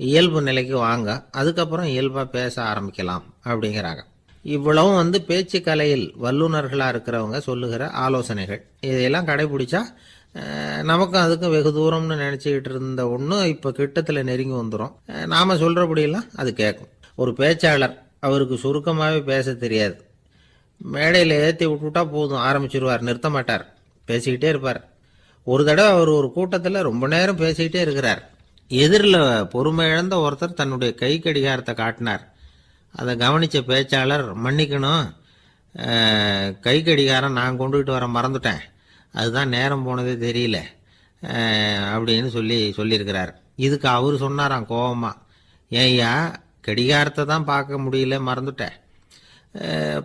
S1: இயல்பு நிலைக்கு வாங்க, அதுக்கப்புறம் இயல்பாக பேச ஆரம்பிக்கலாம் அப்படிங்கிறாங்க. இவ்வளவும் பேச்சு கலையில் வல்லுநர்களாக இருக்கிறவங்க சொல்லுகிற ஆலோசனைகள். இதையெல்லாம் கடைபிடிச்சா நமக்கும் அதுக்கும் வெகு தூரம்னு நினச்சிக்கிட்டு இருந்த ஒன்று இப்போ கிட்டத்தில் நெருங்கி வந்துடும். நாம் சொல்கிறபடியெல்லாம் அது கேட்கும். ஒரு பேச்சாளர், அவருக்கு சுருக்கமாகவே பேச தெரியாது. மேடையில் ஏற்றி விட்டுவிட்டா போதும், ஆரம்பிச்சிருவார், நிறுத்த மாட்டார், பேசிக்கிட்டே இருப்பார். ஒரு தடவை அவர் ஒரு கூட்டத்தில் ரொம்ப நேரம் பேசிக்கிட்டே இருக்கிறார். எதிரில் பொறுமை இழந்த ஒருத்தர் தன்னுடைய கை கடிகாரத்தை காட்டினார். அதை கவனித்த பேச்சாளர், மன்னிக்கணும், கை கடிகாரம் நான் கொண்டுகிட்டு வர மறந்துட்டேன், அதுதான் நேரம் போனதே தெரியல அப்படின்னு சொல்லியிருக்கிறார். இதுக்கு அவர் சொன்னாராம் கோபமாக, ஏய்யா கடிகாரத்தை தான் பார்க்க முடியல, மறந்துட்டேன்,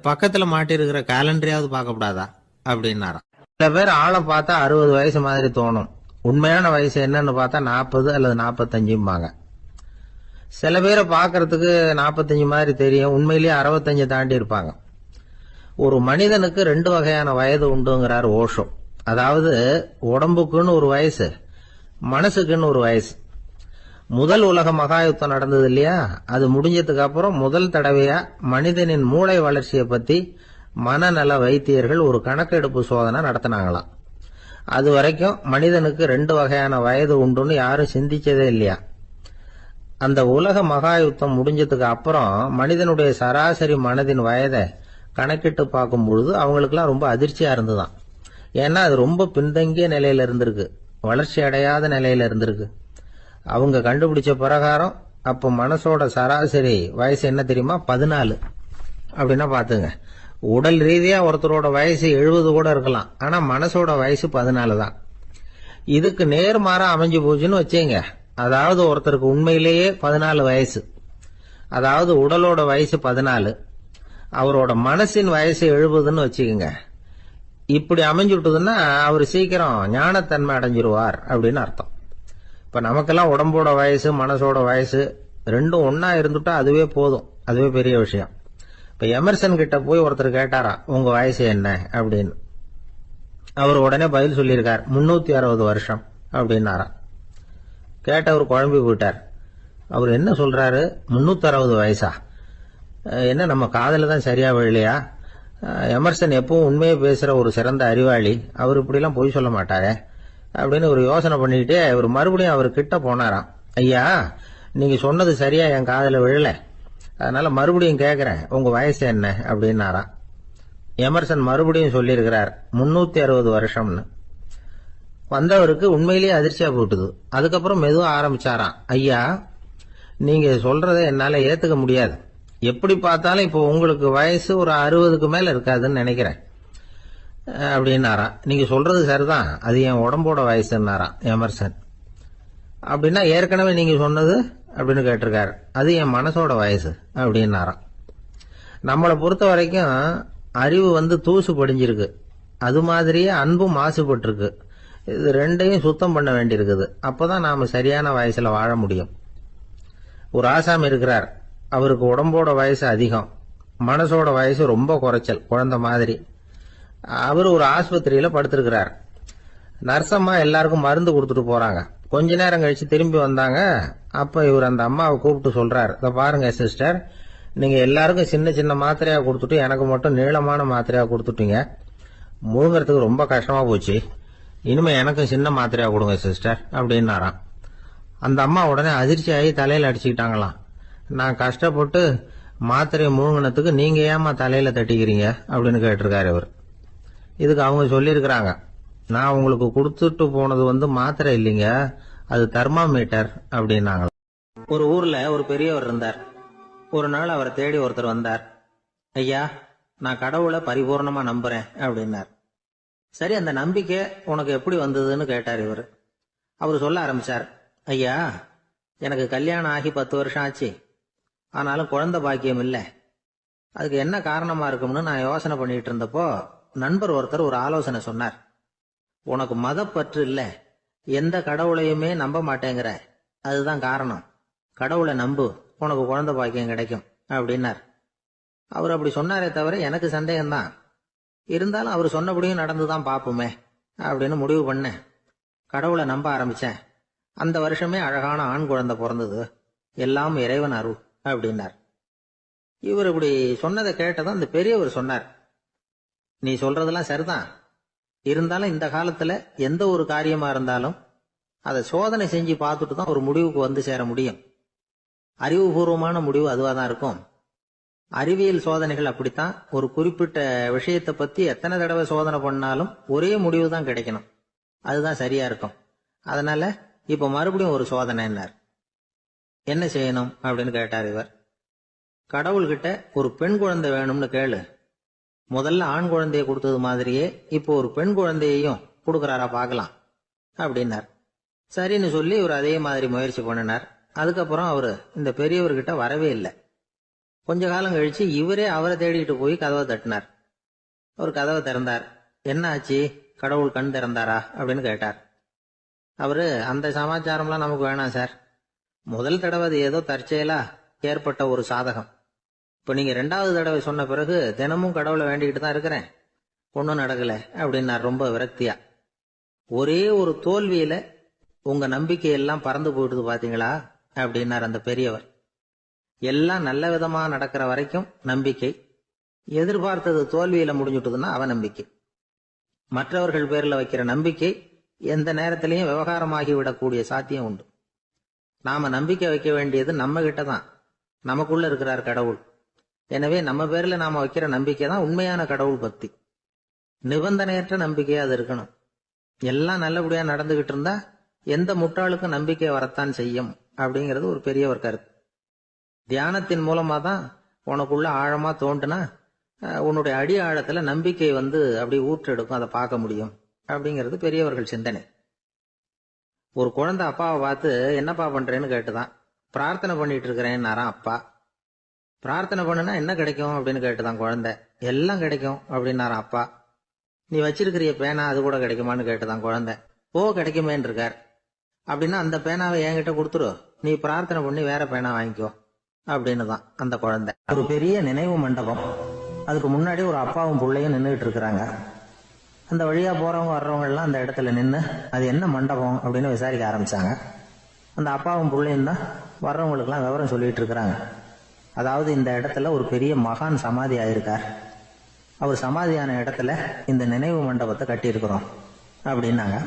S1: பக்கத்தில் மாட்டிருக்கிற கேலண்டரையாவது பார்க்கக்கூடாதா அப்படின்னாராம். சில பேர் ஆளை பார்த்தா 60 வயசு மாதிரி தோணும், உண்மையான வயசு என்னன்னு பார்த்தா 40 அல்லது 45 சில பேரை பார்க்கறதுக்கு 45 மாதிரி தெரியும், உண்மையிலேயே 65 தாண்டி இருப்பாங்க. ஒரு மனிதனுக்கு 2 வகையான வயது உண்டுங்கிறார் ஓஷோ. அதாவது உடம்புக்குன்னு ஒரு வயசு, மனசுக்குன்னு ஒரு வயசு. முதல் உலக மகாயுத்தம் நடந்தது இல்லையா, அது முடிஞ்சதுக்கு அப்புறம் முதல் தடவையா மனிதனின் மூளை வளர்ச்சியை பத்தி மனநல வைத்தியர்கள் ஒரு கணக்கெடுப்பு சோதனை நடத்தினாங்களாம். அது வரைக்கும் மனிதனுக்கு 2 வகையான வயது உண்டுன்னு யாரும் சிந்திச்சதே இல்லையா. அந்த உலக மகாயுத்தம் முடிஞ்சதுக்கு அப்புறம் மனிதனுடைய சராசரி மனதின் வயதை கணக்கிட்டு பார்க்கும் பொழுது அவங்களுக்குலாம் ரொம்ப அதிர்ச்சியா இருந்துதான். ஏன்னா அது ரொம்ப பின்தங்கிய நிலையில இருந்திருக்கு, வளர்ச்சி அடையாத நிலையில இருந்திருக்கு. அவங்க கண்டுபிடிச்ச பிரகாரம் அப்போ மனசோட சராசரி வயசு என்ன தெரியுமா, 14. அப்படின்னா பாத்துங்க, உடல் ரீதியா ஒருத்தரோட வயசு 70 கூட இருக்கலாம், ஆனா மனசோட வயசு 14 தான். இதுக்கு நேர்மாறா அமைஞ்சு போச்சுன்னு வச்சேங்க. அதாவது ஒருத்தருக்கு உண்மையிலேயே 14 வயசு, அதாவது உடலோட வயசு 14, அவரோட மனசின் வயசு 70ன்னு வச்சுக்கோங்க. இப்படி அமைஞ்சுட்டுதுன்னா அவர் சீக்கிரம் ஞானத்தன்மை அடைஞ்சிருவார் அப்படின்னு அர்த்தம். இப்ப நமக்கெல்லாம் உடம்போட வயசு மனசோட வயசு ரெண்டும் ஒன்னா இருந்துட்டா அதுவே போதும், அதுவே பெரிய விஷயம். இப்ப எமர்சன் கிட்ட போய் ஒருத்தர் கேட்டாராம், உங்க வயசு என்ன அப்படின்னு. அவர் உடனே பதில் சொல்லியிருக்கார், 360 வருஷம் அப்படின்னாராம். கேட்டவர் குழம்பி போயிட்டார். அவர் என்ன சொல்றாரு, 360 வயசா, என்ன நம்ம காதல தான் சரியா விழலையா? எமர்சன் எப்பவும் உண்மையை பேசுற ஒரு சிறந்த அறிவாளி, அவர் இப்படிலாம் பொய் சொல்ல மாட்டாரே அப்படின்னு ஒரு யோசனை பண்ணிக்கிட்டே இவர் மறுபடியும் அவர் கிட்ட போனாராம். ஐயா, நீங்க சொன்னது சரியா என் காதல விழல, அதனால மறுபடியும் கேட்கிறேன், உங்க வயசு என்ன அப்படின்னாராம். எமர்சன் மறுபடியும் சொல்லியிருக்கிறார், 360 வருஷம்னு. வந்தவருக்கு உண்மையிலேயே அதிர்ச்சியா போட்டுது. அதுக்கப்புறம் மெதுவா ஆரம்பிச்சாராம், ஐயா நீங்க சொல்றதை என்னால ஏத்துக்க முடியாது, எப்படி பார்த்தாலும் இப்போ உங்களுக்கு வயசு ஒரு 60க்கு மேல இருக்காதுன்னு நினைக்கிறேன். அப்படின்னாராம். நீங்க சொல்றது சரிதான், அது என் உடம்போட வயசுன்னாராம் எமர்சன். அப்படின்னா ஏற்கனவே நீங்க சொன்னது அப்படின்னு கேட்டிருக்காரு. அது என் மனசோட வயசு அப்படின்னாராம். நம்மளை பொறுத்த வரைக்கும் அறிவு தூசு படிஞ்சிருக்கு, அது மாதிரியே அன்பும் மாசுபட்டிருக்கு. இது ரெண்டையும் சுத்தம் பண்ண வேண்டியிருக்குது. அப்பதான் நாம சரியான வயசுல வாழ முடியும். ஒரு ஆசாமி இருக்கிறார். அவருக்கு உடம்போட வயசு அதிகம், மனசோட வயசு ரொம்ப குறைச்சல், குழந்தை மாதிரி. அவர் ஒரு ஆஸ்பத்திரியில படுத்திருக்கிறார். நர்சம்மா எல்லாருக்கும் மருந்து கொடுத்துட்டு போறாங்க. கொஞ்ச நேரம் கழிச்சு திரும்பி வந்தாங்க. அப்ப இவர் அந்த அம்மாவை கூப்பிட்டு சொல்றார், இதை பாருங்க சிஸ்டர், நீங்க எல்லாருக்கும் சின்ன சின்ன மாத்திரையா கொடுத்துட்டு எனக்கு மட்டும் நீளமான மாத்திரையா கொடுத்துட்டீங்க. முழுங்கிறதுக்கு ரொம்ப கஷ்டமா போச்சு. இனிமே எனக்கும் சின்ன மாத்திரையா கொடுங்க சிஸ்டர் அப்படின்னாராம். அந்த அம்மா உடனே அதிர்ச்சி ஆகி தலையில அடிச்சுக்கிட்டாங்களாம். நான் கஷ்டப்பட்டு மாத்திரையை முழுங்கினத்துக்கு நீங்க ஏமா தலையில தட்டிக்கிறீங்க அப்படின்னு கேட்டிருக்காரு இவர். இதுக்கு அவங்க சொல்லியிருக்கிறாங்க, நான் உங்களுக்கு கொடுத்துட்டு போனது மாத்திரை இல்லைங்க, அது தெர்மாமீட்டர் அப்படின்னாங்க.
S2: ஒரு ஊர்ல ஒரு பெரியவர் இருந்தார். ஒரு நாள் அவரை தேடி ஒருத்தர் வந்தார். ஐயா, நான் கடவுளை பரிபூர்ணமா நம்புறேன் அப்படின்னார். சரி, அந்த நம்பிக்கை உனக்கு எப்படி வந்ததுன்னு கேட்டார் இவர். அவர் சொல்ல ஆரம்பிச்சார், ஐயா, எனக்கு கல்யாணம் ஆகி 10 வருஷம் ஆச்சு, ஆனாலும் குழந்தை பாக்கியம் இல்லை. அதுக்கு என்ன காரணமா இருக்கும்னு நான் யோசனை பண்ணிட்டு இருந்தப்போ நண்பர் ஒருத்தர் ஒரு ஆலோசனை சொன்னார். உனக்கு மதப்பற்று இல்ல, எந்த கடவுளையுமே நம்ப மாட்டேங்கிற, அதுதான் காரணம். கடவுளை நம்பு, உனக்கு குழந்தை பாக்கியம் கிடைக்கும் அப்படின்னார். அவர் அப்படி சொன்னாரே தவிர எனக்கு சந்தேகம்தான். இருந்தாலும் அவர் சொன்னபடியும் நடந்துதான் பார்ப்போமே அப்படின்னு முடிவு பண்ணேன். கடவுளை நம்ப ஆரம்பிச்சேன். அந்த வருஷமே அழகான ஆண் குழந்தை பிறந்தது. எல்லாம் இறைவன் அருள் அப்படின்னார். இவர் இப்படி சொன்னதை கேட்டதும் அந்த பெரியவர் சொன்னார், நீ சொல்றதெல்லாம் சரிதான், இருந்தாலும் இந்த காலத்துல எந்த ஒரு காரியமா இருந்தாலும் அதை சோதனை செஞ்சு பார்த்துட்டு தான் ஒரு முடிவுக்கு சேர முடியும். அறிவுபூர்வமான முடிவு அதுவா தான் இருக்கும். அறிவியல் சோதனைகள் அப்படித்தான். ஒரு குறிப்பிட்ட விஷயத்தை பத்தி எத்தனை தடவை சோதனை பண்ணாலும் ஒரே முடிவு தான் கிடைக்கணும், அதுதான் சரியா இருக்கும். அதனால இப்ப மறுபடியும் ஒரு சோதனைன்னார். என்ன செய்யணும் அப்படின்னு கேட்டார் இவர். கடவுள்கிட்ட ஒரு பெண் குழந்தை வேணும்னு கேளு. முதல்ல ஆண் குழந்தைய கொடுத்தது மாதிரியே இப்போ ஒரு பெண் குழந்தையையும் கொடுக்கறாரா பார்க்கலாம் அப்படின்னார். சரின்னு சொல்லி இவர் அதே மாதிரி முயற்சி பண்ணினார். அதுக்கப்புறம் அவரு இந்த பெரியவர்கிட்ட வரவே இல்லை. கொஞ்ச காலம் கழிச்சு இவரே அவரை தேடிட்டு போய் கதவை தட்டினார். அவர் கதவை திறந்தார். என்ன ஆச்சு, கடவுள் கண் திறந்தாரா அப்படின்னு கேட்டார். அவரு, அந்த சமாச்சாரம்லாம் நமக்கு வேணாம் சார், முதல் தடவை அது ஏதோ தற்செயலா ஏற்பட்ட ஒரு சாதகம். இப்ப நீங்க 2வது தடவை சொன்ன பிறகு தினமும் கடவுளை வேண்டிக்கிட்டு தான் இருக்கிறேன், ஒன்னும் நடக்கல அப்படின்னார் ரொம்ப விரக்தியா. ஒரே ஒரு தோல்வியில உங்க நம்பிக்கையெல்லாம் பறந்து போயிடுது பாத்தீங்களா அப்படின்னார் அந்த பெரியவர். எல்லாம் நல்ல விதமா நடக்கிற வரைக்கும் நம்பிக்கை, எதிர்பார்த்தது தோல்வியில முடிஞ்சுட்டுதுன்னா அவநம்பிக்கை. மற்றவர்கள் பேர்ல வைக்கிற நம்பிக்கை எந்த நேரத்திலையும் விவகாரமாகி விடக்கூடிய சாத்தியம் உண்டு. நாம நம்பிக்கை வைக்க வேண்டியது நம்ம கிட்ட தான், நமக்குள்ள இருக்கிறார் கடவுள். எனவே நம்ம பேர்ல நாம வைக்கிற நம்பிக்கை தான் உண்மையான கடவுள் பக்தி. நிபந்தனையற்ற நம்பிக்கையா அது இருக்கணும். எல்லாம் நல்லபடியா நடந்துகிட்டு இருந்தா எந்த முட்டாளுக்கும் நம்பிக்கை வரத்தான் செய்யும் அப்படிங்கிறது ஒரு பெரியவர் கருத்து. தியானத்தின் மூலமா தான் உனக்குள்ள ஆழமா தோண்டுனா உன்னுடைய அடி ஆழத்துல நம்பிக்கை அப்படி ஊற்றெடுக்கும், அதை பார்க்க முடியும் அப்படிங்கிறது பெரியவர்கள் சிந்தனை. ஒரு குழந்தை அப்பாவை பார்த்து என்னப்பா பண்றேன்னு கேட்டுதான். பிரார்த்தனை பண்ணிட்டு இருக்கிறேன்னாராம் அப்பா. பிரார்த்தனை பண்ணுனா என்ன கிடைக்கும் அப்படின்னு கேட்டுதான் குழந்தை. எல்லாம் கிடைக்கும் அப்படின்னாராம் அப்பா. நீ வச்சிருக்கிறிய பேனா அது கூட கிடைக்குமான்னு கேட்டுதான் குழந்தை. ஓ, கிடைக்குமேன்னு இருக்கார். அப்படின்னா அந்த பேனாவை என்கிட்ட கொடுத்துரு, நீ பிரார்த்தனை பண்ணி வேற பேனா வாங்கிக்கோ அப்படின்னு தான் அந்த குழந்தை. ஒரு பெரிய நினைவு மண்டபம், அதுக்கு முன்னாடி ஒரு அப்பாவும் பிள்ளையும் நின்றுட்டு இருக்கிறாங்க. அந்த வழியா போறவங்க வர்றவங்க எல்லாம் அந்த இடத்துல நின்று அது என்ன மண்டபம் அப்படின்னு விசாரிக்க ஆரம்பிச்சாங்க. அந்த அப்பாவும் பிள்ளையும் தான் வர்றவங்களுக்கெல்லாம் விவரம் சொல்லிட்டு இருக்கிறாங்க. அதாவது இந்த இடத்துல ஒரு பெரிய மகான் சமாதி ஆயிருக்கார், அவர் சமாதியான இடத்துல இந்த நினைவு மண்டபத்தை கட்டி இருக்கிறோம் அப்படின்னாங்க.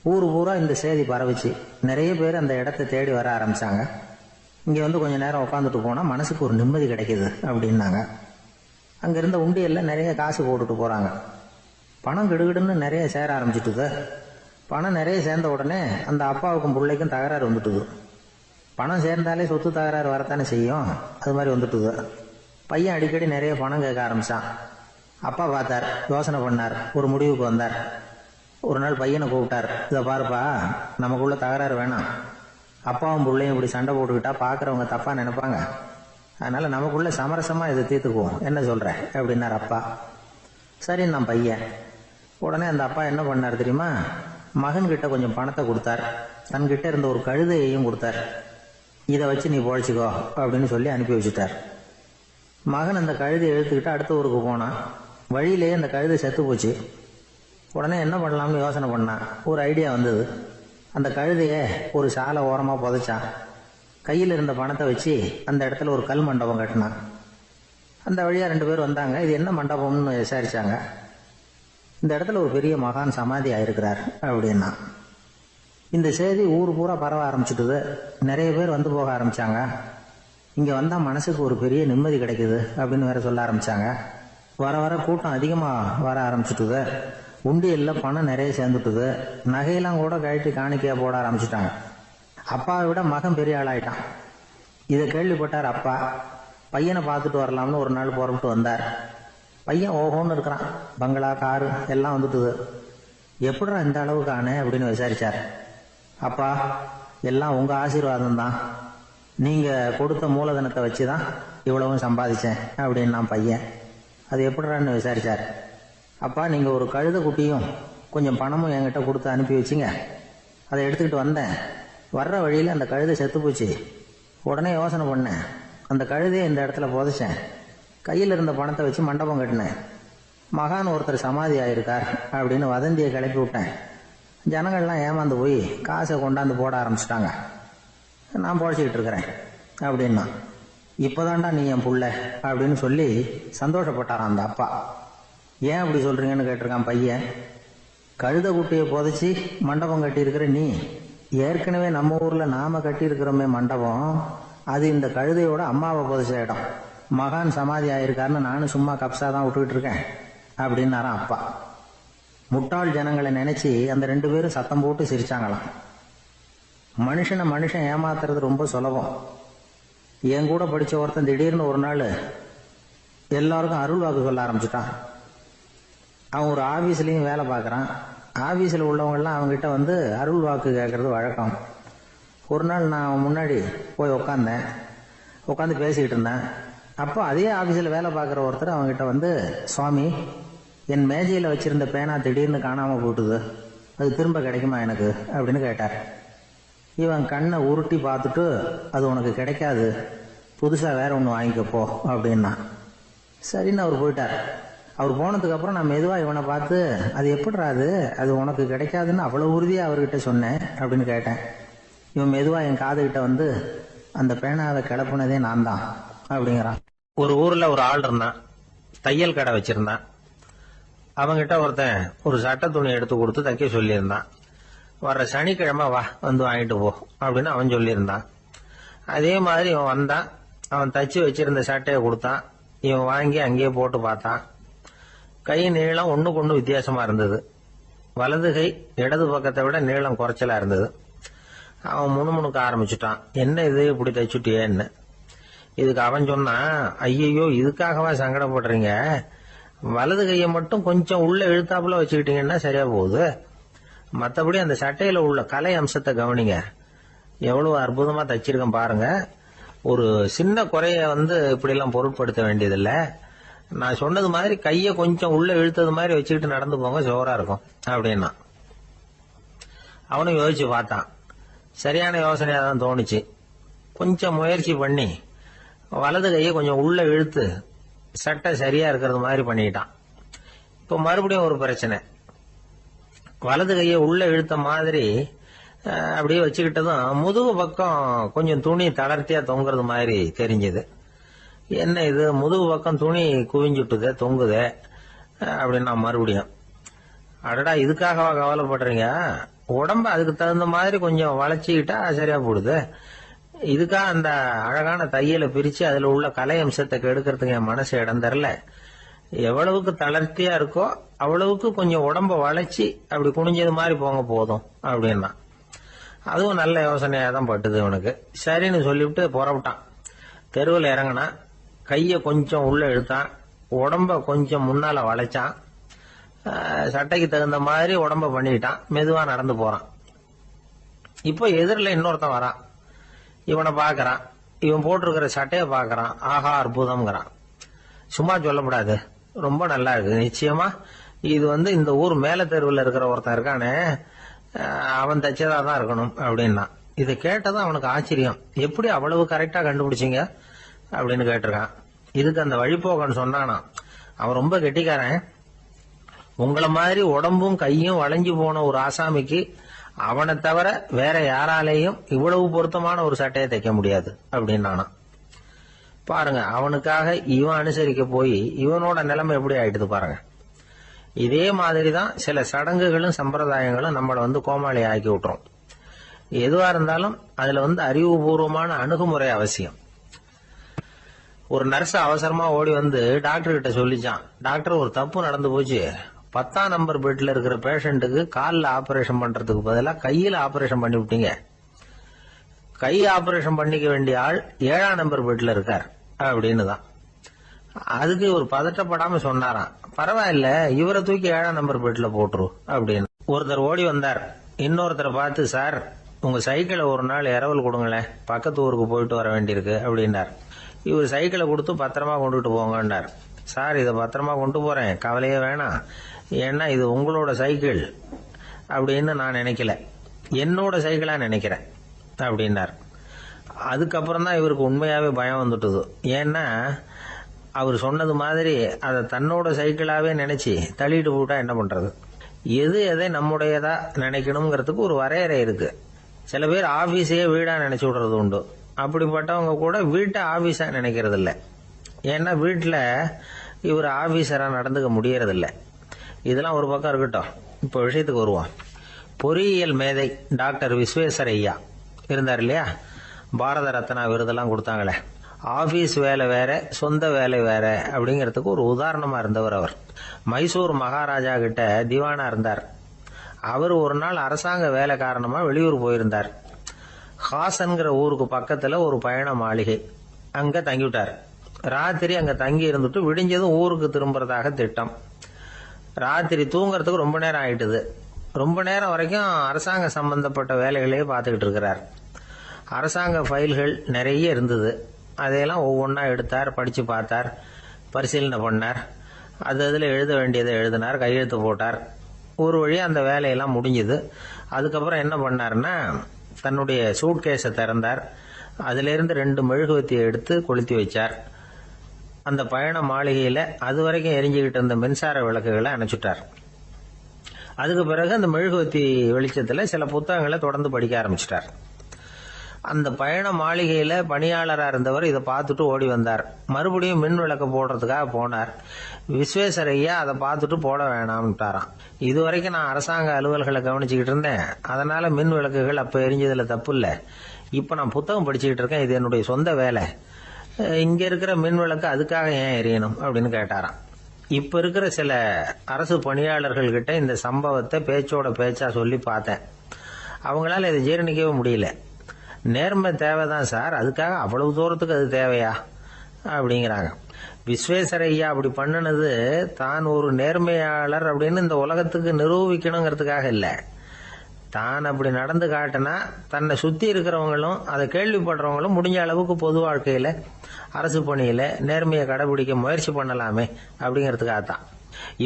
S2: ஊர் பூரா இந்த செய்தி பரவிச்சு. நிறைய பேர் அந்த இடத்தை தேடி வர ஆரம்பிச்சாங்க. இங்க கொஞ்ச நேரம் உட்காந்துட்டு போனா மனசுக்கு ஒரு நிம்மதி கிடைக்குது அப்படின்னாங்க. அங்க இருந்த உண்டியல்ல நிறைய காசு போட்டுட்டு போறாங்க. பணம் கிடுகிடுன்னு நிறைய சேர ஆரம்பிச்சுட்டுது. பணம் நிறைய சேர்ந்த உடனே அந்த அப்பாவுக்கும் பிள்ளைக்கும் தகராறு வந்துட்டுது. பணம் சேர்ந்தாலே சொத்து தகராறு வரத்தானே செய்யும், அது மாதிரி வந்துட்டுது. பையன் அடிக்கடி நிறைய பணம் கேட்க ஆரம்பிச்சான். அப்பா பார்த்தார், யோசனை பண்ணார், ஒரு முடிவுக்கு வந்தார். ஒரு நாள் பையனை கூப்பிட்டார். இதை பாருப்பா, நமக்குள்ள தகராறு வேணாம். அப்பாவும் பிள்ளையும் இப்படி சண்டை போட்டுக்கிட்டா பார்க்குறவங்க தப்பாக நினைப்பாங்க. அதனால நமக்குள்ள சமரசமாக இதை தீர்த்துக்குவோம், என்ன சொல்கிற அப்படின்னார் அப்பா. சரி நான் பையன். உடனே அந்த அப்பா என்ன பண்ணார் தெரியுமா? மகன்கிட்ட கொஞ்சம் பணத்தை கொடுத்தார். தன்கிட்ட இருந்த ஒரு கழுதையையும் கொடுத்தார். இதை வச்சு நீ பொழைச்சிக்கோ அப்படின்னு சொல்லி அனுப்பி வச்சுட்டார். மகன் அந்த கழுதையை எடுத்துக்கிட்டு அடுத்த ஊருக்கு போனான். வழியிலேயே அந்த கழுதை செத்து போச்சு. உடனே என்ன பண்ணலாம்னு யோசனை பண்ணான். ஒரு ஐடியா வந்தது. அந்த கழுதையை ஒரு சாலை ஓரமாக புதைச்சான். கையில் இருந்த பணத்தை வச்சு அந்த இடத்துல ஒரு கல் மண்டபம் கட்டினான். அந்த வழியாக 2 பேர் வந்தாங்க. இது என்ன மண்டபம்னு விசாரிச்சாங்க. இந்த இடத்துல ஒரு பெரிய மகான் சமாதி ஆயிருக்கிறார் அப்படின்னா. இந்த செய்தி ஊர் பூரா பரவ ஆரம்பிச்சுட்டுது. நிறைய பேர் வந்து போக ஆரம்பிச்சாங்க. இங்கே வந்தால் மனசுக்கு ஒரு பெரிய நிம்மதி கிடைக்குது அப்படின்னு வேற சொல்ல ஆரம்பிச்சாங்க. வர வர கூட்டம் அதிகமாக வர ஆரம்பிச்சுட்டுது. உண்டியல்ல பணம் நிறைய சேர்ந்துட்டுது. நகையெல்லாம் கூட கழட்டி காணிக்கையா போட ஆரம்பிச்சுட்டாங்க. அப்பாவை விட மகன் பெரிய ஆளாயிட்டான். இதை கேள்விப்பட்டார் அப்பா. பையனை பார்த்துட்டு வரலாம்னு ஒரு நாள் புறப்பட்டு வந்தார். பையன் ஓஹோன்னு இருக்கிறான். பங்களா, காரு எல்லாம் வந்துட்டுது. எப்படிடா இந்த அளவுக்கு ஆனே அப்படின்னு விசாரிச்சார். அப்பா, எல்லாம் உங்க ஆசீர்வாதம் தான். நீங்க கொடுத்த மூலதனத்தை வச்சுதான் இவ்வளவும் சம்பாதிச்சேன் அப்படின்னு நான் பையன். அது எப்படிறான்னு விசாரிச்சார். அப்பா, நீங்க ஒரு கழுதை குட்டியும் கொஞ்சம் பணமும் என்கிட்ட கொடுத்து அனுப்பி வச்சிங்க. அதை எடுத்துக்கிட்டு வந்தேன். வர்ற வழியில் அந்த கழுதை செத்து போச்சு. உடனே யோசனை பண்ணேன். அந்த கழுதையை இந்த இடத்துல புதைச்சேன். கையில் இருந்த பணத்தை வச்சு மண்டபம் கட்டினேன். மகான் ஒருத்தர் சமாதி ஆயிருக்கார் அப்படின்னு வதந்தியை கிளப்பி விட்டேன். ஜனங்கள்லாம் ஏமாந்து போய் காசை கொண்டாந்து போட ஆரம்பிச்சிட்டாங்க. நான் பொழைச்சிக்கிட்டு இருக்கிறேன் அப்படின்னா. இப்போதான்டா நீ என் புள்ள அப்படின்னு சொல்லி சந்தோஷப்பட்டாரான் அந்த அப்பா. ஏன் அப்படி சொல்றீங்கன்னு கேட்டிருக்கான் பையன். கழுத குட்டியை புதைச்சி மண்டபம் கட்டியிருக்கிற நீ, ஏற்கனவே நம்ம ஊர்ல நாம கட்டியிருக்கிறோமே மண்டபம், அது இந்த கழுதையோட அம்மாவை புதைச்ச இடம். மகான் சமாதி ஆயிருக்காருன்னு நானும் சும்மா கப்சா தான் விட்டுக்கிட்டு இருக்கேன் அப்படின்னாரான் அப்பா. முட்டாள் ஜனங்களை நினைச்சு அந்த 2 பேரும் சத்தம் போட்டு சிரிச்சாங்களாம். மனுஷன் ஏமாத்துறது ரொம்ப சுலபம். என் கூட படிச்ச ஒருத்தன் திடீர்னு ஒரு நாள் எல்லாருக்கும் அருள் வாக்கு சொல்ல ஆரம்பிச்சுட்டான். அவன் ஒரு ஆபீஸ்லயும் வேலை பார்க்கறான். ஆபீஸ்ல உள்ளவங்கெல்லாம் அவங்ககிட்ட வந்து அருள் வாக்கு கேட்கறது வழக்கம். ஒரு நாள் நான் முன்னாடி போய் உட்காந்து பேசிக்கிட்டு இருந்தேன். அப்போ அதே ஆபீஸ்ல வேலை பார்க்குற ஒருத்தர் அவங்ககிட்ட வந்து, சுவாமி, என் மேஜையில வச்சிருந்த பேனா திடீர்னு காணாம போட்டுது, அது திரும்ப கிடைக்குமா எனக்கு அப்படின்னு கேட்டார். இவன் கண்ணை உருட்டி பார்த்துட்டு, அது உனக்கு கிடைக்காது, புதுசா வேற ஒன்று வாங்கிக்கப்போ அப்படின்னா. சரின்னு அவர் போயிட்டார். அவர் போனதுக்கு அப்புறம் நான் மெதுவா இவனை பார்த்து, அது எப்படிடா அது உனக்கு கிடைக்காதுன்னு அவ்வளவு உறுதியா அவர்கிட்ட சொன்னேன் அப்படின்னு கேட்டேன். இவன் மெதுவா என் காதுகிட்ட வந்து, அந்த பேனாவை கிளப்புனதே நான் தான் அப்படிங்கிறான்.
S1: ஒரு ஊர்ல ஒரு ஆள் இருந்தான். தையல் கடை வச்சிருந்தான். அவங்கிட்ட ஒருத்தன் ஒரு சட்டை துணி எடுத்து கொடுத்து தைக்க சொல்லியிருந்தான். வர்ற சனிக்கிழமை வா, வந்து வாங்கிட்டு போ அப்படின்னு அவன் சொல்லியிருந்தான். அதே மாதிரி இவன் வந்தான். அவன் தச்சு வச்சிருந்த சட்டையை கொடுத்தான். இவன் வாங்கி அங்கேயே போட்டு பார்த்தான். கை நீளம் ஒண்ணுக்கு ஒண்ணு வித்தியாசமா இருந்தது. வலது கை இடது பக்கத்தை விட நீளம் குறைச்சலா இருந்தது. அவன் முணுமுணுக்க ஆரம்பிச்சுட்டான். என்ன இது இப்படி தைச்சுட்டியேன்னு. இதுக்கு அவன் சொன்னான், ஐயையோ, இதுக்காகவா சங்கடப்படுறீங்க? வலது கையை மட்டும் கொஞ்சம் உள்ள இழுத்தாப்புல வச்சுக்கிட்டீங்கன்னா சரியா போகுது. மற்றபடி அந்த சட்டையில உள்ள கலை அம்சத்தை கவனிங்க. எவ்வளவு அற்புதமா தைச்சிருக்கேன் பாருங்க. ஒரு சின்ன குறைய வந்து இப்படி எல்லாம் பொருட்படுத்த வேண்டியதில்லை. நான் சொன்னது மாதிரி கையை கொஞ்சம் உள்ள இழுத்தது மாதிரி வச்சுக்கிட்டு நடந்து போங்க, ஜோரா இருக்கும் அப்படின்னா. அவனும் யோசிச்சு பார்த்தான். சரியான யோசனையா தான் தோணுச்சு. கொஞ்சம் முயற்சி பண்ணி வலது கையை கொஞ்சம் உள்ள இழுத்து சட்டை சரியா இருக்கிறது மாதிரி பண்ணிட்டான். இப்ப மறுபடியும் ஒரு பிரச்சனை. வலது கையை உள்ள இழுத்த மாதிரி அப்படியே வச்சுக்கிட்டதும் முதுகு பக்கம் கொஞ்சம் துணி தளர்த்தியா தொங்குறது மாதிரி தெரிஞ்சது. என்ன இது, முதுகு பக்கம் துணி குவிஞ்சுட்டுதே, தொங்குதே அப்படின்னா மறுபடியும், அடடா, இதுக்காகவா கவலைப்படுறீங்க? உடம்ப அதுக்கு தகுந்த மாதிரி கொஞ்சம் வளைச்சிக்கிட்டா சரியா போடுது. இதுக்காக அந்த அழகான தையலை பிரிச்சு அதுல உள்ள கலை அம்சத்தை கெடுக்கிறதுக்கு என் மனசு இடம் தரல. எவ்வளவுக்கு தளர்த்தியா இருக்கோ அவ்வளவுக்கு கொஞ்சம் உடம்ப வளைச்சி அப்படி குனிஞ்சது மாதிரி போங்க போதும் அப்படின்னா. அதுவும் நல்ல யோசனையா தான் பட்டுது இவனுக்கு. சரின்னு சொல்லிவிட்டு புறப்பட்டான். தெருவில் இறங்கினான். கையை கொஞ்சம் உள்ள இழுத்தான். உடம்ப கொஞ்சம் முன்னால வளைச்சான், சட்டைக்கு தகுந்த மாதிரி உடம்ப பண்ணிக்கிட்டான், மெதுவா நடந்து போறான். இப்போ எதிரில் இன்னொருத்தன் வரான், இவனை பாக்குறான், இவன் போட்டிருக்கிற சட்டையை பாக்குறான், ஆஹா அற்புதம்ங்கிறான். சும்மா சொல்லக்கூடாது, ரொம்ப நல்லா இருக்கு, நிச்சயமா இது இந்த ஊர் மேல தெருவில் இருக்கிற ஒருத்தன் இருக்கானே, அவன் தச்சதா தான் இருக்கணும் அப்படின்னா. இதை கேட்டதும் அவனுக்கு ஆச்சரியம், எப்படி அவ்வளவு கரெக்டா கண்டுபிடிச்சிங்க அப்படின்னு கேட்டிருக்கான். இதுக்கு அந்த வழிபோகன்னு சொன்னானா, அவன் ரொம்ப கெட்டிக்காரன், உங்களை மாதிரி உடம்பும் கையும் வளைஞ்சு போன ஒரு ஆசாமிக்கு அவனை தவிர வேற யாராலேயும் இவ்வளவு பொருத்தமான ஒரு சட்டையை தைக்க முடியாது அப்படின்னானா. பாருங்க, அவனுக்காக இவன் அனுசரிக்க போய் இவனோட நிலைமை எப்படி ஆயிடுது பாருங்க. இதே மாதிரிதான் சில சடங்குகளும் சம்பிரதாயங்களும் நம்மளை கோமாளி ஆக்கி விட்டுரும். எதுவா இருந்தாலும் அதுல அறிவுபூர்வமான அணுகுமுறை அவசியம். ஒரு நர்ஸ் அவசரமா ஓடி டாக்டர் கிட்ட சொல்லிச்சான், டாக்டர் ஒரு தப்பு நடந்து போச்சு, 10ஆம் நம்பர் பெட்ல இருக்கிற பேஷண்ட்டுக்கு காலில் ஆபரேஷன் பண்றதுக்கு பதிலாக கையில ஆபரேஷன் பண்ணி விட்டீங்க. கை ஆபரேஷன் பண்ணிக்க வேண்டிய ஆள் 7ஆம் நம்பர் பெட்ல இருக்கார் அப்படின்னு தான். அதுக்கு ஒரு பதட்டப்படாம சொன்னாராம், பரவாயில்ல இவரை தூக்கி 7ஆம் நம்பர் பெட்ல போட்டுரு அப்படின்னு. ஒருத்தர் ஓடி வந்தார், இன்னொருத்தரை பார்த்து, சார் உங்க சைக்கிளை ஒரு நாள் இரவல் கொடுங்களேன், பக்கத்து ஊருக்கு போயிட்டு வர வேண்டியிருக்கு அப்படின்னார். இவர் சைக்கிளை கொடுத்து பத்திரமா கொண்டுட்டு போங்கன்னார். சார் இதை பத்திரமா கொண்டு போறேன், கவலையே வேணாம், ஏன்னா இது உங்களோட சைக்கிள் அப்படின்னு நான் நினைக்கல, என்னோட சைக்கிளா நினைக்கிறேன் அப்படின்னார். அதுக்கப்புறம் தான் இவருக்கு உண்மையாவே பயம் வந்துட்டுது. ஏன்னா அவர் சொன்னது மாதிரி அதை தன்னோட சைக்கிளாவே நினைச்சு தள்ளிட்டு போட்டா என்ன பண்றது? எது எதை நம்முடையதா நினைக்கணுங்கிறதுக்கு ஒரு வரையறை இருக்கு. சில பேர் ஆபீஸையே வீடா நினைச்சு விடுறது உண்டு. அப்படிப்பட்டவங்க கூட வீட்டை ஆபீஸா நினைக்கிறது இல்லை. ஏன்னா வீட்டில் இவர் ஆபீசரா நடந்துக்க முடியறதில்ல. இதெல்லாம் ஒரு பக்கம் இருக்கட்டும், இப்போ விஷயத்துக்கு வருவோம். பொறியியல் மேதை டாக்டர் விஸ்வேஸ்வரய்யா இருந்தார் இல்லையா, பாரத ரத்னா விருதெல்லாம் கொடுத்தாங்களே. ஆபீஸ் வேலை வேற, சொந்த வேலை வேற அப்படிங்கிறதுக்கு ஒரு உதாரணமா இருந்தவர் அவர். மைசூர் மகாராஜா கிட்ட திவானா இருந்தார். அவர் ஒரு நாள் அரசாங்க வேலை காரணமா வெளியூர் போயிருந்தார். ஹாசன்கிற ஊருக்கு பக்கத்துல ஒரு பயண மாளிகை, அங்க தங்கிவிட்டார். ராத்திரி அங்க தங்கி இருந்துட்டு விடிஞ்சதும் ஊருக்கு திரும்புறதாக திட்டம். ராத்திரி தூங்கறதுக்கு ரொம்ப நேரம் ஆயிட்டுது. ரொம்ப நேரம் வரைக்கும் அரசாங்க சம்பந்தப்பட்ட வேலைகளையே பார்த்துக்கிட்டு இருக்கிறார். அரசாங்க ஃபைல்கள் நிறைய இருந்தது. அதையெல்லாம் ஒவ்வொன்றா எடுத்தார், படிச்சு பார்த்தார், பரிசீலனை பண்ணார். அதில் எழுத வேண்டியதை எழுதினார், கையெழுத்து போட்டார். ஒரு வழியாக அந்த வேலையெல்லாம் முடிஞ்சுது. அதுக்கப்புறம் என்ன பண்ணார்னா, தன்னுடைய சூட்கேஸை திறந்தார். அதிலிருந்து 2 மெழுகுவத்தியை எடுத்து கொளுத்தி வச்சார். அந்த பயண மாளிகையில் அது வரைக்கும் எரிஞ்சுக்கிட்டு இருந்த மின்சார விளக்குகளை அணைச்சுட்டார். அதுக்கு பிறகு அந்த மெழுகுவத்தி வெளிச்சத்தில் சில புத்தகங்களை தொடர்ந்து படிக்க ஆரம்பிச்சிட்டார். அந்த பயண மாளிகையில் பணியாளராக இருந்தவர் இதை பார்த்துட்டு ஓடி வந்தார். மறுபடியும் மின் விளக்கு போடுறதுக்காக போனார். விஸ்வேஸ்வரய்யா அதை பார்த்துட்டு போட வேணாம்ட்டாராம். இதுவரைக்கும் நான் அரசாங்க அலுவல்களை கவனிச்சுக்கிட்டு இருந்தேன், அதனால மின் விளக்குகள் அப்போ எரிஞ்சதில் தப்பு இல்லை. இப்போ நான் புத்தகம் படிச்சுக்கிட்டு இருக்கேன், இது என்னுடைய சொந்த வேலை. இங்கே இருக்கிற மின் விளக்கு அதுக்காக ஏன் எரியணும் அப்படின்னு கேட்டாராம். இப்போ இருக்கிற சில அரசு பணியாளர்கள் கிட்ட இந்த சம்பவத்தை பேச்சோட பேச்சா சொல்லி பார்த்தேன். அவங்களால இதை ஜீரணிக்கவே முடியல. நேர்மை தேவைதான் சார், அதுக்காக அவ்வளவு தூரத்துக்கு அது தேவையா அப்படிங்கிறாங்க. விஸ்வேஸ்வரய்யா அப்படி பண்ணினது தான் ஒரு நேர்மையாளர் அப்படின்னு இந்த உலகத்துக்கு நிரூபிக்கணுங்கிறதுக்காக இல்லை. தான் அப்படி நடந்து காட்டினா தன்னை சுற்றி இருக்கிறவங்களும் அதை கேள்விப்படுறவங்களும் முடிஞ்ச அளவுக்கு பொது வாழ்க்கையில் அரசு பணியில் நேர்மையை கடைபிடிக்க முயற்சி பண்ணலாமே அப்படிங்கிறதுக்காகத்தான்.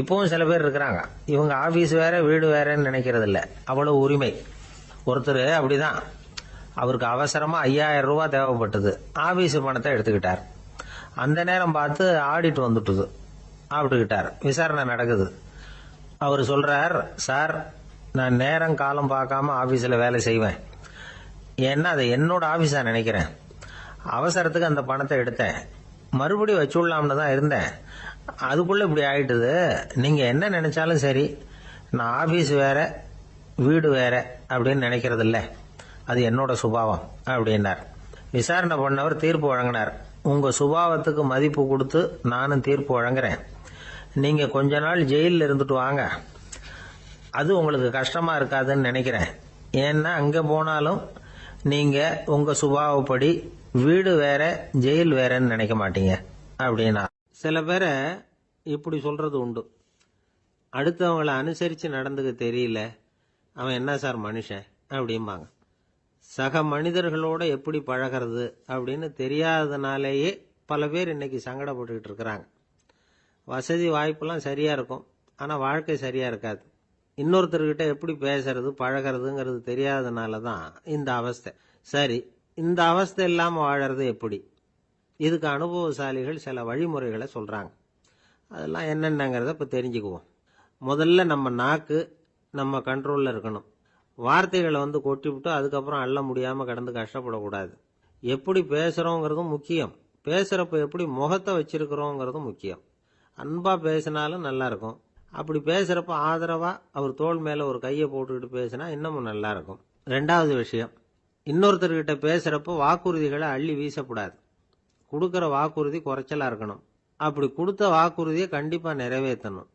S1: இப்பவும் சில பேர் இருக்கிறாங்க, இவங்க ஆபீஸ் வேற வீடு வேறன்னு நினைக்கிறது இல்லை, அவ்வளவு உரிமை. ஒருத்தர் அப்படிதான், அவருக்கு அவசரமா 5000 ரூபாய் தேவைப்பட்டது. ஆபீஸ் பணத்தை எடுத்துக்கிட்டார். அந்த நேரம் பார்த்து ஆடிட் வந்துட்டுது. ஆப்பிட்டுக்கிட்டார். விசாரணை நடக்குது. அவர் சொல்றார், சார் நான் நேரம் காலம் பார்க்காம ஆபீஸில் வேலை செய்வேன், ஏன்னா அதை என்னோட ஆபீஸா நினைக்கிறேன். அவசரத்துக்கு அந்த பணத்தை எடுத்தேன், மறுபடியும் வச்சுடலாம்னு தான் இருந்தேன், அதுக்குள்ள இப்படி ஆயிட்டுது. நீங்க என்ன நினைச்சாலும் சரி, நான் ஆபீஸ் வேற வீடு வேற அப்படின்னு நினைக்கிறது இல்லை, அது என்னோட சுபாவம் அப்படின்னார். விசாரணை பண்ணவர் தீர்ப்பு வழங்கினார். உங்க சுபாவத்துக்கு மதிப்பு கொடுத்து நானும் தீர்ப்பு வழங்குறேன். நீங்க கொஞ்ச நாள் ஜெயிலில் இருந்துட்டு வாங்க, அது உங்களுக்கு கஷ்டமா இருக்காதுன்னு நினைக்கிறேன். ஏன்னா அங்க போனாலும் நீங்க உங்க சுபாவப்படி வீடு வேற ஜெயில் வேறன்னு நினைக்க மாட்டீங்க அப்படின்னா. சில பேரை இப்படி சொல்றது உண்டு. அடுத்தவங்களை அனுசரித்து நடந்துக்க தெரியல, அவன் என்ன சார் மனுஷன் அப்படிம்பாங்க. சக மனிதர்களோட எப்படி பழகிறது அப்படின்னு தெரியாததுனாலேயே பல பேர் இன்னைக்கு சங்கடப்பட்டுக்கிட்டு இருக்கிறாங்க. வசதி வாய்ப்பெல்லாம் சரியா இருக்கும், ஆனால் வாழ்க்கை சரியா இருக்காது. இன்னொருத்தர்கிட்ட எப்படி பேசுறது பழகிறதுங்கிறது தெரியாததுனால தான் இந்த அவஸ்தை. சரி, இந்த அவஸ்தை இல்லாமல் வாழறது எப்படி? இதுக்கு அனுபவசாலிகள் சில வழிமுறைகளை சொல்றாங்க. அதெல்லாம் என்னென்னங்கிறத இப்போ தெரிஞ்சுக்குவோம். முதல்ல நம்ம நாக்கு நம்ம கண்ட்ரோலில் இருக்கணும். வார்த்தைகளை கொட்டிவிட்டு அதுக்கப்புறம் அள்ள முடியாமல் கடந்து கஷ்டப்படக்கூடாது. எப்படி பேசுகிறோங்கிறதும் முக்கியம், பேசுகிறப்ப எப்படி முகத்தை வச்சிருக்கிறோங்கிறதும் முக்கியம். அன்பாக பேசினாலும் நல்லா இருக்கும். அப்படி பேசுகிறப்ப ஆதரவாக அவர் தோள் மேலே ஒரு கையை போட்டுக்கிட்டு பேசினா இன்னமும் நல்லா இருக்கும். ரெண்டாவது விஷயம், இன்னொருத்தர்கிட்ட பேசுகிறப்போ வாக்குறுதிகளை அள்ளி வீசக்கூடாது. கொடுக்குற வாக்குறுதி குறைச்சலாக இருக்கணும். அப்படி கொடுத்த வாக்குறுதியை கண்டிப்பாக நிறைவேற்றணும்.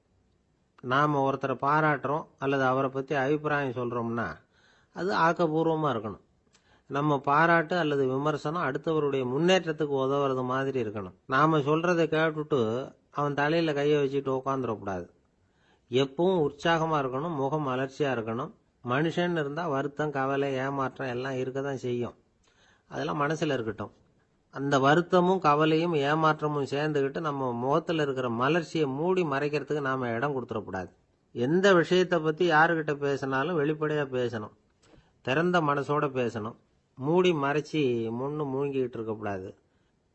S1: நாம் ஒருத்தரை பாராட்டுறோம் அல்லது அவரை பற்றி அபிப்பிராயம் சொல்கிறோம்னா அது ஆக்கப்பூர்வமாக இருக்கணும். நம்ம பாராட்டு அல்லது விமர்சனம் அடுத்தவருடைய முன்னேற்றத்துக்கு உதவுறது மாதிரி இருக்கணும். நாம் சொல்கிறத கேட்டுட்டு அவன் தலையில் கையை வச்சுட்டு உட்காந்துடக்கூடாது. எப்பவும் உற்சாகமாக இருக்கணும், முகம் மலர்ச்சியாக இருக்கணும். மனுஷன் இருந்தால் வருத்தம் கவலை ஏமாற்றம் எல்லாம் இருக்க தான் செய்யும். அதெல்லாம் மனசில் இருக்கட்டும். அந்த வருத்தமும் கவலையும் ஏமாற்றமும் சேர்ந்துக்கிட்டு நம்ம முகத்தில் இருக்கிற மலர்ச்சியை மூடி மறைக்கிறதுக்கு நாம் இடம் கொடுத்துடக்கூடாது. எந்த விஷயத்தை பற்றி யாருக்கிட்ட பேசினாலும் வெளிப்படையாக பேசணும், திறந்த மனசோட பேசணும். மூடி மறைச்சி முன்னு மூழ்கிக்கிட்டு இருக்கக்கூடாது.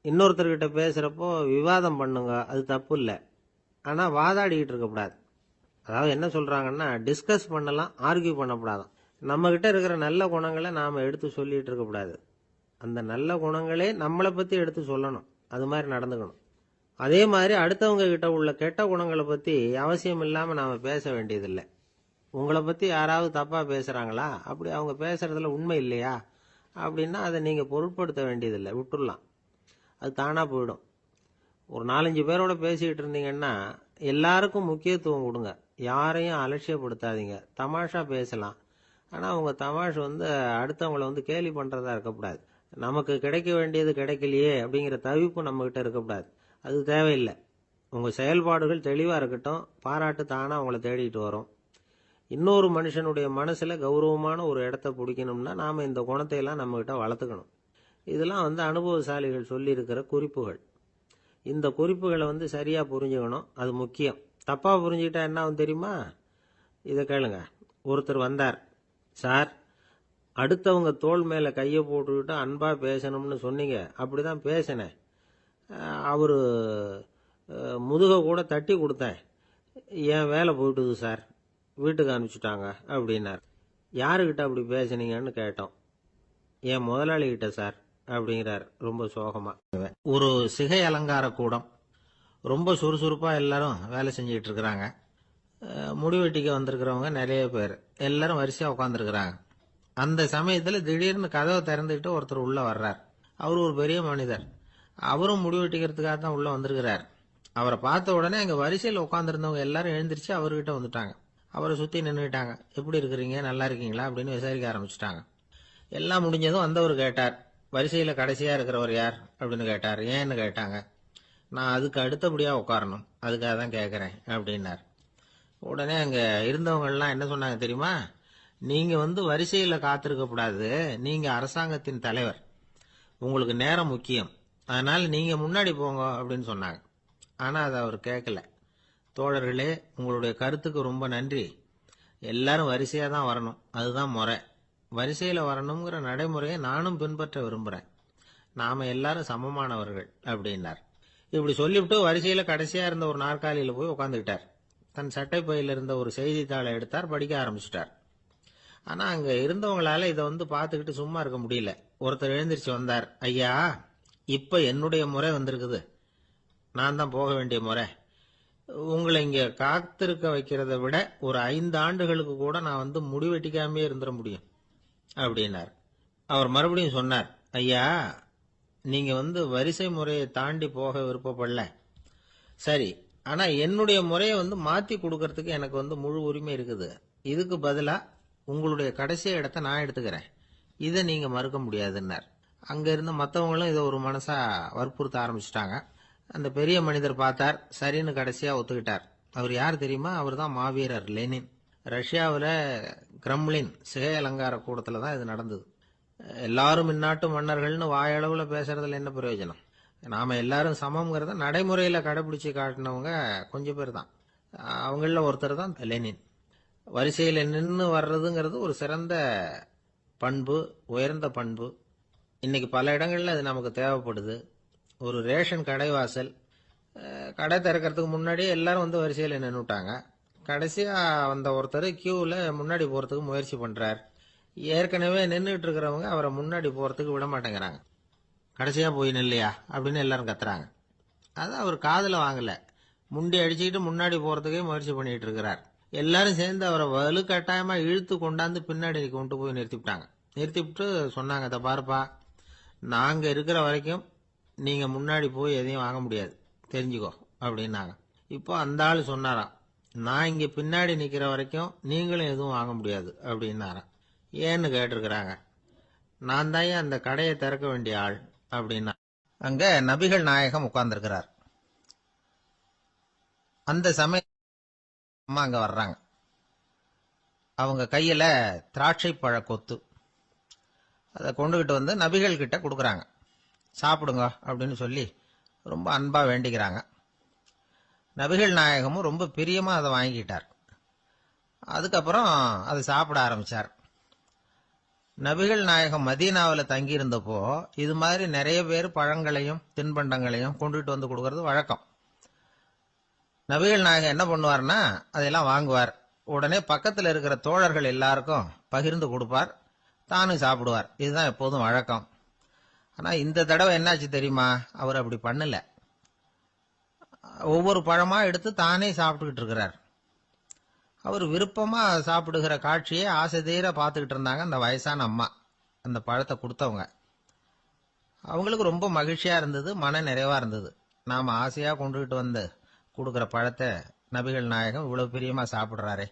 S1: இன்னொருத்தர்கிட்ட பேசுகிறப்போ விவாதம் பண்ணுங்க, அது தப்பு இல்லை. ஆனால் வாதாடிக்கிட்டு இருக்கக்கூடாது. அதாவது என்ன சொல்கிறாங்கன்னா, டிஸ்கஸ் பண்ணலாம், ஆர்கியூ பண்ணக்கூடாதான். நம்மக்கிட்ட இருக்கிற நல்ல குணங்களை நாம் எடுத்து சொல்லிகிட்டு இருக்கக்கூடாது. அந்த நல்ல குணங்களே நம்மளை பற்றி எடுத்து சொல்லணும், அது மாதிரி நடந்துக்கணும். அதே மாதிரி அடுத்தவங்க கிட்ட உள்ள கெட்ட குணங்களை பற்றி அவசியம் இல்லாமல் நாம் பேச வேண்டியதில்லை. உங்களை பற்றி யாராவது தப்பாக பேசுகிறாங்களா, அப்படி அவங்க பேசுகிறதுல உண்மை இல்லையா அப்படின்னா அதை நீங்கள் பொருட்படுத்த வேண்டியதில்லை, விட்டுடலாம். அது தானாக போயிடும். ஒரு 4-5 பேரோட பேசிக்கிட்டு இருந்தீங்கன்னா எல்லாருக்கும் முக்கியத்துவம் கொடுங்க, யாரையும் அலட்சியப்படுத்தாதீங்க. தமாஷா பேசலாம், ஆனால் அவங்க தமாஷ் அடுத்தவங்களை கேலி பண்ணுறதா இருக்கக்கூடாது. நமக்கு கிடைக்க வேண்டியது கிடைக்கலையே அப்படிங்கிற தவிப்பு நம்மகிட்ட இருக்கக்கூடாது, அது தேவையில்லை. உங்கள் செயல்பாடுகள் தெளிவாக இருக்கட்டும், பாராட்டு தானாக அவங்கள தேடிட்டு வரும். இன்னொரு மனுஷனுடைய மனசில் கௌரவமான ஒரு இடத்த பிடிக்கணும்னா நாம் இந்த குணத்தையெல்லாம் நம்மகிட்ட வளர்த்துக்கணும். இதெல்லாம் அனுபவசாலிகள் சொல்லியிருக்கிற குறிப்புகள். இந்த குறிப்புகளை சரியாக புரிஞ்சுக்கணும், அது முக்கியம். தப்பாக புரிஞ்சுக்கிட்டா என்ன ஆகும் தெரியுமா? இதை கேளுங்க. ஒருத்தர் வந்தார், சார் அடுத்தவங்க தோள் மேலே கையை போட்டுக்கிட்டு அன்பாக பேசணும்னு சொன்னீங்க, அப்படி தான் பேசினேன். அவர் முதுகை கூட தட்டி கொடுத்தேன், என் வேலை போயிட்டுது சார், வீட்டுக்கு அனுப்பிச்சிட்டாங்க அப்படின்னார். யாருக்கிட்ட அப்படி பேசுனீங்கன்னு கேட்டோம். என் முதலாளிகிட்ட சார் அப்படிங்கிறார் ரொம்ப சோகமாக. ஒரு சிகை அலங்கார கூடம், ரொம்ப சுறுசுறுப்பாக எல்லாரும் வேலை செஞ்சுக்கிட்டு இருக்கிறாங்க. முடிவெட்டிக்க வந்திருக்கிறவங்க நிறைய பேர், எல்லாரும் வரிசையாக உட்காந்துருக்குறாங்க. அந்த சமயத்தில் திடீர்னு கதவை திறந்துக்கிட்டு ஒருத்தர் உள்ளே வர்றார். அவர் ஒரு பெரிய மனிதர், அவரும் முடிவெட்டிக்கிறதுக்காக தான் உள்ளே வந்திருக்கிறார். அவரை பார்த்த உடனே அங்கே வரிசையில் உட்காந்துருந்தவங்க எல்லாரும் எழுந்திரிச்சு அவர்கிட்ட வந்துட்டாங்க. அவரை சுற்றி நின்றுட்டாங்க. எப்படி இருக்கிறீங்க, நல்லா இருக்கீங்களா அப்படின்னு விசாரிக்க ஆரம்பிச்சுட்டாங்க. எல்லாம் முடிஞ்சதும் வந்தவர் கேட்டார், வரிசையில் கடைசியாக இருக்கிறவர் யார் அப்படின்னு கேட்டார். ஏன்னு கேட்டாங்க. நான் அதுக்கு அடுத்தபடியாக உட்காரணும், அதுக்காக தான் கேட்குறேன் அப்படின்னார். உடனே அங்கே இருந்தவங்கெல்லாம் என்ன சொன்னாங்க தெரியுமா? நீங்கள் வரிசையில் காத்திருக்கக்கூடாது, நீங்கள் அரசாங்கத்தின் தலைவர், உங்களுக்கு நேரம் முக்கியம், அதனால் நீங்கள் முன்னாடி போங்க அப்படின்னு சொன்னாங்க. ஆனால் அதை அவர் கேட்கல. தோழர்களே, உங்களுடைய கருத்துக்கு ரொம்ப நன்றி. எல்லாரும் வரிசையாக தான் வரணும், அதுதான் முறை. வரிசையில் வரணுங்கிற நடைமுறையை நானும் பின்பற்ற விரும்புகிறேன். நாம் எல்லாரும் சமமானவர்கள் அப்படின்னார். இப்படி சொல்லிவிட்டு வரிசையில் கடைசியாக இருந்த ஒரு நாற்காலியில் போய் உட்காந்துக்கிட்டார். தன் சட்டை பையில் இருந்த ஒரு செய்தித்தாளை எடுத்தார், படிக்க ஆரம்பிச்சிட்டார். ஆனால் அங்கே இருந்தவங்களால இதை பார்த்துக்கிட்டு சும்மா இருக்க முடியல. ஒருத்தர் எழுந்திரிச்சு வந்தார். ஐயா, இப்போ என்னுடைய முறை வந்திருக்குது, நான் தான் போக வேண்டிய முறை. உங்களை இங்கே காத்திருக்க வைக்கிறத விட ஒரு 5 ஆண்டுகளுக்கு கூட நான் முடிவெட்டிக்காமே இருந்துட முடியும் அப்படின்னார். அவர் மறுபடியும் சொன்னார், ஐயா, நீங்க வரிசை முறையை தாண்டி போக விருப்பப்படல, சரி, ஆனா என்னுடைய முறையை மாத்தி கொடுக்கறதுக்கு எனக்கு முழு உரிமை இருக்குது. இதுக்கு பதிலா உங்களுடைய கடைசி இடத்தை நான் எடுத்துக்கிறேன், இதை நீங்க மறுக்க முடியாதுன்னார். அங்க இருந்த மற்றவங்களும் இதை ஒரு மனசா வற்புறுத்த ஆரம்பிச்சிட்டாங்க. அந்த பெரிய மனிதர் பார்த்தார், சரின்னு கடைசியா ஒத்துக்கிட்டார். அவர் யார் தெரியுமா? அவர் தான் மாவீரர் லெனின். ரஷ்யாவில் கிரெம்ளின் சிகை அலங்கார கூடத்தில் தான் இது நடந்தது. எல்லாரும் இந்நாட்டு மன்னர்கள்னு வாயளவில் பேசுறதுல என்ன பிரயோஜனம்? நாம எல்லாரும் சமம்ங்கிறத நடைமுறையில் கடைபிடிச்சு காட்டினவங்க கொஞ்சம் பேர் தான். அவங்கள ஒருத்தர் தான் லெனின். வரிசையில் நின்று வர்றதுங்கிறது ஒரு சிறந்த பண்பு, உயர்ந்த பண்பு. இன்னைக்கு பல இடங்கள்ல அது நமக்கு தேவைப்படுது. ஒரு ரேஷன் கடைவாசல், கடை திறக்கிறதுக்கு முன்னாடியே எல்லாரும் வந்து வரிசையில் நின்றுட்டாங்க. கடைசியா வந்த ஒருத்தர் கியூவில் முன்னாடி போறதுக்கு முயற்சி பண்றார். ஏற்கனவே நின்றுட்டு இருக்கிறவங்க அவரை முன்னாடி போறதுக்கு விட மாட்டேங்கிறாங்க. கடைசியா போய் நில்லையா அப்படின்னு எல்லாரும் கத்துறாங்க. அது அவர் காதுல வாங்கல. முண்டி அடிச்சுக்கிட்டு முன்னாடி போறதுக்கே முயற்சி பண்ணிட்டு இருக்கிறார். எல்லாரும் சேர்ந்து அவரை வலுக்கட்டாயமா இழுத்து கொண்டாந்து பின்னாடி கொண்டு போய் நிறுத்திவிட்டாங்க. நிறுத்திவிட்டு சொன்னாங்க, அதை பாருப்பா, நாங்க இருக்கிற வரைக்கும் நீங்க முன்னாடி போய் எதையும் வாங்க முடியாது, தெரிஞ்சுக்கோ அப்படின்னாங்க. இப்போ அந்த ஆள் சொன்னாராம், நான் இங்க பின்னாடி நிக்கிற வரைக்கும் நீங்களும் எதுவும் வாங்க முடியாது அப்படின்னாராம். ஏன்னு கேட்டிருக்கிறாங்க. நான் தான் அந்த கடையை திறக்க வேண்டிய ஆள் அப்படின்னா. அங்க நபிகள் நாயகம் உட்கார்ந்துருக்கிறார். அந்த சமயம் அம்மா அங்க வர்றாங்க. அவங்க கையில திராட்சை பழ கொத்து, அதை கொண்டுகிட்டு வந்து நபிகள் கிட்ட கொடுக்குறாங்க. சாப்பிடுங்க அப்படின்னு சொல்லி ரொம்ப அன்பா வேண்டிக்கிறாங்க. நபிகள் நாயகமும் ரொம்ப பிரியமா அதை வாங்கிக்கிட்டார். அதுக்கப்புறம் அதை சாப்பிட ஆரம்பிச்சார். நபிகள் நாயகம் மதீனாவில் தங்கி இருந்தப்போ இது மாதிரி நிறைய பேர் பழங்களையும் தின்பண்டங்களையும் கொண்டுட்டு வந்து கொடுக்கறது வழக்கம். நபிகள் நாயகம் என்ன பண்ணுவார்னா அதையெல்லாம் வாங்குவார். உடனே பக்கத்தில் இருக்கிற தோழர்கள் எல்லாருக்கும் பகிர்ந்து கொடுப்பார், தானும் சாப்பிடுவார். இதுதான் எப்போதும் வழக்கம். ஆனா இந்த தடவை என்னாச்சு தெரியுமா? அவர் அப்படி பண்ணல. ஒவ்வொரு பழமா எடுத்து தானே சாப்பிட்டுக்கிட்டு இருக்கிறார். அவர் விருப்பமா சாப்பிடுகிற காட்சியை ஆசை தீர பார்த்துக்கிட்டு இருந்தாங்க அந்த வயசான அம்மா, அந்த பழத்தை கொடுத்தவங்க. அவங்களுக்கு ரொம்ப மகிழ்ச்சியா இருந்தது, மன நிறைவா இருந்தது. நாம ஆசையா கொண்டுகிட்டு வந்து கொடுக்குற பழத்தை நபிகள் நாயகம் இவ்வளவு பிரியமா சாப்பிடுறாரே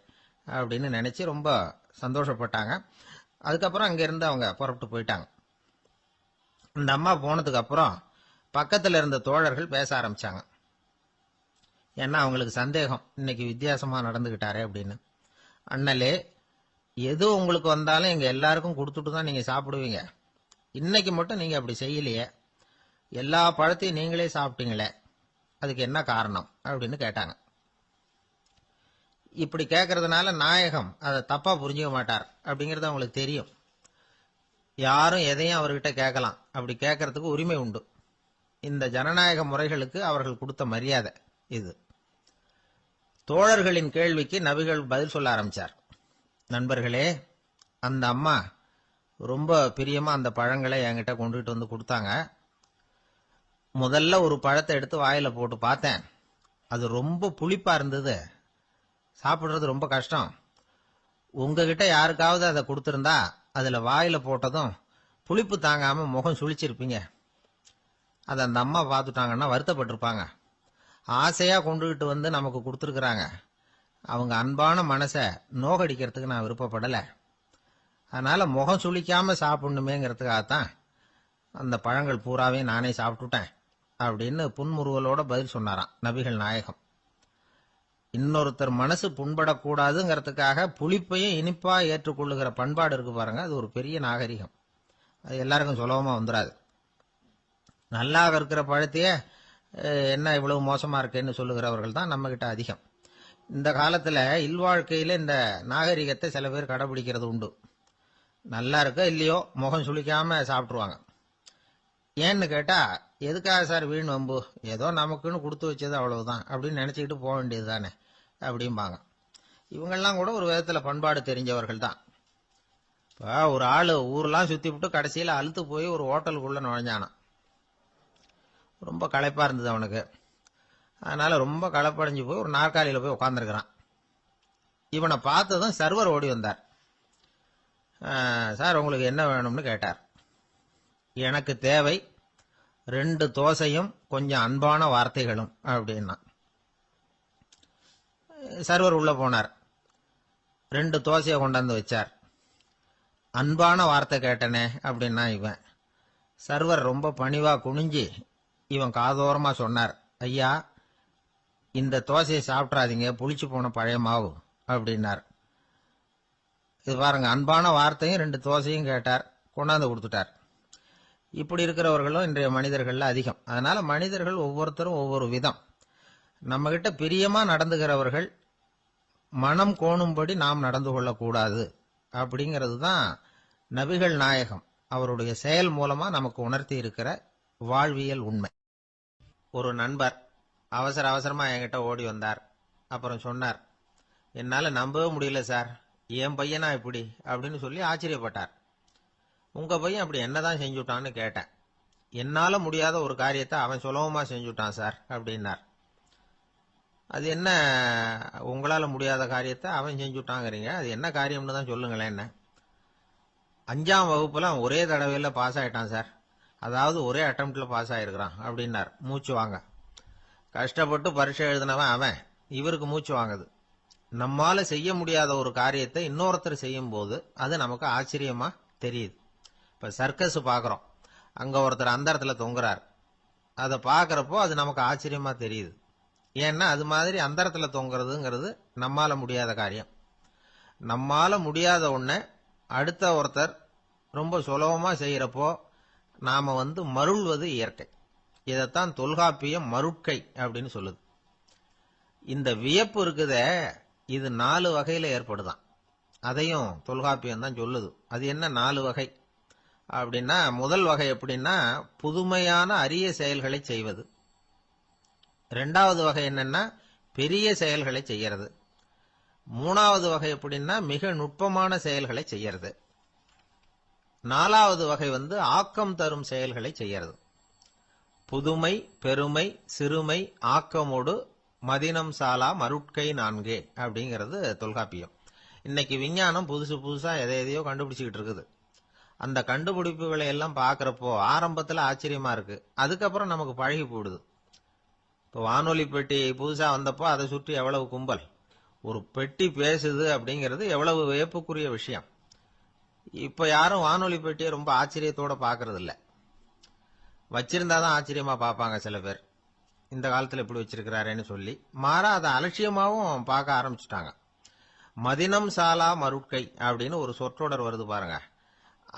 S1: அப்படின்னு நினைச்சு ரொம்ப சந்தோஷப்பட்டாங்க. அதுக்கப்புறம் அங்கிருந்து அவங்க புறப்பட்டு போயிட்டாங்க. இந்த அம்மா போனதுக்கு அப்புறம் பக்கத்தில் இருந்த தோழர்கள் பேச ஆரம்பிச்சாங்க. ஏன்னா அவங்களுக்கு சந்தேகம், இன்னைக்கு வித்தியாசமா நடந்துகிட்டாரே அப்படின்னு. அண்ணலே, எது உங்களுக்கு வந்தாலும் எங்க எல்லாருக்கும் கொடுத்துட்டு தான் நீங்க சாப்பிடுவீங்க. இன்னைக்கு மட்டும் நீங்க அப்படி செய்யலையே, எல்லா பழத்தையும் நீங்களே சாப்பிட்டீங்களே, அதுக்கு என்ன காரணம் அப்படின்னு கேட்டாங்க. இப்படி கேட்கறதுனால நாயகம் அதை தப்பா புரிஞ்சுக்க மாட்டார் அப்படிங்கறது அவங்களுக்கு தெரியும். யாரும் எதையும் அவர்கிட்ட கேட்கலாம், அப்படி கேட்கறதுக்கு உரிமை உண்டு. இந்த ஜனநாயக முறைகளுக்கு அவர்கள் கொடுத்த மரியாதை இது. தோழர்களின் கேள்விக்கு நபிகள் பதில் சொல்ல ஆரம்பிச்சார். நண்பர்களே, அந்த அம்மா ரொம்ப பிரியமா அந்த பழங்களை என்கிட்ட கொண்டுகிட்டு வந்து கொடுத்தாங்க. முதல்ல ஒரு பழத்தை எடுத்து வாயில போட்டு பார்த்தேன். அது ரொம்ப புளிப்பா இருந்தது, சாப்பிடுறது ரொம்ப கஷ்டம். உங்ககிட்ட யாருக்காவது அதை கொடுத்திருந்தா அதுல வாயில போட்டதும் புளிப்பு தாங்காம முகம் சுழிச்சிருப்பீங்க. அதை அந்த அம்மா பார்த்துட்டாங்கன்னா வருத்தப்பட்டிருப்பாங்க. ஆசையா கொண்டுகிட்டு வந்து நமக்கு கொடுத்துருக்குறாங்க. அவங்க அன்பான மனசை நோகடிக்கிறதுக்கு நான் விருப்பப்படலை. அதனால முகம் சுளிக்காம சாப்பிடணுமேங்கிறதுக்காகத்தான் அந்த பழங்கள் பூராவே நானே சாப்பிட்டுட்டேன் அப்படின்னு புன்முறுவலோட பதில் சொன்னாராம் நபிகள் நாயகம். இன்னொருத்தர் மனசு புண்படக்கூடாதுங்கிறதுக்காக புளிப்பையும் இனிப்பா ஏற்றுக்கொள்ளுகிற பண்பாடு இருக்கு பாருங்க, அது ஒரு பெரிய நாகரிகம். அது எல்லாருக்கும் சுலபமா வந்துடாது. நல்லா இருக்கிற பழத்தையே என்ன இவ்வளவு மோசமா இருக்கேன்னு சொல்லுகிறவர்கள் தான் நம்ம கிட்ட அதிகம். இந்த காலத்துல இல்வாழ்க்கையில இந்த நாகரிகத்தை சில பேர் கடைபிடிக்கிறது உண்டு. நல்லா இருக்க இல்லையோ முகம் சுளிக்காம சாப்பிட்டுருவாங்க. ஏன்னு கேட்டா, எதுக்காக சார் வீண் வம்பு, ஏதோ நமக்குன்னு கொடுத்து வச்சது அவ்வளவுதான் அப்படின்னு நினைச்சுக்கிட்டு போக வேண்டியது தானே அப்படிம்பாங்க. இவங்கெல்லாம் கூட ஒரு விதத்துல பண்பாடு தெரிஞ்சவர்கள் தான். இப்போ ஒரு ஆளு ஊரெல்லாம் சுத்தி விட்டு கடைசியில அழுத்து போய் ஒரு ஹோட்டலுக்குள்ள நுழைஞ்சானான். ரொம்ப களைப்பா இருந்தது அவனுக்கு. அதனால ரொம்ப களைப்படைஞ்சு போய் ஒரு நாற்காலியில போய் உட்காந்துருக்கிறான். இவனை பார்த்ததும் சர்வர் ஓடி வந்தார். சார், உங்களுக்கு என்ன வேணும்னு கேட்டார். எனக்கு தேவை 2 தோசையும் கொஞ்சம் அன்பான வார்த்தைகளும் அப்படின்னா. சர்வர் உள்ள போனார், 2 தோசையை கொண்டாந்து வச்சார். அன்பான வார்த்தை கேட்டனே அப்படின்னா இவன். சர்வர் ரொம்ப பணிவா குனிஞ்சு இவன் காதோரமா சொன்னார், ஐயா, இந்த தோசையை சாப்பிட்றாதீங்க, புளிச்சு போன பழைய மாவு அப்படின்னார். இது பாருங்க, அன்பான வார்த்தையும் 2 தோசையும் கேட்டார், கொண்டாந்து கொடுத்துட்டார். இப்படி இருக்கிறவர்களும் இன்றைய மனிதர்கள்ல அதிகம். அதனால மனிதர்கள் ஒவ்வொருத்தரும் ஒவ்வொரு விதம். நம்ம கிட்ட பிரியமா நடந்துகிறவர்கள் மனம் கோணும்படி நாம் நடந்து கொள்ளக்கூடாது அப்படிங்கிறது தான் நபிகள் நாயகம் அவருடைய செயல் மூலமா நமக்கு உணர்த்தி இருக்கிற வாழ்வியல் உண்மை. ஒரு நண்பர் அவசர அவசரமா என்கிட்ட ஓடி வந்தார். அப்புறம் சொன்னார், என்னால நம்பவே முடியல சார், என் பையனா இப்படி அப்படின்னு சொல்லி ஆச்சரியப்பட்டார். உங்க பையன் அப்படி என்னதான் செஞ்சுட்டான்னு கேட்டேன். என்னால முடியாத ஒரு காரியத்தை அவன் சுலபமா செஞ்சுட்டான் சார் அப்படின்னார். அது என்ன, உங்களால முடியாத காரியத்தை அவன் செஞ்சுட்டாங்கிறீங்க, அது என்ன காரியம்னு தான் சொல்லுங்களேன். என்ன, 5ஆம் வகுப்புல அவன் ஒரே தடவையில பாஸ் ஆயிட்டான் சார், அதாவது ஒரே அட்டம்ப்ட்ல பாஸ் ஆயிருக்கிறான் அப்படின்னார். மூச்சு வாங்க. கஷ்டப்பட்டு பரீட்சை எழுதினவன் அவன், இவருக்கு மூச்சு வாங்குது. நம்மால செய்ய முடியாத ஒரு காரியத்தை இன்னொருத்தர் செய்யும் போது அது நமக்கு ஆச்சரியமா தெரியுது. இப்ப சர்க்கஸ் பாக்குறோம், அங்க ஒருத்தர் அந்த இடத்துல தொங்குறார். அதை பாக்குறப்போ அது நமக்கு ஆச்சரியமா தெரியுது. ஏன்னா அது மாதிரி அந்த இடத்துல தொங்குறதுங்கிறது நம்மால முடியாத காரியம். நம்மால முடியாத ஒன்ன அடுத்த ஒருத்தர் ரொம்ப சுலபமா செய்யறப்போ நாம மருள்வது இயற்கை. இதைத்தான் தொல்காப்பியம் மருட்கை அப்படின்னு சொல்லுது. இந்த வியப்பு இருக்குதே, இது 4 வகையில ஏற்படுதான். அதையும் தொல்காப்பியம் தான் சொல்லுது. அது என்ன 4 வகை அப்படின்னா, முதல் வகை எப்படின்னா புதுமையான அரிய செயல்களை செய்வது. 2வது வகை என்னன்னா பெரிய செயல்களை செய்யறது. 3வது வகை எப்படின்னா மிக நுட்பமான செயல்களை செய்யறது. 4வது வகை ஆக்கம் தரும் செயல்களை செய்யறது. புதுமை, பெருமை, சிறுமை, ஆக்கமோடு மதினம் சாலா மருட்கை 4 அப்படிங்கிறது தொல்காப்பியம். இன்னைக்கு விஞ்ஞானம் புதுசு புதுசா எதையோ கண்டுபிடிச்சுக்கிட்டு இருக்குது. அந்த கண்டுபிடிப்புகளை எல்லாம் பாக்குறப்போ ஆரம்பத்துல ஆச்சரியமா இருக்கு, அதுக்கப்புறம் நமக்கு பழகி போடுது. இப்போ வானொலி பெட்டி புதுசா வந்தப்போ அதை சுற்றி எவ்வளவு கும்பல், ஒரு பெட்டி பேசுது அப்படிங்கிறது எவ்வளவு வியப்புக்குரிய விஷயம். இப்ப யாரும் வானொலி பெட்டியை ரொம்ப ஆச்சரியத்தோட பாக்குறது இல்ல. வச்சிருந்தாதான் ஆச்சரியமா பார்ப்பாங்க சில பேர், இந்த காலத்துல இப்படி வச்சிருக்கிறாரேன்னு சொல்லி. மாறா அதை அலட்சியமாவும் பார்க்க ஆரம்பிச்சுட்டாங்க. மதினம் சாலா மருட்கை அப்படின்னு ஒரு சொற்றொடர் வருது பாருங்க,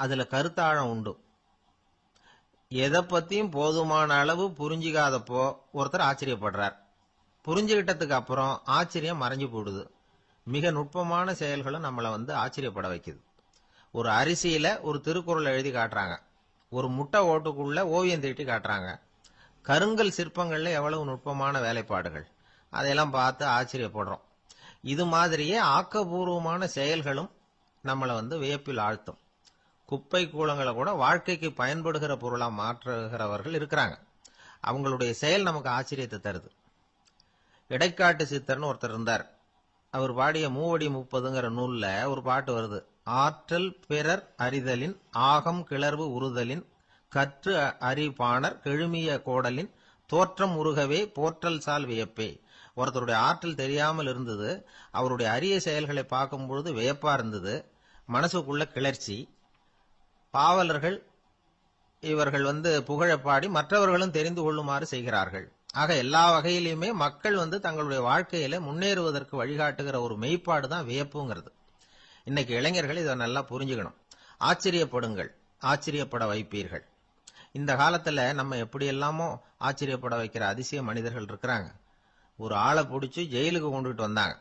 S1: அதுல கருத்தாழம் உண்டு. எதை பத்தியும் போதுமான அளவு புரிஞ்சிக்காதப்போ ஒருத்தர் ஆச்சரியப்படுறார். புரிஞ்சுகிட்டதுக்கு அப்புறம் ஆச்சரியம் மறைஞ்சு போடுது. மிக நுட்பமான செயல்களும் நம்மளை ஆச்சரியப்பட வைக்குது. ஒரு அரிசியில ஒரு திருக்குறள் எழுதி காட்டுறாங்க, ஒரு முட்டை ஓட்டுக்குள்ள ஓவியம் தீட்டி காட்டுறாங்க. கருங்கல் சிற்பங்கள்ல எவ்வளவு நுட்பமான வேலைப்பாடுகள், அதையெல்லாம் பார்த்து ஆச்சரியப்படுறோம். இது மாதிரியே ஆக்கப்பூர்வமான செயல்களும் நம்மளை வியப்பில் ஆழ்த்தும். குப்பை கூலங்களை கூட வாழ்க்கைக்கு பயன்படுகிற பொருளா மாற்றுகிறவர்கள் இருக்கிறாங்க. அவங்களுடைய செயல் நமக்கு ஆச்சரியத்தை தருது. இடைக்காட்டு சித்தர்னு ஒருத்தர் இருந்தார். அவர் பாடிய 30 நூல்ல ஒரு பாட்டு வருது. ஆற்றல் பிறர் அறிதலின் ஆகம் கிளர்வு உறுதலின் கற்று அறிபாணர் கெழுமிய கோடலின் தோற்றம் உருகவே போற்றல் சால் வியப்பே. ஒருத்தருடைய ஆற்றல் தெரியாமல் இருந்தது, அவருடைய அரிய செயல்களை பார்க்கும் பொழுது வியப்பா இருந்தது, மனசுக்குள்ள கிளர்ச்சி. பாவலர்கள் இவர்கள் புகழப்பாடி மற்றவர்களும் தெரிந்து கொள்ளுமாறு செய்கிறார்கள். ஆக எல்லா வகையிலுமே மக்கள் தங்களுடைய வாழ்க்கையில முன்னேறுவதற்கு வழிகாட்டுகிற ஒரு மெய்ப்பாடு தான் வியப்புங்கிறது. இன்னைக்கு இளைஞர்கள் இதை நல்லா புரிஞ்சுக்கணும். ஆச்சரியப்படுங்கள், ஆச்சரியப்பட வைப்பீர்கள். இந்த காலத்துல நம்ம எப்படி எல்லாமோ ஆச்சரியப்பட வைக்கிற அதிசய மனிதர்கள் இருக்கிறாங்க. ஒரு ஆளை பிடிச்சி ஜெயிலுக்கு கொண்டுட்டு வந்தாங்க.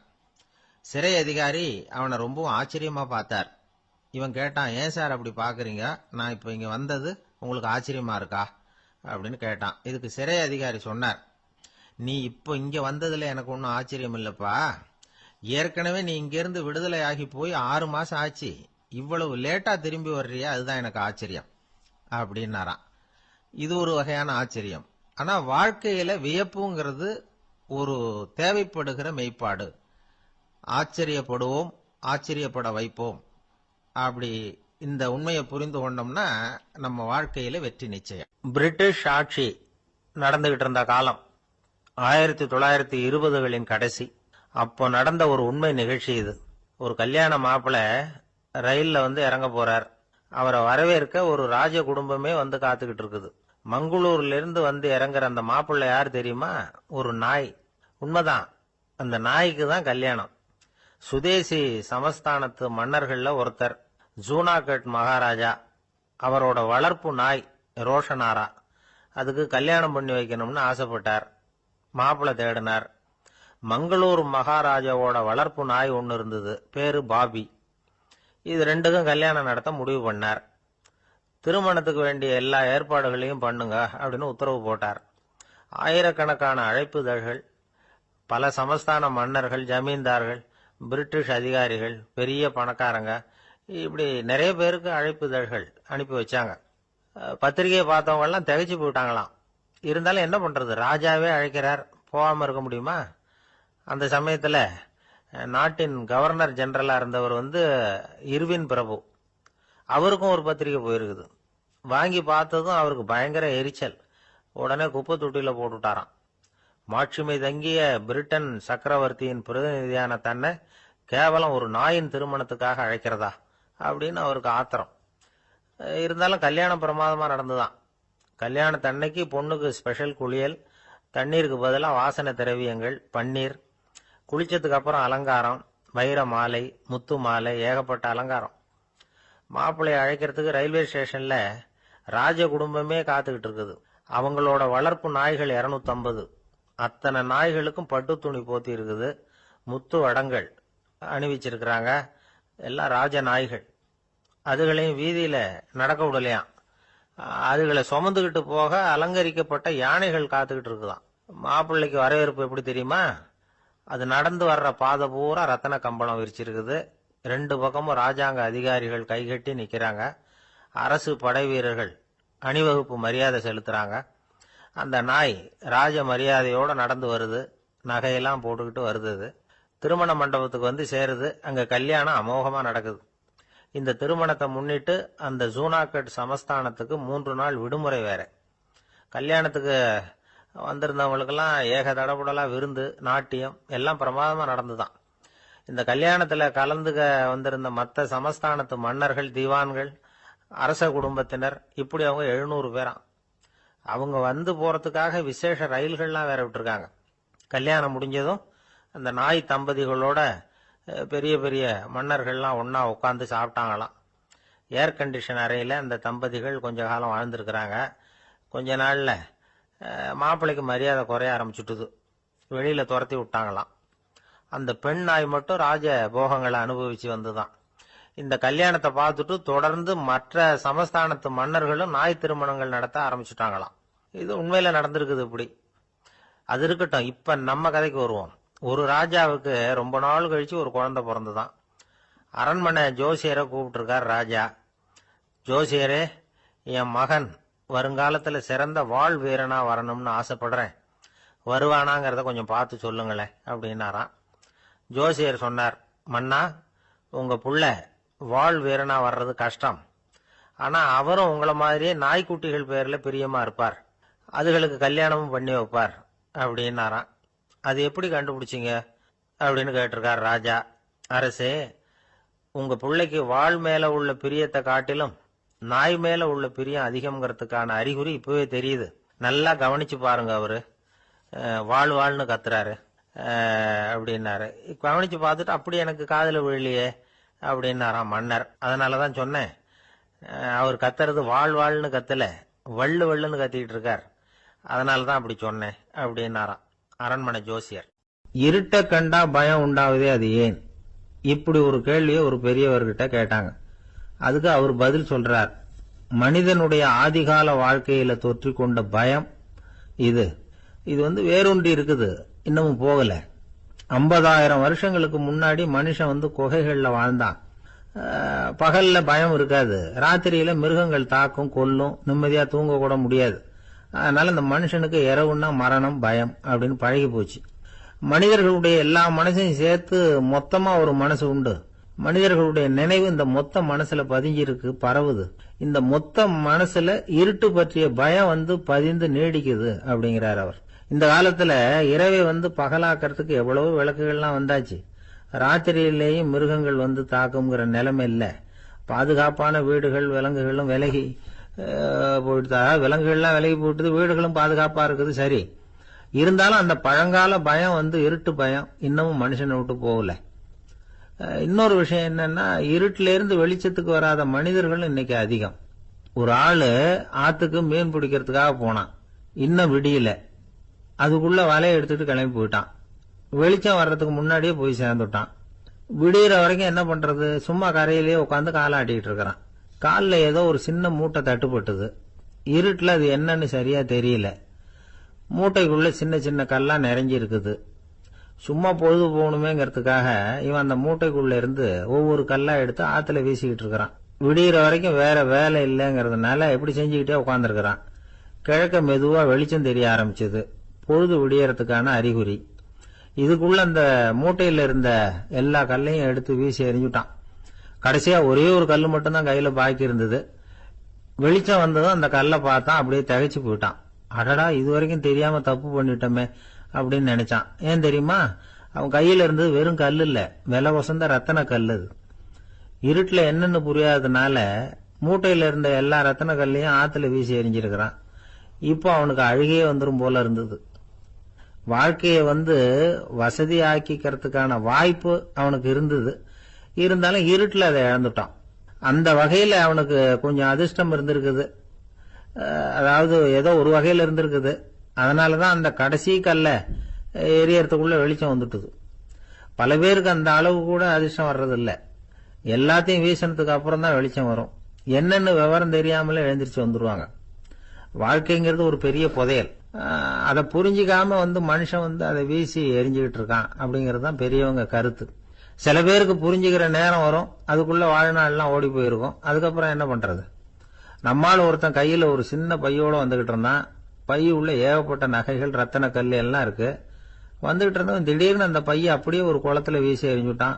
S1: சிறை அதிகாரி அவனை ரொம்பவும் ஆச்சரியமா பார்த்தார். இவன் கேட்டான், ஏன் சார் அப்படி பாக்குறீங்க, நான் இப்ப இங்க வந்தது உங்களுக்கு ஆச்சரியமா இருக்கா அப்படின்னு கேட்டான். இதுக்கு சிறை அதிகாரி சொன்னார், நீ இப்ப இங்க வந்ததுல எனக்கு ஒன்னும் ஆச்சரியம் இல்லப்பா, ஏற்கனவே நீ இங்க இருந்து விடுதலை ஆகி போய் 6 மாசம் ஆச்சு, இவ்வளவு லேட்டா திரும்பி வர்றியா, அதுதான் எனக்கு ஆச்சரியம் அப்படின்னாராம். இது ஒரு வகையான ஆச்சரியம். ஆனா வாழ்க்கையில வியப்புங்கிறது ஒரு தேவைப்படுகிற மெய்ப்பாடு. ஆச்சரியப்படுவோம், ஆச்சரியப்பட வைப்போம். அப்படி இந்த உண்மையை புரிந்து கொண்டோம்னா நம்ம வாழ்க்கையில வெற்றி நிச்சயம். பிரிட்டிஷ் ஆட்சி நடந்துகிட்டு இருந்த காலம் 1920களின் கடைசி. அப்போ நடந்த ஒரு உண்மை நிகழ்ச்சி இது. ஒரு கல்யாண மாப்பிள்ளை ரயில்ல இறங்க போறார். அவரை வரவேற்க ஒரு ராஜ குடும்பமே காத்துக்கிட்டு இருக்குது. மங்களூர்ல இருந்து வந்து இறங்குற அந்த மாப்பிள்ளை யார் தெரியுமா? ஒரு நாய். உண்மைதான், அந்த நாய்க்கு தான் கல்யாணம். சுதேசி சமஸ்தானத்து மன்னர்கள்ல ஒருத்தர் ஜூனாகட் மகாராஜா. அவரோட வளர்ப்பு நாய் ரோஷனாரா. அதுக்கு கல்யாணம் பண்ணி வைக்கணும்னு ஆசைப்பட்டார். மாப்பிள்ளை தேடினார். மங்களூர் மகாராஜாவோட வளர்ப்பு நாய் ஒன்னு இருந்தது, பேரு பாபி. இது ரெண்டுக்கும் கல்யாணம் நடத்த முடிவு பண்ணார். திருமணத்துக்கு வேண்டிய எல்லா ஏற்பாடுகளையும் பண்ணுங்க அப்படின்னு உத்தரவு போட்டார். ஆயிரக்கணக்கான அழைப்புதழ்கள், பல சமஸ்தான மன்னர்கள், ஜமீன்தார்கள், பிரிட்டிஷ் அதிகாரிகள், பெரிய பணக்காரங்க, இப்படி நிறைய பேருக்கு அழைப்புதழ்கள் அனுப்பி வச்சாங்க. பத்திரிகையை பார்த்தவங்க எல்லாம் திகைச்சு போயிட்டாங்களாம். இருந்தாலும் என்ன பண்றது, ராஜாவே அழைக்கிறார், போகாம இருக்க முடியுமா? அந்த சமயத்துல நாட்டின் கவர்னர் ஜெனரலா இருந்தவர் இர்வின் பிரபு, அவருக்கும் ஒரு பத்திரிகை போயிருக்குது. வாங்கி பார்த்ததும் அவருக்கு பயங்கர எரிச்சல். உடனே குப்பை தொட்டியில போட்டுட்டாராம். மாட்சிமை தங்கிய பிரிட்டன் சக்கரவர்த்தியின் பிரதிநிதியான தன்னை கேவலம் ஒரு நாயின் திருமணத்துக்காக அழைக்கிறதா அப்படின்னு அவருக்கு ஆத்திரம். இருந்தாலும் கல்யாணம் பிரமாதமா நடந்துதான். கல்யாணத்தன்னைக்கு பொண்ணுக்கு ஸ்பெஷல் குளியல், தண்ணீருக்கு பதிலாக வாசனை திரவியங்கள், பன்னீர், குளிச்சதுக்கு அப்புறம் அலங்காரம், வைர மாலை, முத்து மாலை, ஏகப்பட்ட அலங்காரம். மாப்பிள்ளையை அழைக்கிறதுக்கு ரயில்வே ஸ்டேஷன்ல ராஜ குடும்பமே காத்துக்கிட்டு இருக்குது. அவங்களோட வளர்ப்பு நாய்கள் 250. அத்தனை நாய்களுக்கும் பட்டு துணி போத்தி இருக்குது. முத்து வடங்கள் அணிவிச்சிருக்கிறாங்க. எல்லாம் ராஜ நாய்கள். அதுகளையும் வீதியில நடக்க விடலையாம். அதுகளை சுமந்துகிட்டு போக அலங்கரிக்கப்பட்ட யானைகள் காத்துக்கிட்டு இருக்குதாம். மாப்பிள்ளைக்கு வரவேற்பு எப்படி தெரியுமா? அது நடந்து வர்ற பாதை பூரா ரத்தன கம்பளம் விரிச்சிருக்குது. 2 பக்கமும் ராஜாங்க அதிகாரிகள் கைகட்டி நிக்கிறாங்க. அரசு படை வீரர்கள் அணிவகுப்பு மரியாதை செலுத்துறாங்க. அந்த நாய் ராஜ மரியாதையோட நடந்து வருது. நகையெல்லாம் போட்டுக்கிட்டு வருது. திருமண மண்டபத்துக்கு சேருது. அங்க கல்யாணம் அமோகமா நடக்குது. இந்த திருமணத்தை முன்னிட்டு அந்த ஜூனாகட் சமஸ்தானத்துக்கு 3 நாள் விடுமுறை வேற. கல்யாணத்துக்கு வந்திருந்தவங்களுக்கெல்லாம் ஏக தடபுடலா விருந்து, நாட்டியம் எல்லாம் பிரமாதமா நடந்துதான். இந்த கல்யாணத்துல கலந்துக்க வந்திருந்த மற்ற சமஸ்தானத்து மன்னர்கள், திவான்கள், அரச குடும்பத்தினர், இப்படி அவங்க 700 பேராம். அவங்க வந்து போறதுக்காக விசேஷ ரயில்கள்லாம் வேற விட்டுருக்காங்க. கல்யாணம் முடிஞ்சதும் அந்த நாய் தம்பதிகளோட பெரிய பெரிய மன்னர்கள்லாம் ஒன்னா உட்காந்து சாப்பிட்டாங்களாம். ஏர் கண்டிஷன் அறையில அந்த தம்பதிகள் கொஞ்ச காலம் வாழ்ந்திருக்கிறாங்க. கொஞ்ச நாள்ல மாப்பிள்ளைக்கு மரியாதை குறைய ஆரம்பிச்சுட்டுது. வெளியில துரத்தி விட்டாங்களாம். அந்த பெண் நாய் மட்டும் ராஜ போகங்களை அனுபவிச்சு வந்துதான். இந்த கல்யாணத்தை பார்த்துட்டு தொடர்ந்து மற்ற சமஸ்தானத்து மன்னர்களும் நாய் திருமணங்கள் நடத்த ஆரம்பிச்சுட்டாங்களாம். இது உண்மையில நடந்திருக்குது. இப்படி அது இருக்கட்டும். இப்ப நம்ம கதைக்கு வருவோம். ஒரு ராஜாவுக்கு ரொம்ப நாள் கழிச்சு ஒரு குழந்தை பிறந்துதான். அரண்மனை ஜோசியரை கூப்பிட்டு இருக்கார் ராஜா. ஜோசியரே, என் மகன் வருங்காலத்துல சிறந்த வாழ் வீரனா வரணும்னு ஆசைப்படுறேன். வருவானாங்கிறத கொஞ்சம் பார்த்து சொல்லுங்களேன் அப்படின்னாராம். ஜோசியர் சொன்னார், மன்னா, உங்க புள்ள வாழ் வீரனா வர்றது கஷ்டம். ஆனா அவரும் உங்களை மாதிரியே நாய்க்குட்டிகள் பேர்ல பிரியமா இருப்பார். அதுகளுக்கு கல்யாணமும் பண்ணி வைப்பார் அப்படின்னாராம். அது எப்படி கண்டுபிடிச்சிங்க அப்படின்னு கேட்டிருக்கார் ராஜா. அரசே, உங்க பிள்ளைக்கு வாழ் மேல உள்ள பிரியத்தை காட்டிலும் நாய் மேல உள்ள பிரியம் அதிகம்ங்கிறதுக்கான அறிகுறி இப்பவே தெரியுது. நல்லா கவனிச்சு பாருங்க. அவரு வாழ்ன்னு கத்துறாரு அப்படின்னாரு. கவனிச்சு பார்த்துட்டு அப்படி எனக்கு காதுல விழலையே அப்படின்னாராம் மன்னர். அதனாலதான் சொன்னேன், அவர் கத்துறது வாழ்ன்னு கத்தல, வள்ளுன்னு கத்திக்கிட்டு இருக்கார். அதனாலதான் அப்படி சொன்னேன் அப்படின்னாராம் அரண்மனை ஜோசியர். இருட்ட கண்டா பயம் உண்டாவதே, அது ஏன்? இப்படி ஒரு கேள்வியை ஒரு பெரியவர்கிட்ட கேட்டாங்க. அதுக்கு அவர் பதில் சொல்றார், மனிதனுடைய ஆதிகால வாழ்க்கையில தொற்றிக்கொண்ட பயம் இது வேரூன்றி இருக்குது, இன்னமும் போகல. 50,000 வருஷங்களுக்கு முன்னாடி மனுஷன் குகைகள்ல வாழ்ந்தான். பகல்ல பயம் இருக்காது. ராத்திரியில மிருகங்கள் தாக்கும், கொல்லும், நிம்மதியா தூங்க கூட முடியாது. அதனால இந்த மனுஷனுக்கு இரவுன்னா மரணம், பயம் அப்படின்னு பழகி போச்சு. மனிதர்களுடைய எல்லா மனசையும் சேர்த்து மொத்தமா ஒரு மனசு உண்டு. மனிதர்களுடைய நினைவு இந்த மொத்த மனசுல பதிஞ்சிருக்கு, பரவுது. இந்த மொத்த மனசுல இருட்டு பற்றிய பயம் பதிந்து நீடிக்குது அப்படிங்கிறார் அவர். இந்த காலத்துல இரவை பகலாக்கிறதுக்கு எவ்வளவு விளக்குகள்லாம் வந்தாச்சு. ராத்திரியிலேயும் மிருகங்கள் தாக்குங்கிற நிலைமை இல்ல. பாதுகாப்பான வீடுகள், விலங்குகளும் விலகி போயிட்டு விலங்குகள்லாம் விலகி போயிட்டு வீடுகளும் பாதுகாப்பா இருக்குது. சரி, இருந்தாலும் அந்த பழங்கால பயம் வந்து இருட்டு பயம் இன்னமும் மனுஷனை விட்டு போகல. இன்னொரு விஷயம் என்னன்னா, இருட்டில இருந்து வெளிச்சத்துக்கு வராத மனிதர்கள் இன்னைக்கு அதிகம். ஒரு ஆளு ஆத்துக்கு மீன் பிடிக்கிறதுக்காக போனான், இன்னும் விடியல, அதுக்குள்ள வலையை எடுத்துட்டு கிளம்பி போயிட்டான். வெளிச்சம் வர்றதுக்கு முன்னாடியே போய் சேர்ந்துட்டான். விடியற வரைக்கும் என்ன பண்றது, சும்மா கரையிலேயே உட்காந்து காலாட்டிட்டு இருக்கிறான். காலில் ஏதோ ஒரு சின்ன மூட்டை தட்டுப்பட்டது. இருட்டுல அது என்னன்னு சரியா தெரியல. மூட்டைக்குள்ள சின்ன சின்ன கல்லா நிறைஞ்சி இருக்குது. சும்மா பொழுது போகணுமேங்கிறதுக்காக இவன் அந்த மூட்டைக்குள்ள இருந்து ஒவ்வொரு கல்லா எடுத்து ஆத்துல வீசிக்கிட்டு இருக்கிறான். விடியற வரைக்கும் வேற வேலை இல்லைங்கிறதுனால எப்படி செஞ்சுக்கிட்டே உட்காந்துருக்கிறான். கிழக்க மெதுவா வெளிச்சம் தெரிய ஆரம்பிச்சது. பொழுது விடியறதுக்கான அறிகுறி. இதுக்குள்ள அந்த மூட்டையில இருந்த எல்லா கல்லையும் எடுத்து வீசி எறிஞ்சுட்டான். கடைசியா ஒரே ஒரு கல்லு மட்டும்தான் கையில பாக்கி இருந்தது. வெளிச்சம் வந்ததும் அந்த கல்லை பார்த்தான், அப்படியே திகைச்சு போயிட்டான். அடடா, இது வரைக்கும் தெரியாம தப்பு பண்ணிட்டோமே அப்படின்னு நினைச்சான். ஏன் தெரியுமா, அவன் கையில இருந்தது வெறும் கல் இல்ல, விலை வசந்த ரத்தன கல். அது இருட்டுல என்னன்னு புரியாததுனால மூட்டையில இருந்த எல்லா ரத்தன கல்லையும் ஆத்துல வீசி எறிஞ்சிருக்கிறான். இப்போ அவனுக்கு அழுகையே வந்துரும் போல இருந்தது. வாழ்க்கையை வந்து வசதி ஆக்கிக்கிறதுக்கான வாய்ப்பு அவனுக்கு இருந்தது. இருந்தாலும் இருட்டுல அதை இழந்துட்டான். அந்த வகையில அவனுக்கு கொஞ்சம் அதிர்ஷ்டம் இருந்திருக்குது. அதாவது ஏதோ ஒரு வகையில இருந்திருக்குது. அதனாலதான் அந்த கடைசி கல்ல எரியறதுக்குள்ள வெளிச்சம் வந்துட்டுது. பல பேருக்கு அந்த அளவு கூட அதிர்ஷ்டம் வர்றதில்ல. எல்லாத்தையும் வீசினதுக்கு அப்புறம் தான் வெளிச்சம் வரும். என்னன்னு விவரம் தெரியாமலே எழுந்திரிச்சு வந்துருவாங்க. வாழ்க்கைங்கிறது ஒரு பெரிய புதையல். அதை புரிஞ்சிக்காம வந்து மனுஷன் வந்து அதை வீசி எரிஞ்சுக்கிட்டு இருக்கான் அப்படிங்கறது தான் பெரியவங்க கருத்து. சில பேருக்கு புரிஞ்சுக்கிற நேரம் வரும், அதுக்குள்ள வாழ்நாள்லாம் ஓடி போயிருக்கும். அதுக்கப்புறம் என்ன பண்றது? நம்மால ஒருத்தன் கையில ஒரு சின்ன பையோட வந்துகிட்டு இருந்தான். பைய உள்ள ஏகப்பட்ட நகைகள், ரத்தன கல் எல்லாம் இருக்கு. வந்துகிட்டு இருந்தவன் திடீர்னு அந்த பைய அப்படியே ஒரு குளத்துல வீசி எறிஞ்சுட்டான்.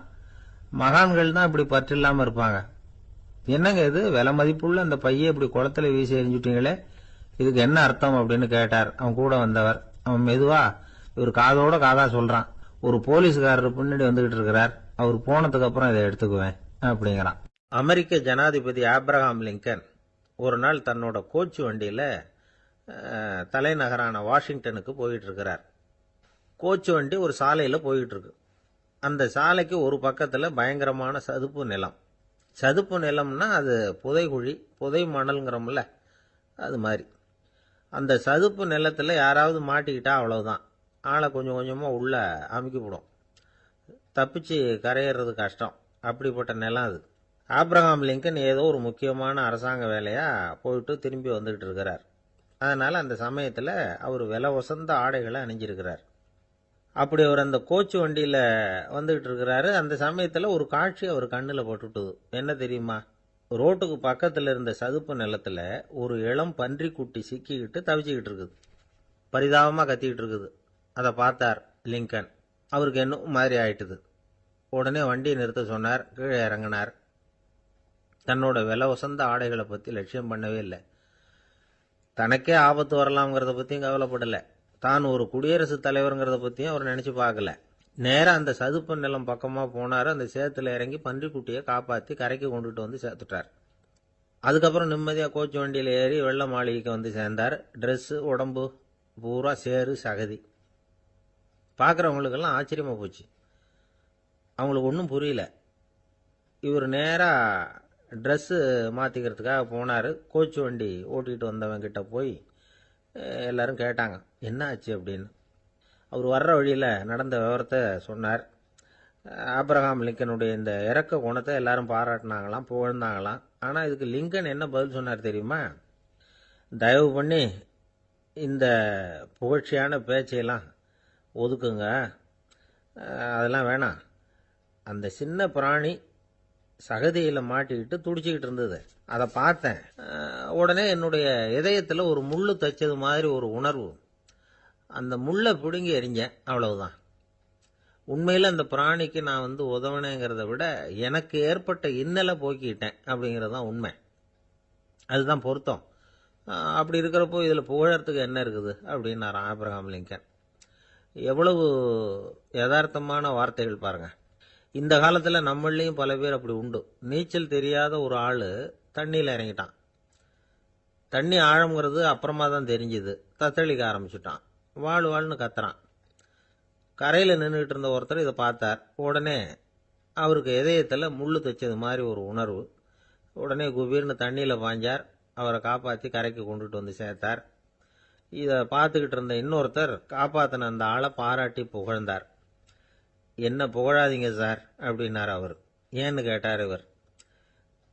S1: மகான்கள் தான் இப்படி பற்று இல்லாம இருப்பாங்க. என்னங்க இது, விலை மதிப்புள்ள அந்த பைய இப்படி குளத்துல வீசி எறிஞ்சுட்டீங்களே, இதுக்கு என்ன அர்த்தம் அப்படின்னு கேட்டார் அவன் கூட வந்தவர். அவன் மெதுவா இவர் காதோட காதா சொல்றான், ஒரு போலீஸ்காரர் பின்னாடி வந்துகிட்டு இருக்கிறார், அவர் போனதுக்கு அப்புறம் இதை எடுத்துக்குவேன் அப்படிங்கிறான். அமெரிக்க ஜனாதிபதி ஆப்ரஹாம் லிங்கன் ஒரு நாள் தன்னோட கோச்சு வண்டியில தலைநகரான வாஷிங்டனுக்கு போயிட்டு இருக்கிறார். கோச்சு வண்டி ஒரு சாலையில போயிட்டு இருக்கு. அந்த சாலைக்கு ஒரு பக்கத்துல பயங்கரமான சதுப்பு நிலம். சதுப்பு நிலம்னா அது புதைகுழி, புதை மணல்ங்கிறோம்ல, அது மாதிரி. அந்த சதுப்பு நிலத்துல யாராவது மாட்டிக்கிட்டா அவ்வளவுதான், ஆளை கொஞ்சம் கொஞ்சமா உள்ள அமுக்கிவிடும். தப்பிச்சு கரையேறது கஷ்டம். அப்படிப்பட்ட நிலம் அது. ஆப்ரஹாம் லிங்கன் ஏதோ ஒரு முக்கியமான அரசாங்க வேலையா போயிட்டு திரும்பி வந்துகிட்டு இருக்கிறார். அதனால அந்த சமயத்துல அவர் விலை வசந்த ஆடைகளை அணிஞ்சிருக்கிறார். அப்படி அவர் அந்த கோச்சு வண்டியில வந்துகிட்டு இருக்கிறாரு. அந்த சமயத்துல ஒரு காட்சி அவர் கண்ணுல பட்டுட்டுது. என்ன தெரியுமா, ரோட்டுக்கு பக்கத்துல இருந்த சதுப்பு நிலத்துல ஒரு இளம் பன்றி குட்டி சிக்கிக்கிட்டு தவிச்சுக்கிட்டு இருக்குது. பரிதாபமா கத்திக்கிட்டு இருக்குது. அதை பார்த்தார் லிங்கன். அவருக்கு என்ன மாதிரி ஆயிட்டுது. உடனே வண்டியை நிறுத்த சொன்னார். கீழே இறங்கினார். தன்னோட விலை வசந்த ஆடைகளை பத்தி லட்சியம் பண்ணவே இல்லை. தனக்கே ஆபத்து வரலாம்ங்கிறத பத்தியும் கவலைப்படல. தான் ஒரு குடியரசுத் தலைவருங்கிறத பத்தியும் அவர் நினைச்சு பார்க்கல. நேரா அந்த சதுப்பு நிலம் பக்கமா போனாரு. அந்த சேத்துல இறங்கி பன்றிக்குட்டியை காப்பாத்தி கரைக்கு கொண்டுட்டு வந்து சேர்த்துட்டார். அதுக்கப்புறம் நிம்மதியா கோச்சு வண்டியில ஏறி வெள்ள மாளிகைக்கு வந்து சேர்ந்தார். ட்ரெஸ், உடம்பு பூரா சேறு சகதி. பார்க்குறவங்களுக்கெல்லாம் ஆச்சரியமா போச்சு. அவங்களுக்கு ஒன்றும் புரியல. இவர் நேரா ட்ரெஸ்ஸு மாற்றிக்கிறதுக்காக போனார். கோச்சு வண்டி ஓட்டிகிட்டு வந்தவன் கிட்ட போய் எல்லாரும் கேட்டாங்க என்ன ஆச்சு அப்படின்னு. அவர் வர்ற வழியில் நடந்த விவரத்தை சொன்னார். ஆப்ரஹாம் லிங்கனுடைய இந்த இறக்க குணத்தை எல்லாரும் பாராட்டினாங்களாம், புகழ்ந்தாங்களாம். ஆனால் இதுக்கு லிங்கன் என்ன பதில் சொன்னார் தெரியுமா? தயவு பண்ணி இந்த புகழ்ச்சியான பேச்சையெல்லாம் ஒதுக்குங்க, அதெல்லாம் வேணாம். அந்த சின்ன பிராணி சகதியில் மாட்டிக்கிட்டு துடிச்சிக்கிட்டு இருந்தது, அதை பார்த்தேன். உடனே என்னுடைய இதயத்தில் ஒரு முள்ளு தைச்சது மாதிரி ஒரு உணர்வு. அந்த முள்ளை பிடுங்கி எறிஞ்சேன், அவ்வளவுதான். உண்மையில் அந்த பிராணிக்கு நான் உதவினேங்கிறத விட எனக்கு ஏற்பட்ட இன்னலை போக்கிட்டேன் அப்படிங்கிறது தான் உண்மை. அதுதான் பொருத்தம். அப்படி இருக்கிறப்போ இதில் புகழறதுக்கு என்ன இருக்குது அப்படின்னாரு ஆப்ரஹாம் லிங்கன். எவ்வளவு யதார்த்தமான வார்த்தைகள் பாருங்க. இந்த காலத்தில் நம்மளையும் பல பேர் அப்படி உண்டு. நீச்சல் தெரியாத ஒரு ஆள் தண்ணியில் இறங்கிட்டான். தண்ணி ஆழம்ங்கிறது அப்புறமா தான் தெரிஞ்சுது. தத்தளிக்க ஆரம்பிச்சுட்டான். வாழ் வாழ்னு கத்துறான். கரையில் நின்றுட்டு இருந்த ஒருத்தர் இதை பார்த்தார். உடனே அவருக்கு இதயத்தில் முள்ளு தைச்சது மாதிரி ஒரு உணர்வு. உடனே குபீர்னு தண்ணியில் பாய்ஞ்சார். அவரை காப்பாற்றி கரைக்கு கொண்டுட்டு வந்து சேர்த்தார். இதை பார்த்துக்கிட்டு இருந்த இன்னொருத்தர் காப்பாற்றின அந்த ஆளை பாராட்டி புகழ்ந்தார். என்ன புகழாதீங்க சார் அப்படின்னார் அவர். ஏன்னு கேட்டார் இவர்.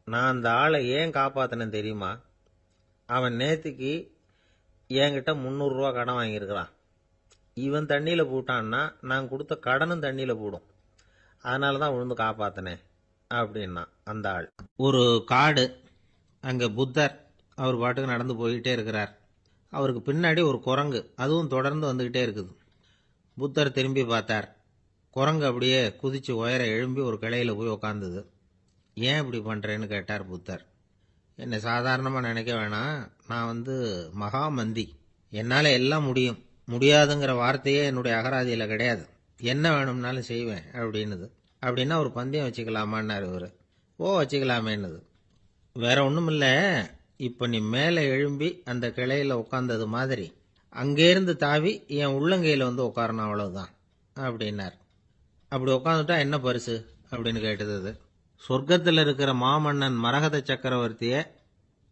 S1: நான் அந்த ஆளை ஏன் காப்பாற்றினேன் தெரியுமா? அவன் நேற்றுக்கு என்கிட்ட 300 ரூபா கடன் வாங்கியிருக்கிறான். இவன் தண்ணியில் போட்டான்னா நான் கொடுத்த கடனும் தண்ணியில் போடும். அதனால தான் விழுந்து காப்பாற்றினேன் அப்படின்னா அந்த ஆள். ஒரு காடு, அங்கே புத்தர் அவர் பாட்டுக்கு நடந்து போய்கிட்டே இருக்கிறார். அவருக்கு பின்னாடி ஒரு குரங்கு, அதுவும் தொடர்ந்து வந்துக்கிட்டே இருக்குது. புத்தர் திரும்பி பார்த்தார். குரங்கு அப்படியே குதிச்சு உயர எழும்பி ஒரு கிளையில் போய் உக்காந்துது. ஏன் இப்படி பண்ணுறேன்னு கேட்டார் புத்தர். என்னை சாதாரணமாக நினைக்க வேணாம், நான் மகாமந்தி, என்னால் எல்லாம் முடியும், முடியாதுங்கிற வார்த்தையே என்னுடைய அகராதியில் கிடையாது, என்ன வேணும்னாலும் செய்வேன் அப்படின்னுது. அப்படின்னா ஒரு பந்தயம் வச்சுக்கலாமான்னாரு இவர். ஓ வச்சுக்கலாமேன்னுது. வேற ஒன்றும் இல்லை, இப்போ நீ மேலே எழும்பி அந்த கிளையில் உட்காந்தது மாதிரி அங்கேருந்து தாவி என் உள்ளங்கையில் உட்காரணும், அவ்வளவுதான் அப்படின்னார். அப்படி உட்காந்துட்டா என்ன பரிசு அப்படின்னு கேட்டது அது. சொர்க்கத்தில் இருக்கிற மாமன்னன் மரகத சக்கரவர்த்தியை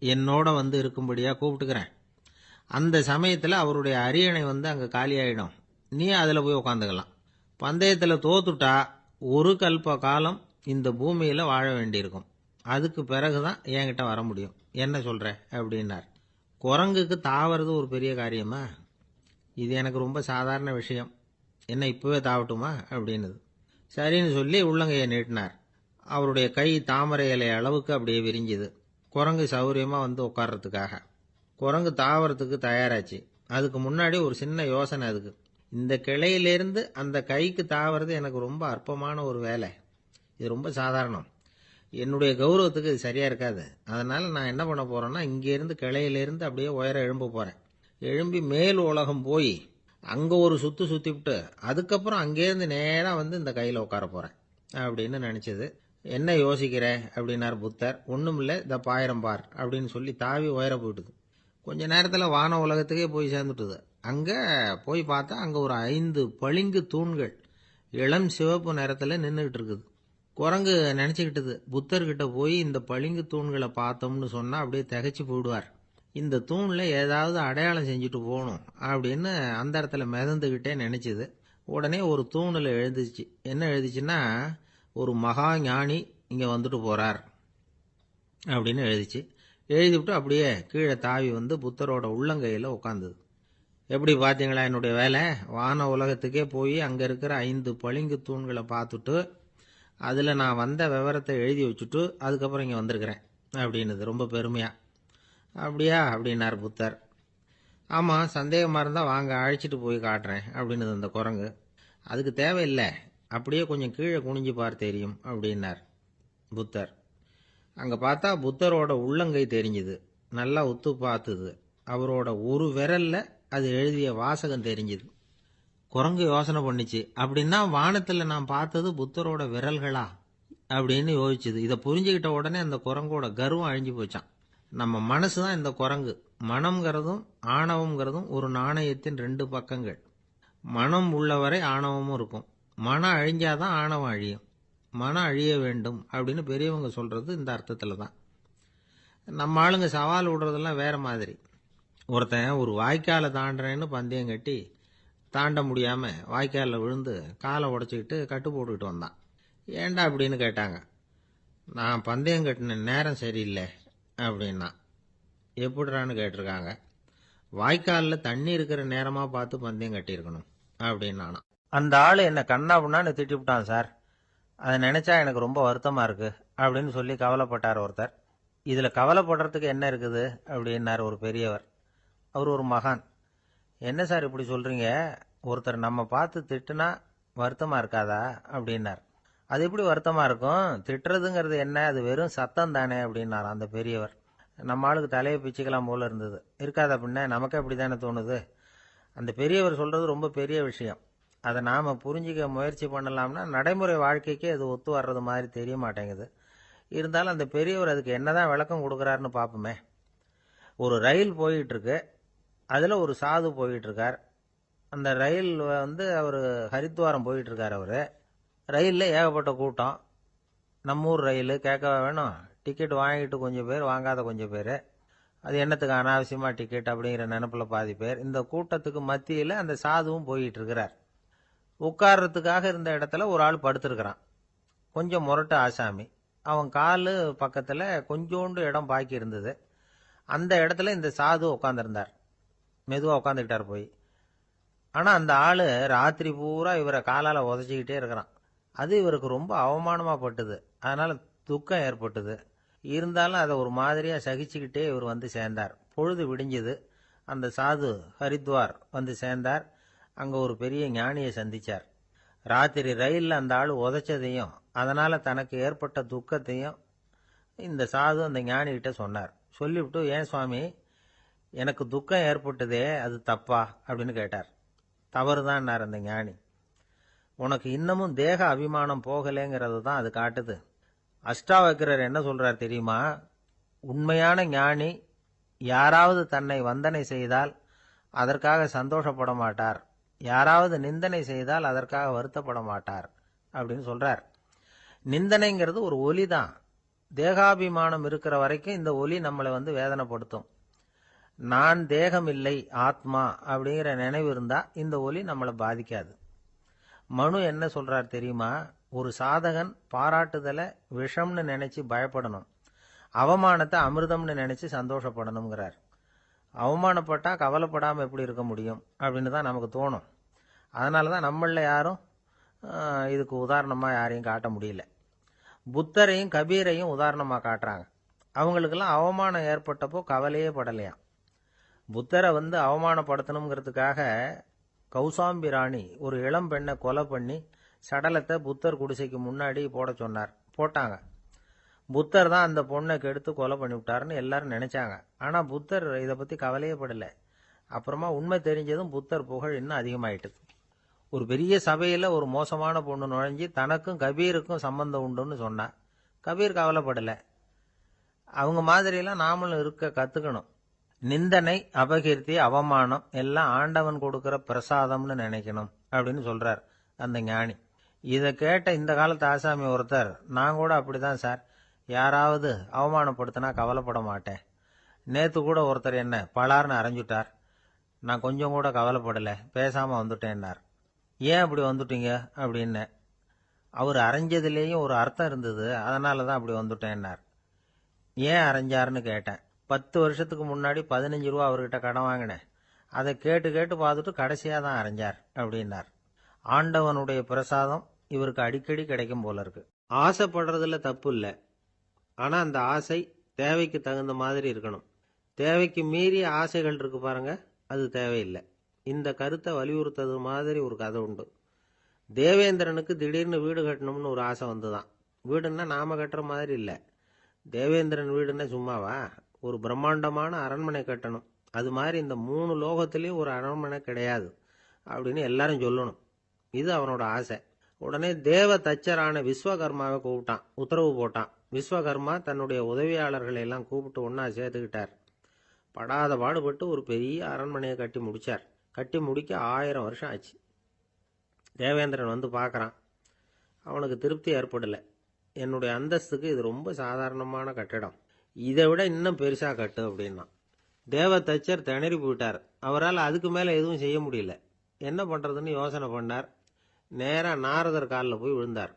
S1: என்னோட இருக்கும்படியாக கூப்பிட்டுக்கிறேன். அந்த சமயத்தில் அவருடைய அரியணை அங்கே காலியாயிடும், நீ அதில் போய் உட்காந்துக்கலாம். பந்தயத்தில் தோத்துட்டா ஒரு கல்ப காலம் இந்த பூமியில் வாழ வேண்டியிருக்கும், அதுக்கு பிறகுதான் என்கிட்ட வர முடியும், என்ன சொல்கிற அப்படின்னார். குரங்குக்கு தாவறது ஒரு பெரிய காரியமா? இது எனக்கு ரொம்ப சாதாரண விஷயம், என்ன இப்போவே தாவட்டுமா அப்படின்னுது. சரின்னு சொல்லி உள்ளங்கையை நீட்டினார். அவருடைய கை தாமரை இலை அளவுக்கு அப்படியே விரிஞ்சுது. குரங்கு சௌரியமாக உட்கார்றதுக்காக. குரங்கு தாவறதுக்கு தயாராச்சு. அதுக்கு முன்னாடி ஒரு சின்ன யோசனை அதுக்கு. இந்த கிளையிலேருந்து அந்த கைக்கு தாவறது எனக்கு ரொம்ப அற்பமான ஒரு வேலை, இது ரொம்ப சாதாரணம், என்னுடைய கௌரவத்துக்கு இது சரியாக இருக்காது. அதனால் நான் என்ன பண்ண போகிறேன்னா, இங்கேருந்து கிளையிலேருந்து அப்படியே உயர எழும்ப போகிறேன். எழும்பி மேல் உலகம் போய் அங்கே ஒரு சுற்றிவிட்டு அதுக்கப்புறம் அங்கேருந்து நேராக இந்த கையில் உட்கார போகிறேன் அப்படின்னு நினச்சிது. என்ன யோசிக்கிற அப்படின்னார் புத்தர். ஒன்றும் இல்லை, இந்த பாயிரம் பார் அப்படின்னு சொல்லி தாவி உயர போயிட்டுது. கொஞ்ச நேரத்தில் வான உலகத்துக்கே போய் சேர்ந்துட்டுது. அங்கே போய் பார்த்தா அங்கே ஒரு 5 பளிங்கு தூண்கள் இளம் சிவப்பு நிறத்தில் நின்றுக்கிட்டு இருக்குது. குரங்கு நினச்சிக்கிட்டது, புத்தர்கிட்ட போய் இந்த பளிங்கு தூண்களை பார்த்தோம்னு சொன்னால் அப்படியே திகைச்சு போயிடுவார், இந்த தூணில் ஏதாவது அடையாளம் செஞ்சுட்டு போகணும் அப்படின்னு அந்த இடத்துல மிதந்துக்கிட்டே நினச்சிது. உடனே ஒரு தூணில் எழுதிச்சு. என்ன எழுதிச்சுன்னா, ஒரு மகா ஞானி இங்கே வந்துட்டு போகிறார் அப்படின்னு எழுதிச்சு. எழுதிவிட்டு அப்படியே கீழே தாவி புத்தரோட உள்ளங்கையில் உட்காந்துது. எப்படி பார்த்தீங்களா என்னுடைய வேலை? வான உலகத்துக்கே போய் அங்கே இருக்கிற 5 பளிங்கு தூண்களை பார்த்துட்டு அதில் நான் வந்த விவரத்தை எழுதி வச்சுட்டு அதுக்கப்புறம் இங்கே வந்திருக்கிறேன் அப்படின்னுது ரொம்ப பெருமையாக. அப்படியா அப்படின்னார் புத்தர். ஆமாம், சந்தேகமாக இருந்தால் வாங்க, அழைச்சிட்டு போய் காட்டுறேன் அப்படின்னுது அந்த குரங்கு. அதுக்கு தேவையில்லை, அப்படியே கொஞ்சம் கீழே குனிஞ்சு பார் தெரியும் அப்படின்னார் புத்தர். அங்கே பார்த்தா புத்தரோட உள்ளங்கை தெரிஞ்சுது. நல்லா உத்து பார்த்துது. அவரோட ஒரு விரல்ல அது எழுதிய வாசகம் தெரிஞ்சுது. குரங்கு யோசனை பண்ணிச்சு, அப்படின்னா வானத்தில் நான் பார்த்தது புத்தரோட விரல்களா அப்படின்னு யோசிச்சுது. இதை புரிஞ்சுக்கிட்ட உடனே அந்த குரங்கோட கர்வம் அழிஞ்சு போச்சான். நம்ம மனசு தான் இந்த குரங்கு. மனம்ங்கிறதும் ஆணவம்ங்கிறதும் ஒரு நாணயத்தின் 2 பக்கங்கள். மனம் உள்ளவரை ஆணவமும் இருக்கும். மனம் அழிஞ்சாதான் ஆணவம் அழியும். மனம் அழிய வேண்டும் அப்படின்னு பெரியவங்க சொல்றது இந்த அர்த்தத்தில் தான். நம்ம ஆளுங்க சவால் விடுறதெல்லாம் வேற மாதிரி. ஒருத்தன் ஒரு வாய்க்காலை தாண்டுறேன்னு பந்தயம் கட்டி தாண்ட முடியாமல் வாய்க்காலில் விழுந்து காலை உடச்சிக்கிட்டு கட்டு போட்டுக்கிட்டு வந்தான். ஏண்டா அப்படின்னு கேட்டாங்க. நான் பந்தயம் கட்டின நேரம் சரியில்லை அப்படின்னா. எப்படிறான்னு கேட்டிருக்காங்க. வாய்க்காலில் தண்ணி இருக்கிற நேரமாக பார்த்து பந்தயம் கட்டியிருக்கணும் அப்படின்னானா. அந்த ஆள் என்னை கண்ணா புண்ணான்னு திட்டிவிட்டான் சார், அதை நினச்சா எனக்கு ரொம்ப வருத்தமாக இருக்குது அப்படின்னு சொல்லி கவலைப்பட்டார் ஒருத்தர். இதில் கவலைப்படுறதுக்கு என்ன இருக்குது அப்படின்னார் ஒரு பெரியவர். அவர் ஒரு மகான். என்ன சார் இப்படி சொல்கிறீங்க, ஒருத்தர் நம்ம பார்த்து திட்டுனா வருத்தமாக இருக்காதா அப்படின்னார். அது எப்படி வருத்தமாக இருக்கும், திட்டுறதுங்கிறது என்ன, அது வெறும் சத்தம் தானே அப்படின்னார் அந்த பெரியவர். நம்ம ஆளுக்கு தலையை பிச்சுக்கலாம் போல இருந்தது. இருக்காது அப்படின்னா நமக்கே அப்படி தானே தோணுது. அந்த பெரியவர் சொல்கிறது ரொம்ப பெரிய விஷயம். அதை நாம் புரிஞ்சிக்க முயற்சி பண்ணலாம்னா நடைமுறை வாழ்க்கைக்கு அது ஒத்து வர்றது மாதிரி தெரிய மாட்டேங்குது. இருந்தாலும் அந்த பெரியவர் அதுக்கு என்னதான் விளக்கம் கொடுக்குறாருன்னு பார்ப்போமே. ஒரு ரயில் போயிட்டு இருக்கு. அதில் ஒரு சாது போயிட்டு இருக்கார். அந்த ரயில் அவர் ஹரித்வாரம் போயிட்டு இருக்கார். அவர் ரயிலில் ஏகப்பட்ட கூட்டம். நம்ம ஊர் ரயில் கேட்க வேணும். டிக்கெட் வாங்கிட்டு கொஞ்சம் பேர், வாங்காத கொஞ்சம் பேர். அது என்னத்துக்கு அனாவசியமாக டிக்கெட் அப்படிங்கிற நினப்பில் பாதி பேர். இந்த கூட்டத்துக்கு மத்தியில் அந்த சாதுவும் போயிட்டு இருக்கிறார். உட்கார்றதுக்காக இருந்த இடத்துல ஒரு ஆள் படுத்திருக்கிறான். கொஞ்சம் முரட்டு ஆசாமி. அவன் கால் பக்கத்தில் கொஞ்சோண்டு இடம் பாக்கி இருந்தது. அந்த இடத்துல இந்த சாது உட்காந்துருந்தார். மெதுவாக உட்காந்துக்கிட்டார் போய். ஆனால் அந்த ஆள் ராத்திரி பூரா இவரை காலால் உதச்சிக்கிட்டே இருக்கிறான். அது இவருக்கு ரொம்ப அவமானமாக பட்டுது. அதனால் துக்கம் ஏற்பட்டுது. இருந்தாலும் அதை ஒரு மாதிரியாக சகிச்சுக்கிட்டே இவர் வந்து சேர்ந்தார். பொழுது விடிஞ்சது. அந்த சாது ஹரித்வார் வந்து சேர்ந்தார். அங்கே ஒரு பெரிய ஞானியை சந்திச்சார். ராத்திரி ரயிலில் அந்த ஆள் உதைச்சதையும் அதனால் தனக்கு ஏற்பட்ட துக்கத்தையும் இந்த சாது அந்த ஞானிகிட்ட சொன்னார். சொல்லிவிட்டு, ஏன் சுவாமி, எனக்கு துக்கம் ஏற்பட்டதே அது தப்பா அப்படின்னு கேட்டார். தவறுதான்னார் அந்த ஞானி. உனக்கு இன்னமும் தேக அபிமானம் போகலைங்கிறது தான் அது காட்டுது. அஷ்டாவக்கிரர் என்ன சொல்றார் தெரியுமா? உண்மையான ஞானி யாராவது தன்னை வந்தனை செய்தால் அதற்காக சந்தோஷப்பட மாட்டார், யாராவது நிந்தனை செய்தால் அதற்காக வருத்தப்பட மாட்டார் அப்படின்னு சொல்றார். நிந்தனைங்கிறது ஒரு ஒலி தான். தேகாபிமானம் இருக்கிற வரைக்கும் இந்த ஒலி நம்மளை வேதனைப்படுத்தும். நான் தேகம் இல்லை, ஆத்மா அப்படிங்கிற நினைவு இருந்தா இந்த ஒலி நம்மளை பாதிக்காது. மனு என்ன சொல்றார் தெரியுமா? ஒரு சாதகன் பாராட்டுதலை விஷம்னு நினைச்சு பயப்படணும், அவமானத்தை அமிர்தம்னு நினைச்சு சந்தோஷப்படணுங்கிறார். அவமானப்பட்டா கவலைப்படாமல் எப்படி இருக்க முடியும் அப்படின்னு தான் நமக்கு தோணும். அதனால தான் நம்மளில் யாரும் இதுக்கு உதாரணமாக யாரையும் காட்ட முடியல. புத்தரையும் கபீரையும் உதாரணமாக காட்டுறாங்க. அவங்களுக்கெல்லாம் அவமானம் ஏற்பட்டப்போ கவலையே படலையாம். புத்தரை அவமானப்படுத்தணுங்கிறதுக்காக கௌசாம்பி ராணி ஒரு இளம் பெண்ணை கொலை பண்ணி சடலத்தை புத்தர் குடிசைக்கு முன்னாடி போட சொன்னார். போட்டாங்க. புத்தர் தான் அந்த பொண்ணை கெடுத்து கொலை பண்ணிவிட்டாருன்னு எல்லாரும் நினைச்சாங்க. ஆனால் புத்தர் இதை பற்றி கவலையே படலை. அப்புறமா உண்மை தெரிஞ்சதும் புத்தர் புகழ் இன்னும் அதிகமாயிட்டுது. ஒரு பெரிய சபையில் ஒரு மோசமான பொண்ணு நுழைஞ்சி தனக்கும் கபீருக்கும் சம்பந்தம் உண்டுன்னு சொன்னா. கபீர் கவலைப்படலை. அவங்க மாதிரியெல்லாம் நாமளும் இருக்க கற்றுக்கணும். நிந்தனை, அபகீர்த்தி, அவமானம் எல்லாம் ஆண்டவன் கொடுக்குற பிரசாதம்னு நினைக்கணும் அப்படின்னு சொல்றார் அந்த ஞானி. இதை கேட்ட இந்த காலத்து ஆசாமி ஒருத்தர், நான் கூட அப்படிதான் சார், யாராவது அவமானப்படுத்தினா கவலைப்பட மாட்டேன். நேற்று கூட ஒருத்தர் என்ன பலார்னு அரைஞ்சுட்டார், நான் கொஞ்சம் கூட கவலைப்படலை, பேசாமல் வந்துட்டேன்னார். ஏன் அப்படி வந்துட்டீங்க அப்படின்னு. அவர் அரைஞ்சதுலேயும் ஒரு அர்த்தம் இருந்தது, அதனால தான் அப்படி வந்துட்டேன்னார். ஏன் அரைஞ்சாருன்னு கேட்டேன். 10 வருஷத்துக்கு முன்னாடி 15 ரூபா அவர்கிட்ட கடன் வாங்கினேன். அதை கேட்டு கேட்டு பார்த்துட்டு கடைசியாக தான் அரைஞ்சார் அப்படின்னார். ஆண்டவனுடைய பிரசாதம் இவருக்கு அடிக்கடி கிடைக்கும் போல இருக்கு. ஆசைப்படுறதுல தப்பு இல்லை. ஆனால் அந்த ஆசை தேவைக்கு தகுந்த மாதிரி இருக்கணும். தேவைக்கு மீறிய ஆசைகள் இருக்கு பாருங்க, அது தேவையில்லை. இந்த கருத்தை வலியுறுத்தது மாதிரி ஒரு கதை உண்டு. தேவேந்திரனுக்கு திடீர்னு வீடு கட்டணும்னு ஒரு ஆசை வந்துதான். வீடுன்னா நாம கட்டுற மாதிரி இல்லை. தேவேந்திரன் வீடுன்னா சும்மாவா? ஒரு பிரம்மாண்டமான அரண்மனை கட்டணும். அது மாதிரி இந்த 3 லோகத்திலையும் ஒரு அரண்மனை கிடையாது அப்படின்னு எல்லாரும் சொல்லணும். இது அவனோட ஆசை. உடனே தேவ தச்சரான விஸ்வகர்மாவை கூப்பிட்டான், உத்தரவு போட்டான். விஸ்வகர்மா தன்னுடைய உதவியாளர்களை எல்லாம் கூப்பிட்டு ஒன்னா சேர்த்துக்கிட்டார். படாத பாடுபட்டு ஒரு பெரிய அரண்மனையை கட்டி முடிச்சார். கட்டி முடிக்க 1000 வருஷம் ஆச்சு. தேவேந்திரன் பார்க்கறான். அவனுக்கு திருப்தி ஏற்படலை. என்னுடைய அந்தஸ்துக்கு இது ரொம்ப சாதாரணமான கட்டிடம், இதை விட இன்னும் பெருசா கட்டு அப்படின்னா. தேவ தச்சர் திணறி போயிட்டார். அவரால் அதுக்கு மேல எதுவும் செய்ய முடியல. என்ன பண்றதுன்னு யோசனை பண்ணார். நேரா நாரதர் காலில் போய் விழுந்தார்.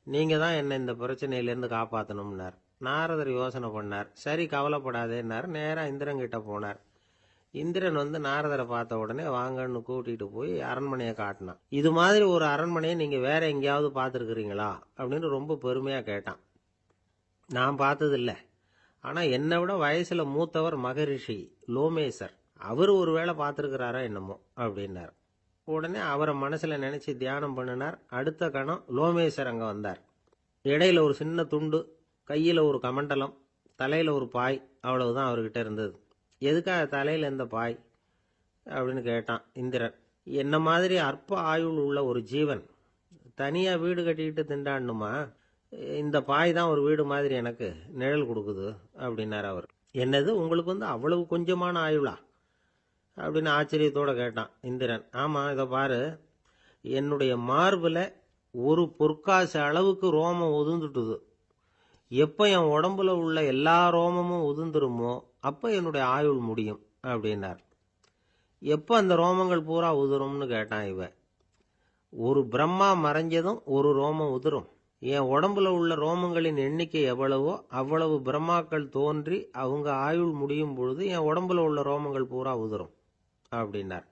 S1: நீங்க தான் என்ன இந்த பிரச்சனையிலேருந்து காப்பாற்றணும்னார். நாரதர் யோசனை பண்ணார். சரி, கவலைப்படாதேன்னார். நேரா இந்திரன் கிட்ட போனார். இந்திரன் நாரதரை பார்த்த உடனே வாங்கன்னு கூட்டிட்டு போய் அரண்மனையை காட்டினான். இது மாதிரி ஒரு அரண்மனையை நீங்க வேற எங்கேயாவது பார்த்துருக்குறீங்களா அப்படின்னு ரொம்ப பெருமையா கேட்டான். நான் பார்த்ததில்லை, ஆனா என்னை விட வயசுல மூத்தவர் மகரிஷி லோமேசர், அவர் ஒரு வேளை பார்த்துருக்கிறாரா என்னமோ அப்படின்னார். உடனே அவரை மனசுல நினைச்சு தியானம் பண்ணினார். அடுத்த கணம் லோமேசர் அங்க வந்தார். இடையில ஒரு சின்ன துண்டு, கையில ஒரு கமண்டலம், தலையில ஒரு பாய், அவ்வளவுதான் அவர்கிட்ட இருந்தது. எதுக்காக தலையில இந்த பாய் அப்படின்னு கேட்டான் இந்திரன். என்ன மாதிரி அற்ப ஆயுள் உள்ள ஒரு ஜீவன் தனியா வீடு கட்டிக்கிட்டு திண்டாடணுமா? இந்த பாய் தான் ஒரு வீடு மாதிரி எனக்கு நிழல் கொடுக்குது அப்படின்னார் அவர். என்னது, உங்களுக்கு அவ்வளவு கொஞ்சமான ஆயுளா அப்படின்னு ஆச்சரியத்தோட கேட்டான் இந்திரன். ஆமா, இதை பாரு, என்னுடைய மார்பில் ஒரு பொற்காசு அளவுக்கு ரோமம் உதிர்ந்துட்டுது. எப்போ என் உடம்புல உள்ள எல்லா ரோமமும் உதிர்ந்துருமோ அப்போ என்னுடைய ஆயுள் முடியும் அப்படின்னார். எப்போ அந்த ரோமங்கள் பூரா உதிரும்னு கேட்டான் இவன். ஒரு பிரம்மா மறைஞ்சதும் ஒரு ரோமம் உதிரும். என் உடம்புல உள்ள ரோமங்களின் எண்ணிக்கை எவ்வளவோ அவ்வளவு பிரம்மாக்கள் தோன்றி அவங்க ஆயுள் முடியும் பொழுது என் உடம்புல உள்ள ரோமங்கள் பூரா உதிரும் அப்படின்னார்.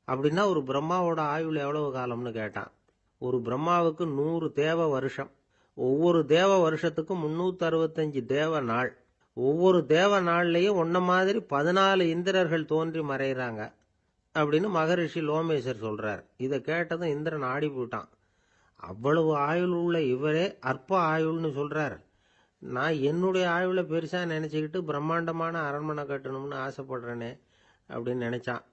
S1: அப்படின்னா ஒரு பிரம்மாவோட ஆயுள் எவ்வளவு காலம்னு கேட்டான். ஒரு பிரம்மாவுக்கு 100 தேவ வருஷம். ஒவ்வொரு தேவ வருஷத்துக்கும் 365 தேவ நாள். ஒவ்வொரு தேவ நாள்லையும் ஒன்ன மாதிரி 14 இந்திரர்கள் தோன்றி மறைகிறாங்க அப்படின்னு மகரிஷி லோமேசர் சொல்றார். இதை கேட்டதும் இந்திரன் ஆடி போயிட்டான். அவ்வளவு ஆயுள் உள்ள இவரே அற்ப ஆயுள்னு சொல்றார். நான் என்னுடைய ஆயுளை பெருசா நினைச்சுக்கிட்டு பிரம்மாண்டமான அரண்மனை கட்டணும்னு ஆசைப்படுறேனே அப்படின்னு நினைச்சான்.